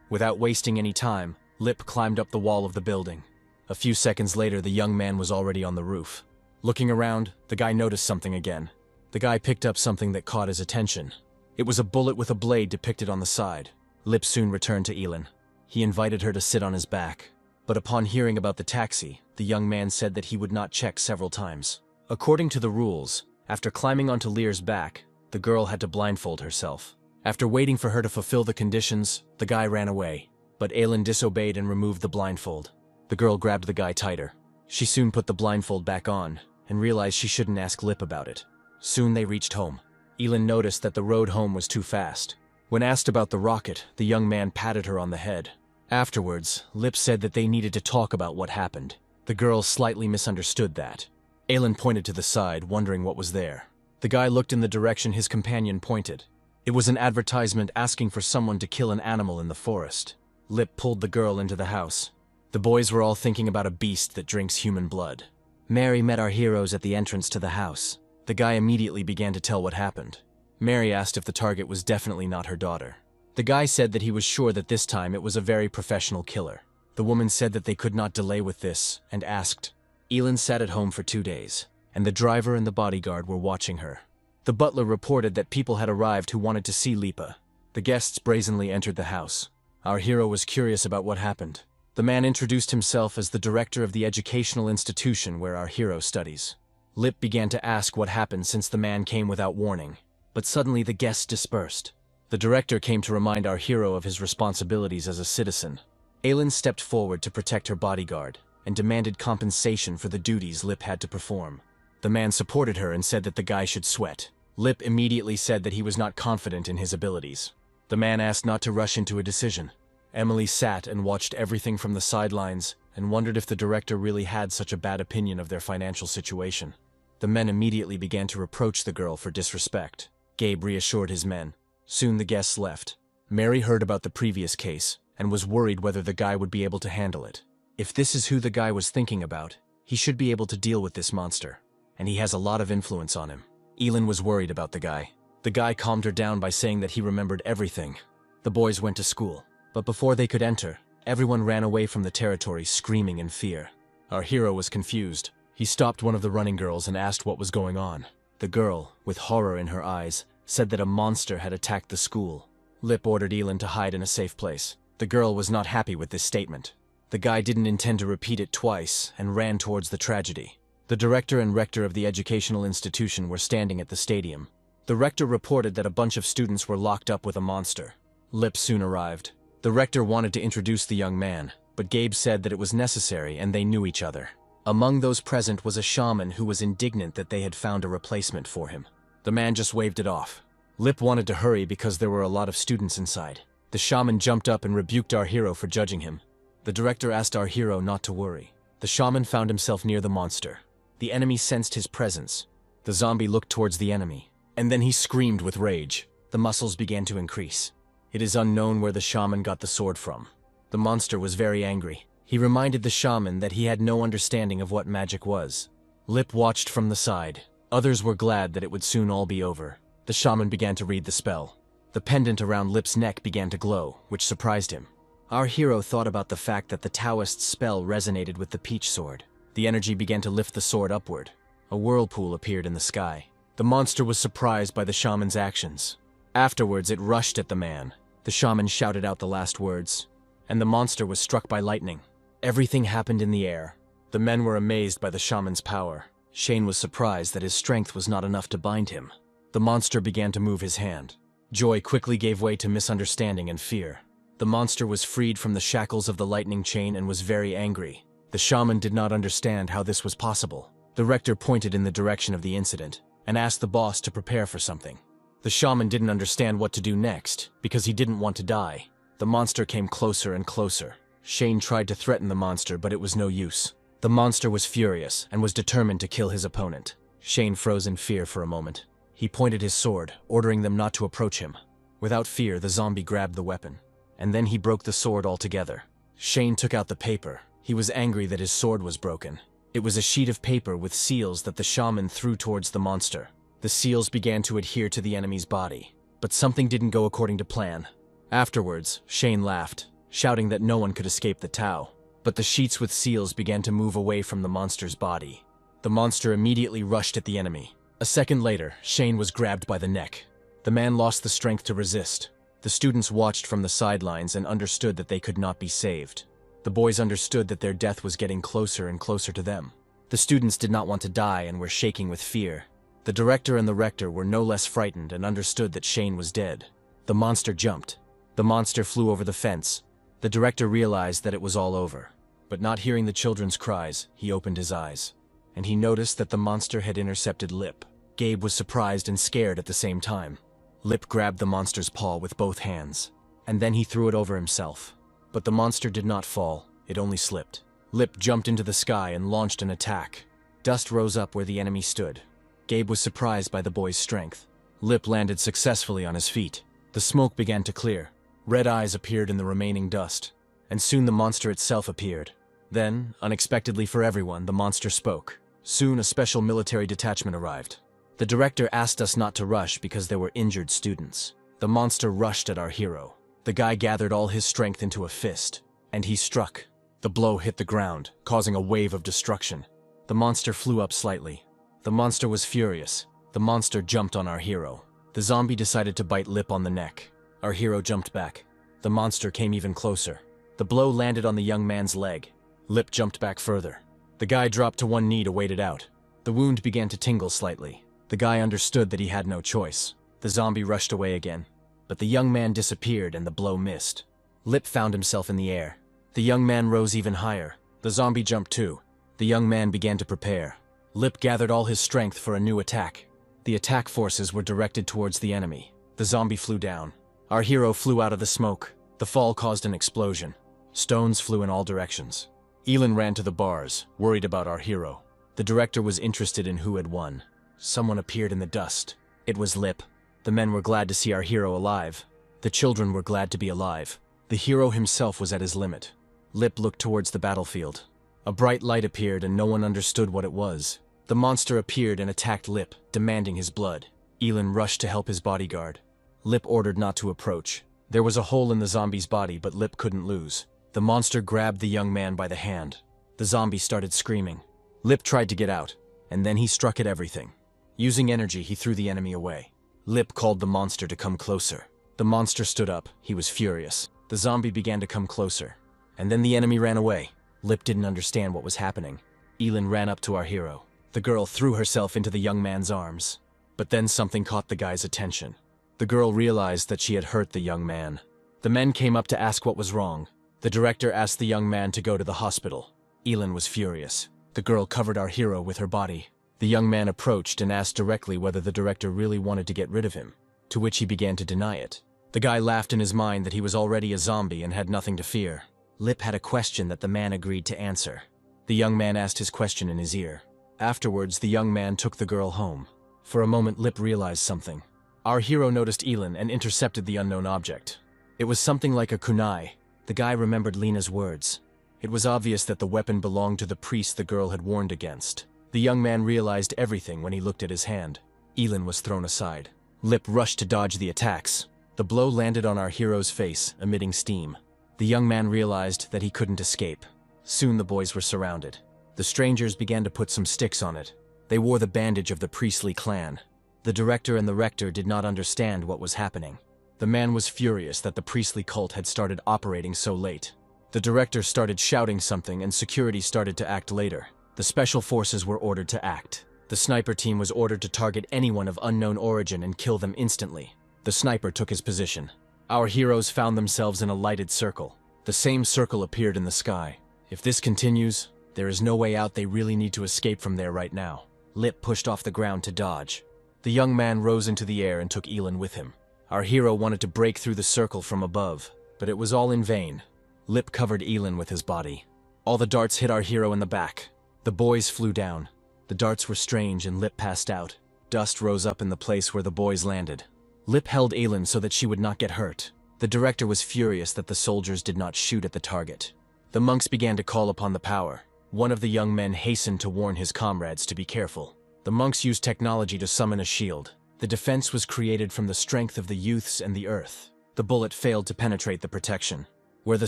Without wasting any time, Lip climbed up the wall of the building. A few seconds later, the young man was already on the roof. Looking around, the guy noticed something again. The guy picked up something that caught his attention. It was a bullet with a blade depicted on the side. Lip soon returned to Elin. He invited her to sit on his back. But upon hearing about the taxi, the young man said that he would not check several times. According to the rules, after climbing onto Lear's back, the girl had to blindfold herself. After waiting for her to fulfill the conditions, the guy ran away. But Elin disobeyed and removed the blindfold. The girl grabbed the guy tighter. She soon put the blindfold back on, and realized she shouldn't ask Lip about it. Soon they reached home. Elin noticed that the road home was too fast. When asked about the rocket, the young man patted her on the head. Afterwards, Lip said that they needed to talk about what happened. The girl slightly misunderstood that. Elin pointed to the side, wondering what was there. The guy looked in the direction his companion pointed. It was an advertisement asking for someone to kill an animal in the forest. Lip pulled the girl into the house. The boys were all thinking about a beast that drinks human blood. Mary met our heroes at the entrance to the house. The guy immediately began to tell what happened. Mary asked if the target was definitely not her daughter. The guy said that he was sure that this time it was a very professional killer. The woman said that they could not delay with this, and asked. Elin sat at home for 2 days, and the driver and the bodyguard were watching her. The butler reported that people had arrived who wanted to see Lipa. The guests brazenly entered the house. Our hero was curious about what happened. The man introduced himself as the director of the educational institution where our hero studies. Lip began to ask what happened since the man came without warning. But suddenly the guests dispersed. The director came to remind our hero of his responsibilities as a citizen. Elin stepped forward to protect her bodyguard and demanded compensation for the duties Lip had to perform. The man supported her and said that the guy should sweat. Lip immediately said that he was not confident in his abilities. The man asked not to rush into a decision. Emily sat and watched everything from the sidelines and wondered if the director really had such a bad opinion of their financial situation. The men immediately began to reproach the girl for disrespect. Gabe reassured his men. Soon the guests left. Mary heard about the previous case and was worried whether the guy would be able to handle it. If this is who the guy was thinking about, he should be able to deal with this monster, and he has a lot of influence on him. Elin was worried about the guy. The guy calmed her down by saying that he remembered everything. The boys went to school. But before they could enter, everyone ran away from the territory screaming in fear. Our hero was confused. He stopped one of the running girls and asked what was going on. The girl, with horror in her eyes, said that a monster had attacked the school. Lip ordered Elin to hide in a safe place. The girl was not happy with this statement. The guy didn't intend to repeat it twice and ran towards the tragedy. The director and rector of the educational institution were standing at the stadium. The rector reported that a bunch of students were locked up with a monster. Lip soon arrived. The rector wanted to introduce the young man, but Gabe said that it was necessary and they knew each other. Among those present was a shaman who was indignant that they had found a replacement for him. The man just waved it off. Lip wanted to hurry because there were a lot of students inside. The shaman jumped up and rebuked our hero for judging him. The director asked our hero not to worry. The shaman found himself near the monster. The enemy sensed his presence. The zombie looked towards the enemy, and then he screamed with rage. The muscles began to increase. It is unknown where the shaman got the sword from. The monster was very angry. He reminded the shaman that he had no understanding of what magic was. Lip watched from the side. Others were glad that it would soon all be over. The shaman began to read the spell. The pendant around Lip's neck began to glow, which surprised him. Our hero thought about the fact that the Taoist spell resonated with the peach sword. The energy began to lift the sword upward. A whirlpool appeared in the sky. The monster was surprised by the shaman's actions. Afterwards, it rushed at the man. The shaman shouted out the last words, and the monster was struck by lightning. Everything happened in the air. The men were amazed by the shaman's power. Shane was surprised that his strength was not enough to bind him. The monster began to move his hand. Joy quickly gave way to misunderstanding and fear. The monster was freed from the shackles of the lightning chain and was very angry. The shaman did not understand how this was possible. The rector pointed in the direction of the incident and asked the boss to prepare for something. The shaman didn't understand what to do next because he didn't want to die. The monster came closer and closer. Shane tried to threaten the monster, but it was no use. The monster was furious and was determined to kill his opponent. Shane froze in fear for a moment. He pointed his sword, ordering them not to approach him. Without fear, the zombie grabbed the weapon, and then he broke the sword altogether. Shane took out the paper. He was angry that his sword was broken. It was a sheet of paper with seals that the shaman threw towards the monster. The seals began to adhere to the enemy's body, but something didn't go according to plan. Afterwards, Shane laughed, shouting that no one could escape the Tao. But the sheets with seals began to move away from the monster's body. The monster immediately rushed at the enemy. A second later, Shane was grabbed by the neck. The man lost the strength to resist. The students watched from the sidelines and understood that they could not be saved. The boys understood that their death was getting closer and closer to them. The students did not want to die and were shaking with fear. The director and the rector were no less frightened and understood that Shane was dead. The monster jumped. The monster flew over the fence. The director realized that it was all over. But not hearing the children's cries, he opened his eyes. And he noticed that the monster had intercepted Lip. Gabe was surprised and scared at the same time. Lip grabbed the monster's paw with both hands, and then he threw it over himself. But the monster did not fall, it only slipped. Lip jumped into the sky and launched an attack. Dust rose up where the enemy stood. Gabe was surprised by the boy's strength. Lip landed successfully on his feet. The smoke began to clear. Red eyes appeared in the remaining dust, and soon the monster itself appeared. Then, unexpectedly for everyone, the monster spoke. Soon a special military detachment arrived. The director asked us not to rush because there were injured students. The monster rushed at our hero. The guy gathered all his strength into a fist, and he struck. The blow hit the ground, causing a wave of destruction. The monster flew up slightly. The monster was furious. The monster jumped on our hero. The zombie decided to bite Lip on the neck. Our hero jumped back. The monster came even closer. The blow landed on the young man's leg. Lip jumped back further. The guy dropped to one knee to wait it out. The wound began to tingle slightly. The guy understood that he had no choice. The zombie rushed away again. But the young man disappeared and the blow missed. Lip found himself in the air. The young man rose even higher. The zombie jumped too. The young man began to prepare. Lip gathered all his strength for a new attack. The attack forces were directed towards the enemy. The zombie flew down. Our hero flew out of the smoke. The fall caused an explosion. Stones flew in all directions. Elin ran to the bars, worried about our hero. The director was interested in who had won. Someone appeared in the dust. It was Lip. The men were glad to see our hero alive. The children were glad to be alive. The hero himself was at his limit. Lip looked towards the battlefield. A bright light appeared and no one understood what it was. The monster appeared and attacked Lip, demanding his blood. Elin rushed to help his bodyguard. Lip ordered not to approach. There was a hole in the zombie's body, but Lip couldn't lose. The monster grabbed the young man by the hand. The zombie started screaming. Lip tried to get out, and then he struck at everything. Using energy, he threw the enemy away. Lip called the monster to come closer. The monster stood up. He was furious. The zombie began to come closer, and then the enemy ran away. Lip didn't understand what was happening. Elin ran up to our hero. The girl threw herself into the young man's arms. But then something caught the guy's attention. The girl realized that she had hurt the young man. The men came up to ask what was wrong. The director asked the young man to go to the hospital. Elin was furious. The girl covered our hero with her body. The young man approached and asked directly whether the director really wanted to get rid of him, to which he began to deny it. The guy laughed in his mind that he was already a zombie and had nothing to fear. Lip had a question that the man agreed to answer. The young man asked his question in his ear. Afterwards, the young man took the girl home. For a moment, Lip realized something. Our hero noticed Elin and intercepted the unknown object. It was something like a kunai. The guy remembered Lena's words. It was obvious that the weapon belonged to the priest the girl had warned against. The young man realized everything when he looked at his hand. Elin was thrown aside. Lip rushed to dodge the attacks. The blow landed on our hero's face, emitting steam. The young man realized that he couldn't escape. Soon the boys were surrounded. The strangers began to put some sticks on it. They wore the bandage of the priestly clan. The director and the rector did not understand what was happening. The man was furious that the priestly cult had started operating so late. The director started shouting something and security started to act later. The special forces were ordered to act. The sniper team was ordered to target anyone of unknown origin and kill them instantly. The sniper took his position. Our heroes found themselves in a lighted circle. The same circle appeared in the sky. If this continues, there is no way out. They really need to escape from there right now. Lip pushed off the ground to dodge. The young man rose into the air and took Elin with him. Our hero wanted to break through the circle from above, but it was all in vain. Lip covered Elin with his body. All the darts hit our hero in the back. The boys flew down. The darts were strange and Lip passed out. Dust rose up in the place where the boys landed. Lip held Elin so that she would not get hurt. The director was furious that the soldiers did not shoot at the target. The monks began to call upon the power. One of the young men hastened to warn his comrades to be careful. The monks used technology to summon a shield. The defense was created from the strength of the youths and the earth. The bullet failed to penetrate the protection. Where the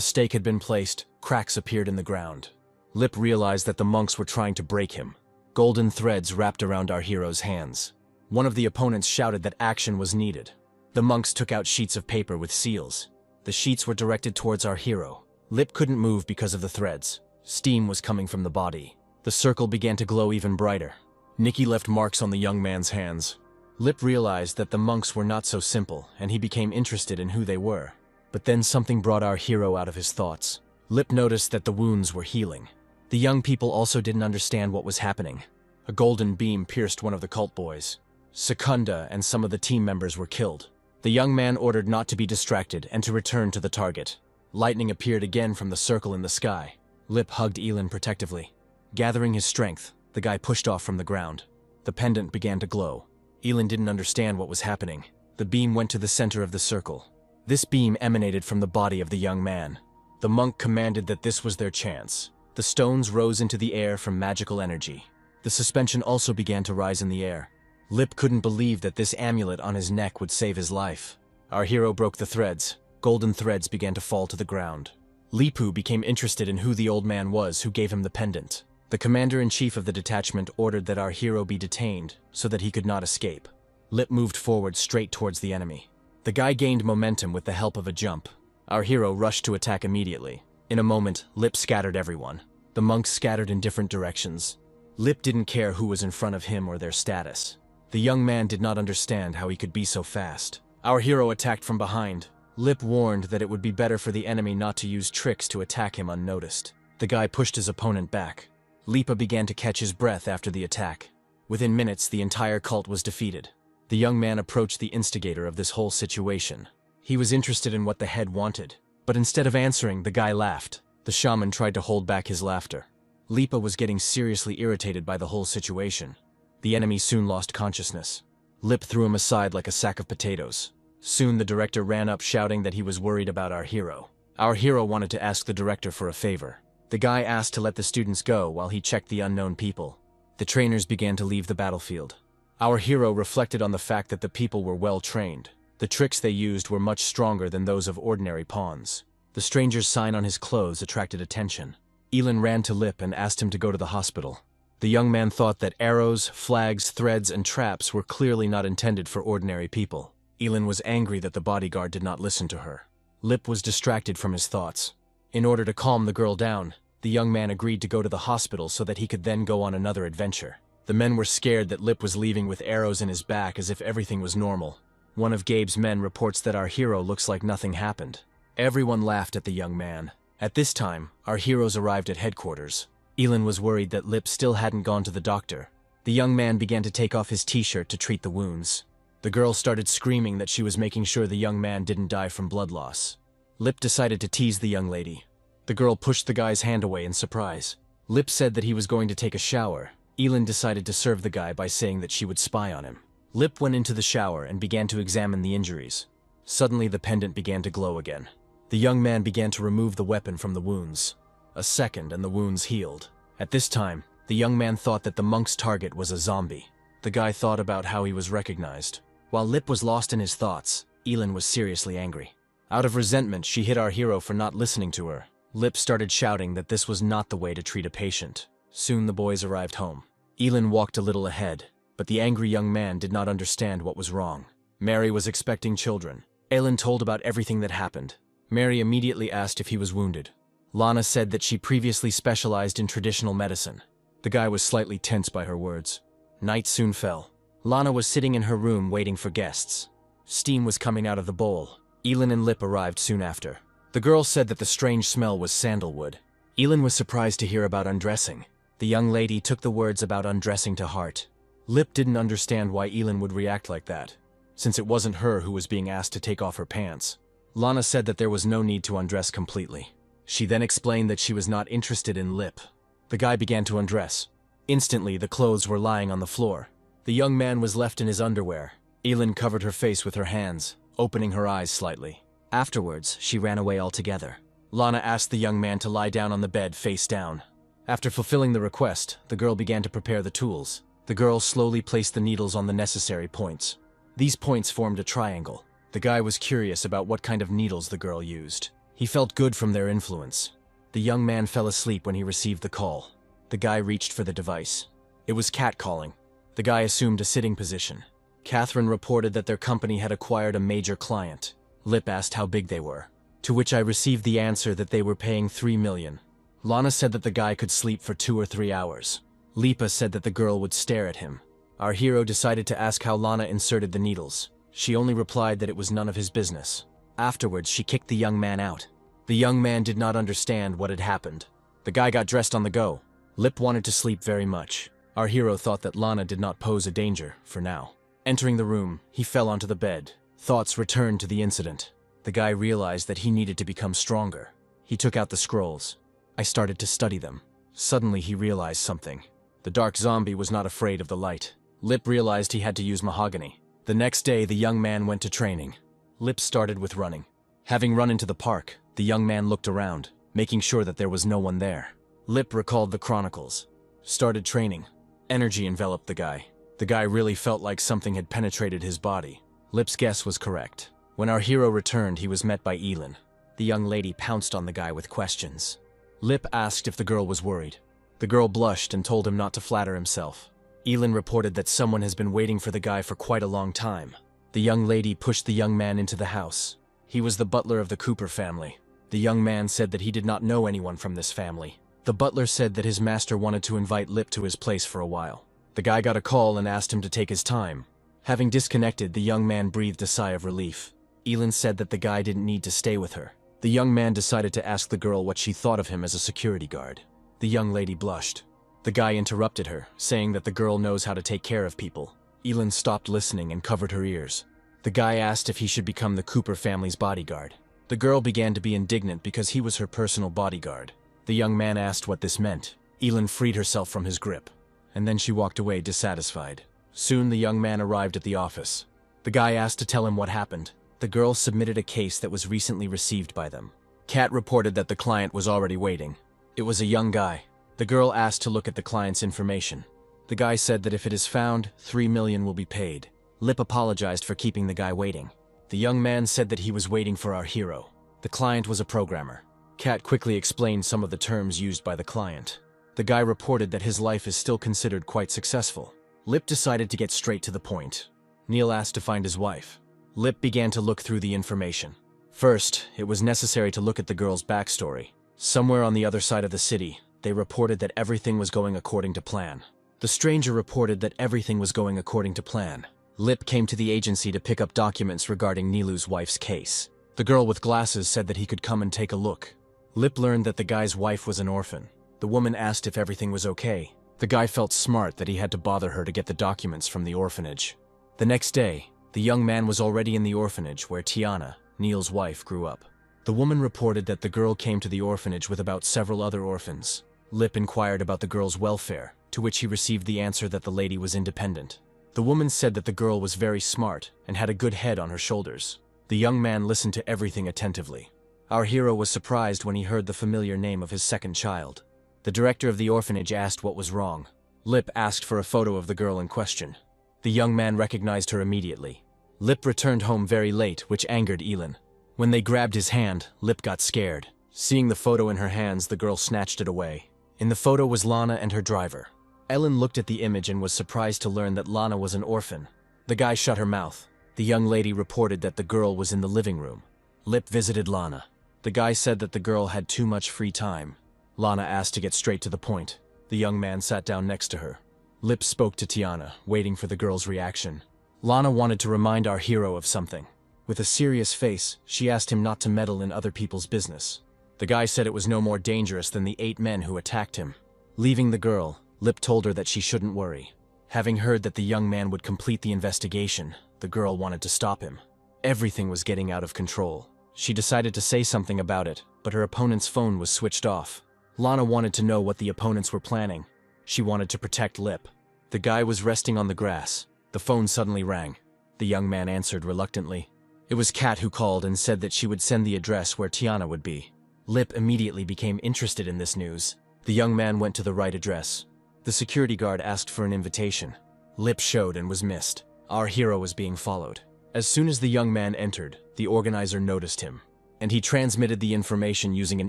stake had been placed, cracks appeared in the ground. Lip realized that the monks were trying to break him. Golden threads wrapped around our hero's hands. One of the opponents shouted that action was needed. The monks took out sheets of paper with seals. The sheets were directed towards our hero. Lip couldn't move because of the threads. Steam was coming from the body. The circle began to glow even brighter. Nikki left marks on the young man's hands. Lip realized that the monks were not so simple, and he became interested in who they were. But then something brought our hero out of his thoughts. Lip noticed that the wounds were healing. The young people also didn't understand what was happening. A golden beam pierced one of the cult boys. Secunda and some of the team members were killed. The young man ordered not to be distracted and to return to the target. Lightning appeared again from the circle in the sky. Lip hugged Elin protectively. Gathering his strength, the guy pushed off from the ground. The pendant began to glow. Elin didn't understand what was happening. The beam went to the center of the circle. This beam emanated from the body of the young man. The monk commanded that this was their chance. The stones rose into the air from magical energy. The suspension also began to rise in the air. Lip couldn't believe that this amulet on his neck would save his life. Our hero broke the threads. Golden threads began to fall to the ground. Lipu became interested in who the old man was who gave him the pendant. The commander-in-chief of the detachment ordered that our hero be detained so that he could not escape. Lip moved forward straight towards the enemy. The guy gained momentum with the help of a jump. Our hero rushed to attack immediately. In a moment, Lip scattered everyone. The monks scattered in different directions. Lip didn't care who was in front of him or their status. The young man did not understand how he could be so fast. Our hero attacked from behind. Lip warned that it would be better for the enemy not to use tricks to attack him unnoticed. The guy pushed his opponent back. Lipa began to catch his breath after the attack. Within minutes, the entire cult was defeated. The young man approached the instigator of this whole situation. He was interested in what the head wanted, but instead of answering, the guy laughed. The shaman tried to hold back his laughter. Lipa was getting seriously irritated by the whole situation. The enemy soon lost consciousness. Lip threw him aside like a sack of potatoes. Soon the director ran up shouting that he was worried about our hero. Our hero wanted to ask the director for a favor. The guy asked to let the students go while he checked the unknown people. The trainers began to leave the battlefield. Our hero reflected on the fact that the people were well trained. The The tricks they used were much stronger than those of ordinary pawns. The stranger's sign on his clothes attracted attention. Elin ran to Lip and asked him to go to the hospital. The young man thought that arrows, flags, threads, and traps were clearly not intended for ordinary people. Elin was angry that the bodyguard did not listen to her. Lip was distracted from his thoughts. In order to calm the girl down, the young man agreed to go to the hospital so that he could then go on another adventure. The men were scared that Lip was leaving with arrows in his back as if everything was normal. One of Gabe's men reports that our hero looks like nothing happened. Everyone laughed at the young man. At this time, our heroes arrived at headquarters. Elin was worried that Lip still hadn't gone to the doctor. The young man began to take off his t-shirt to treat the wounds. The girl started screaming that she was making sure the young man didn't die from blood loss. Lip decided to tease the young lady. The girl pushed the guy's hand away in surprise. Lip said that he was going to take a shower. Elin decided to serve the guy by saying that she would spy on him. Lip went into the shower and began to examine the injuries. Suddenly the pendant began to glow again. The young man began to remove the weapon from the wounds. A second and the wounds healed. At this time, the young man thought that the monk's target was a zombie. The guy thought about how he was recognized. While Lip was lost in his thoughts, Elin was seriously angry. Out of resentment, she hit our hero for not listening to her. Lip started shouting that this was not the way to treat a patient. Soon the boys arrived home. Elin walked a little ahead, but the angry young man did not understand what was wrong. Mary was expecting children. Elin told about everything that happened. Mary immediately asked if he was wounded. Lana said that she previously specialized in traditional medicine. The guy was slightly tense by her words. Night soon fell. Lana was sitting in her room waiting for guests. Steam was coming out of the bowl. Elin and Lip arrived soon after. The girl said that the strange smell was sandalwood. Elin was surprised to hear about undressing. The young lady took the words about undressing to heart. Lip didn't understand why Elin would react like that, since it wasn't her who was being asked to take off her pants. Lana said that there was no need to undress completely. She then explained that she was not interested in Lip. The guy began to undress. Instantly, the clothes were lying on the floor. The young man was left in his underwear. Elin covered her face with her hands, opening her eyes slightly. Afterwards, she ran away altogether. Lana asked the young man to lie down on the bed face down. After fulfilling the request, the girl began to prepare the tools. The girl slowly placed the needles on the necessary points. These points formed a triangle. The guy was curious about what kind of needles the girl used. He felt good from their influence. The young man fell asleep when he received the call. The guy reached for the device. It was Cat calling. The guy assumed a sitting position. Catherine reported that their company had acquired a major client. Lip asked how big they were, to which I received the answer that they were paying $3 million. Lana said that the guy could sleep for 2 or 3 hours. Lipa said that the girl would stare at him. Our hero decided to ask how Lana inserted the needles. She only replied that it was none of his business. Afterwards, she kicked the young man out. The young man did not understand what had happened. The guy got dressed on the go. Lip wanted to sleep very much. Our hero thought that Lana did not pose a danger, for now. Entering the room, he fell onto the bed. Thoughts returned to the incident. The guy realized that he needed to become stronger. He took out the scrolls. I started to study them. Suddenly he realized something. The dark zombie was not afraid of the light. Lip realized he had to use mahogany. The next day, the young man went to training. Lip started with running. Having run into the park, the young man looked around, making sure that there was no one there. Lip recalled the chronicles. Started training. Energy enveloped the guy. The guy really felt like something had penetrated his body. Lip's guess was correct. When our hero returned, he was met by Elin. The young lady pounced on the guy with questions. Lip asked if the girl was worried. The girl blushed and told him not to flatter himself. Elin reported that someone has been waiting for the guy for quite a long time. The young lady pushed the young man into the house. He was the butler of the Cooper family. The young man said that he did not know anyone from this family. The butler said that his master wanted to invite Lip to his place for a while. The guy got a call and asked him to take his time. Having disconnected, the young man breathed a sigh of relief. Elin said that the guy didn't need to stay with her. The young man decided to ask the girl what she thought of him as a security guard. The young lady blushed. The guy interrupted her, saying that the girl knows how to take care of people. Elin stopped listening and covered her ears. The guy asked if he should become the Cooper family's bodyguard. The girl began to be indignant because he was her personal bodyguard. The young man asked what this meant. Elin freed herself from his grip, and then she walked away dissatisfied. Soon the young man arrived at the office. The guy asked to tell him what happened. The girl submitted a case that was recently received by them. Kat reported that the client was already waiting. It was a young guy. The girl asked to look at the client's information. The guy said that if it is found, $3 million will be paid. Lip apologized for keeping the guy waiting. The young man said that he was waiting for our hero. The client was a programmer. Kat quickly explained some of the terms used by the client. The guy reported that his life is still considered quite successful. Lip decided to get straight to the point. Neil asked to find his wife. Lip began to look through the information. First, it was necessary to look at the girl's backstory. Somewhere on the other side of the city, they reported that everything was going according to plan. The stranger reported that everything was going according to plan. Lip came to the agency to pick up documents regarding Nilu's wife's case. The girl with glasses said that he could come and take a look. Lip learned that the guy's wife was an orphan. The woman asked if everything was okay. The guy felt smart that he had to bother her to get the documents from the orphanage. The next day, the young man was already in the orphanage where Tiana, Neil's wife, grew up. The woman reported that the girl came to the orphanage with about several other orphans. Lip inquired about the girl's welfare, to which he received the answer that the lady was independent. The woman said that the girl was very smart and had a good head on her shoulders. The young man listened to everything attentively. Our hero was surprised when he heard the familiar name of his second child. The director of the orphanage asked what was wrong. Lip asked for a photo of the girl in question. The young man recognized her immediately. Lip returned home very late, which angered Elin. When they grabbed his hand, Lip got scared. Seeing the photo in her hands, the girl snatched it away. In the photo was Lana and her driver. Ellen looked at the image and was surprised to learn that Lana was an orphan. The guy shut her mouth. The young lady reported that the girl was in the living room. Lip visited Lana. The guy said that the girl had too much free time. Lana asked to get straight to the point. The young man sat down next to her. Lip spoke to Tiana, waiting for the girl's reaction. Lana wanted to remind our hero of something. With a serious face, she asked him not to meddle in other people's business. The guy said it was no more dangerous than the 8 men who attacked him. Leaving the girl, Lip told her that she shouldn't worry. Having heard that the young man would complete the investigation, the girl wanted to stop him. Everything was getting out of control. She decided to say something about it, but her opponent's phone was switched off. Lana wanted to know what the opponents were planning. She wanted to protect Lip. The guy was resting on the grass. The phone suddenly rang. The young man answered reluctantly. It was Kat who called and said that she would send the address where Tiana would be. Lip immediately became interested in this news. The young man went to the right address. The security guard asked for an invitation. Lip showed and was missed. Our hero was being followed. As soon as the young man entered, the organizer noticed him, and he transmitted the information using an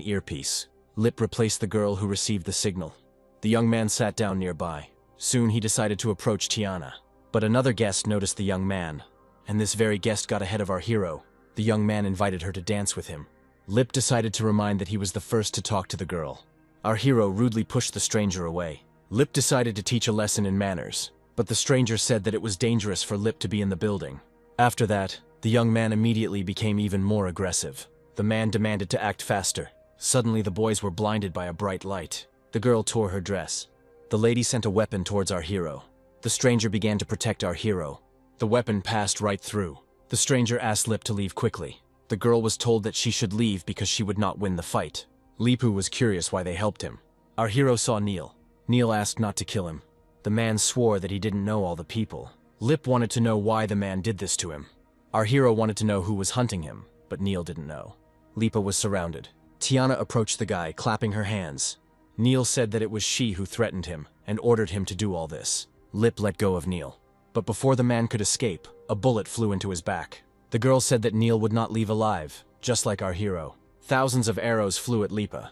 earpiece. Lip replaced the girl who received the signal. The young man sat down nearby. Soon he decided to approach Tiana. But another guest noticed the young man, and this very guest got ahead of our hero. The young man invited her to dance with him. Lip decided to remind that he was the first to talk to the girl. Our hero rudely pushed the stranger away. Lip decided to teach a lesson in manners, but the stranger said that it was dangerous for Lip to be in the building. After that, the young man immediately became even more aggressive. The man demanded to act faster. Suddenly the boys were blinded by a bright light. The girl tore her dress. The lady sent a weapon towards our hero. The stranger began to protect our hero. The weapon passed right through. The stranger asked Lip to leave quickly. The girl was told that she should leave because she would not win the fight. Lipu was curious why they helped him. Our hero saw Neil. Neil asked not to kill him. The man swore that he didn't know all the people. Lip wanted to know why the man did this to him. Our hero wanted to know who was hunting him, but Neil didn't know. Lipa was surrounded. Tiana approached the guy, clapping her hands. Neil said that it was she who threatened him and ordered him to do all this. Lip let go of Neil. But before the man could escape, a bullet flew into his back. The girl said that Neil would not leave alive, just like our hero. Thousands of arrows flew at Lipa.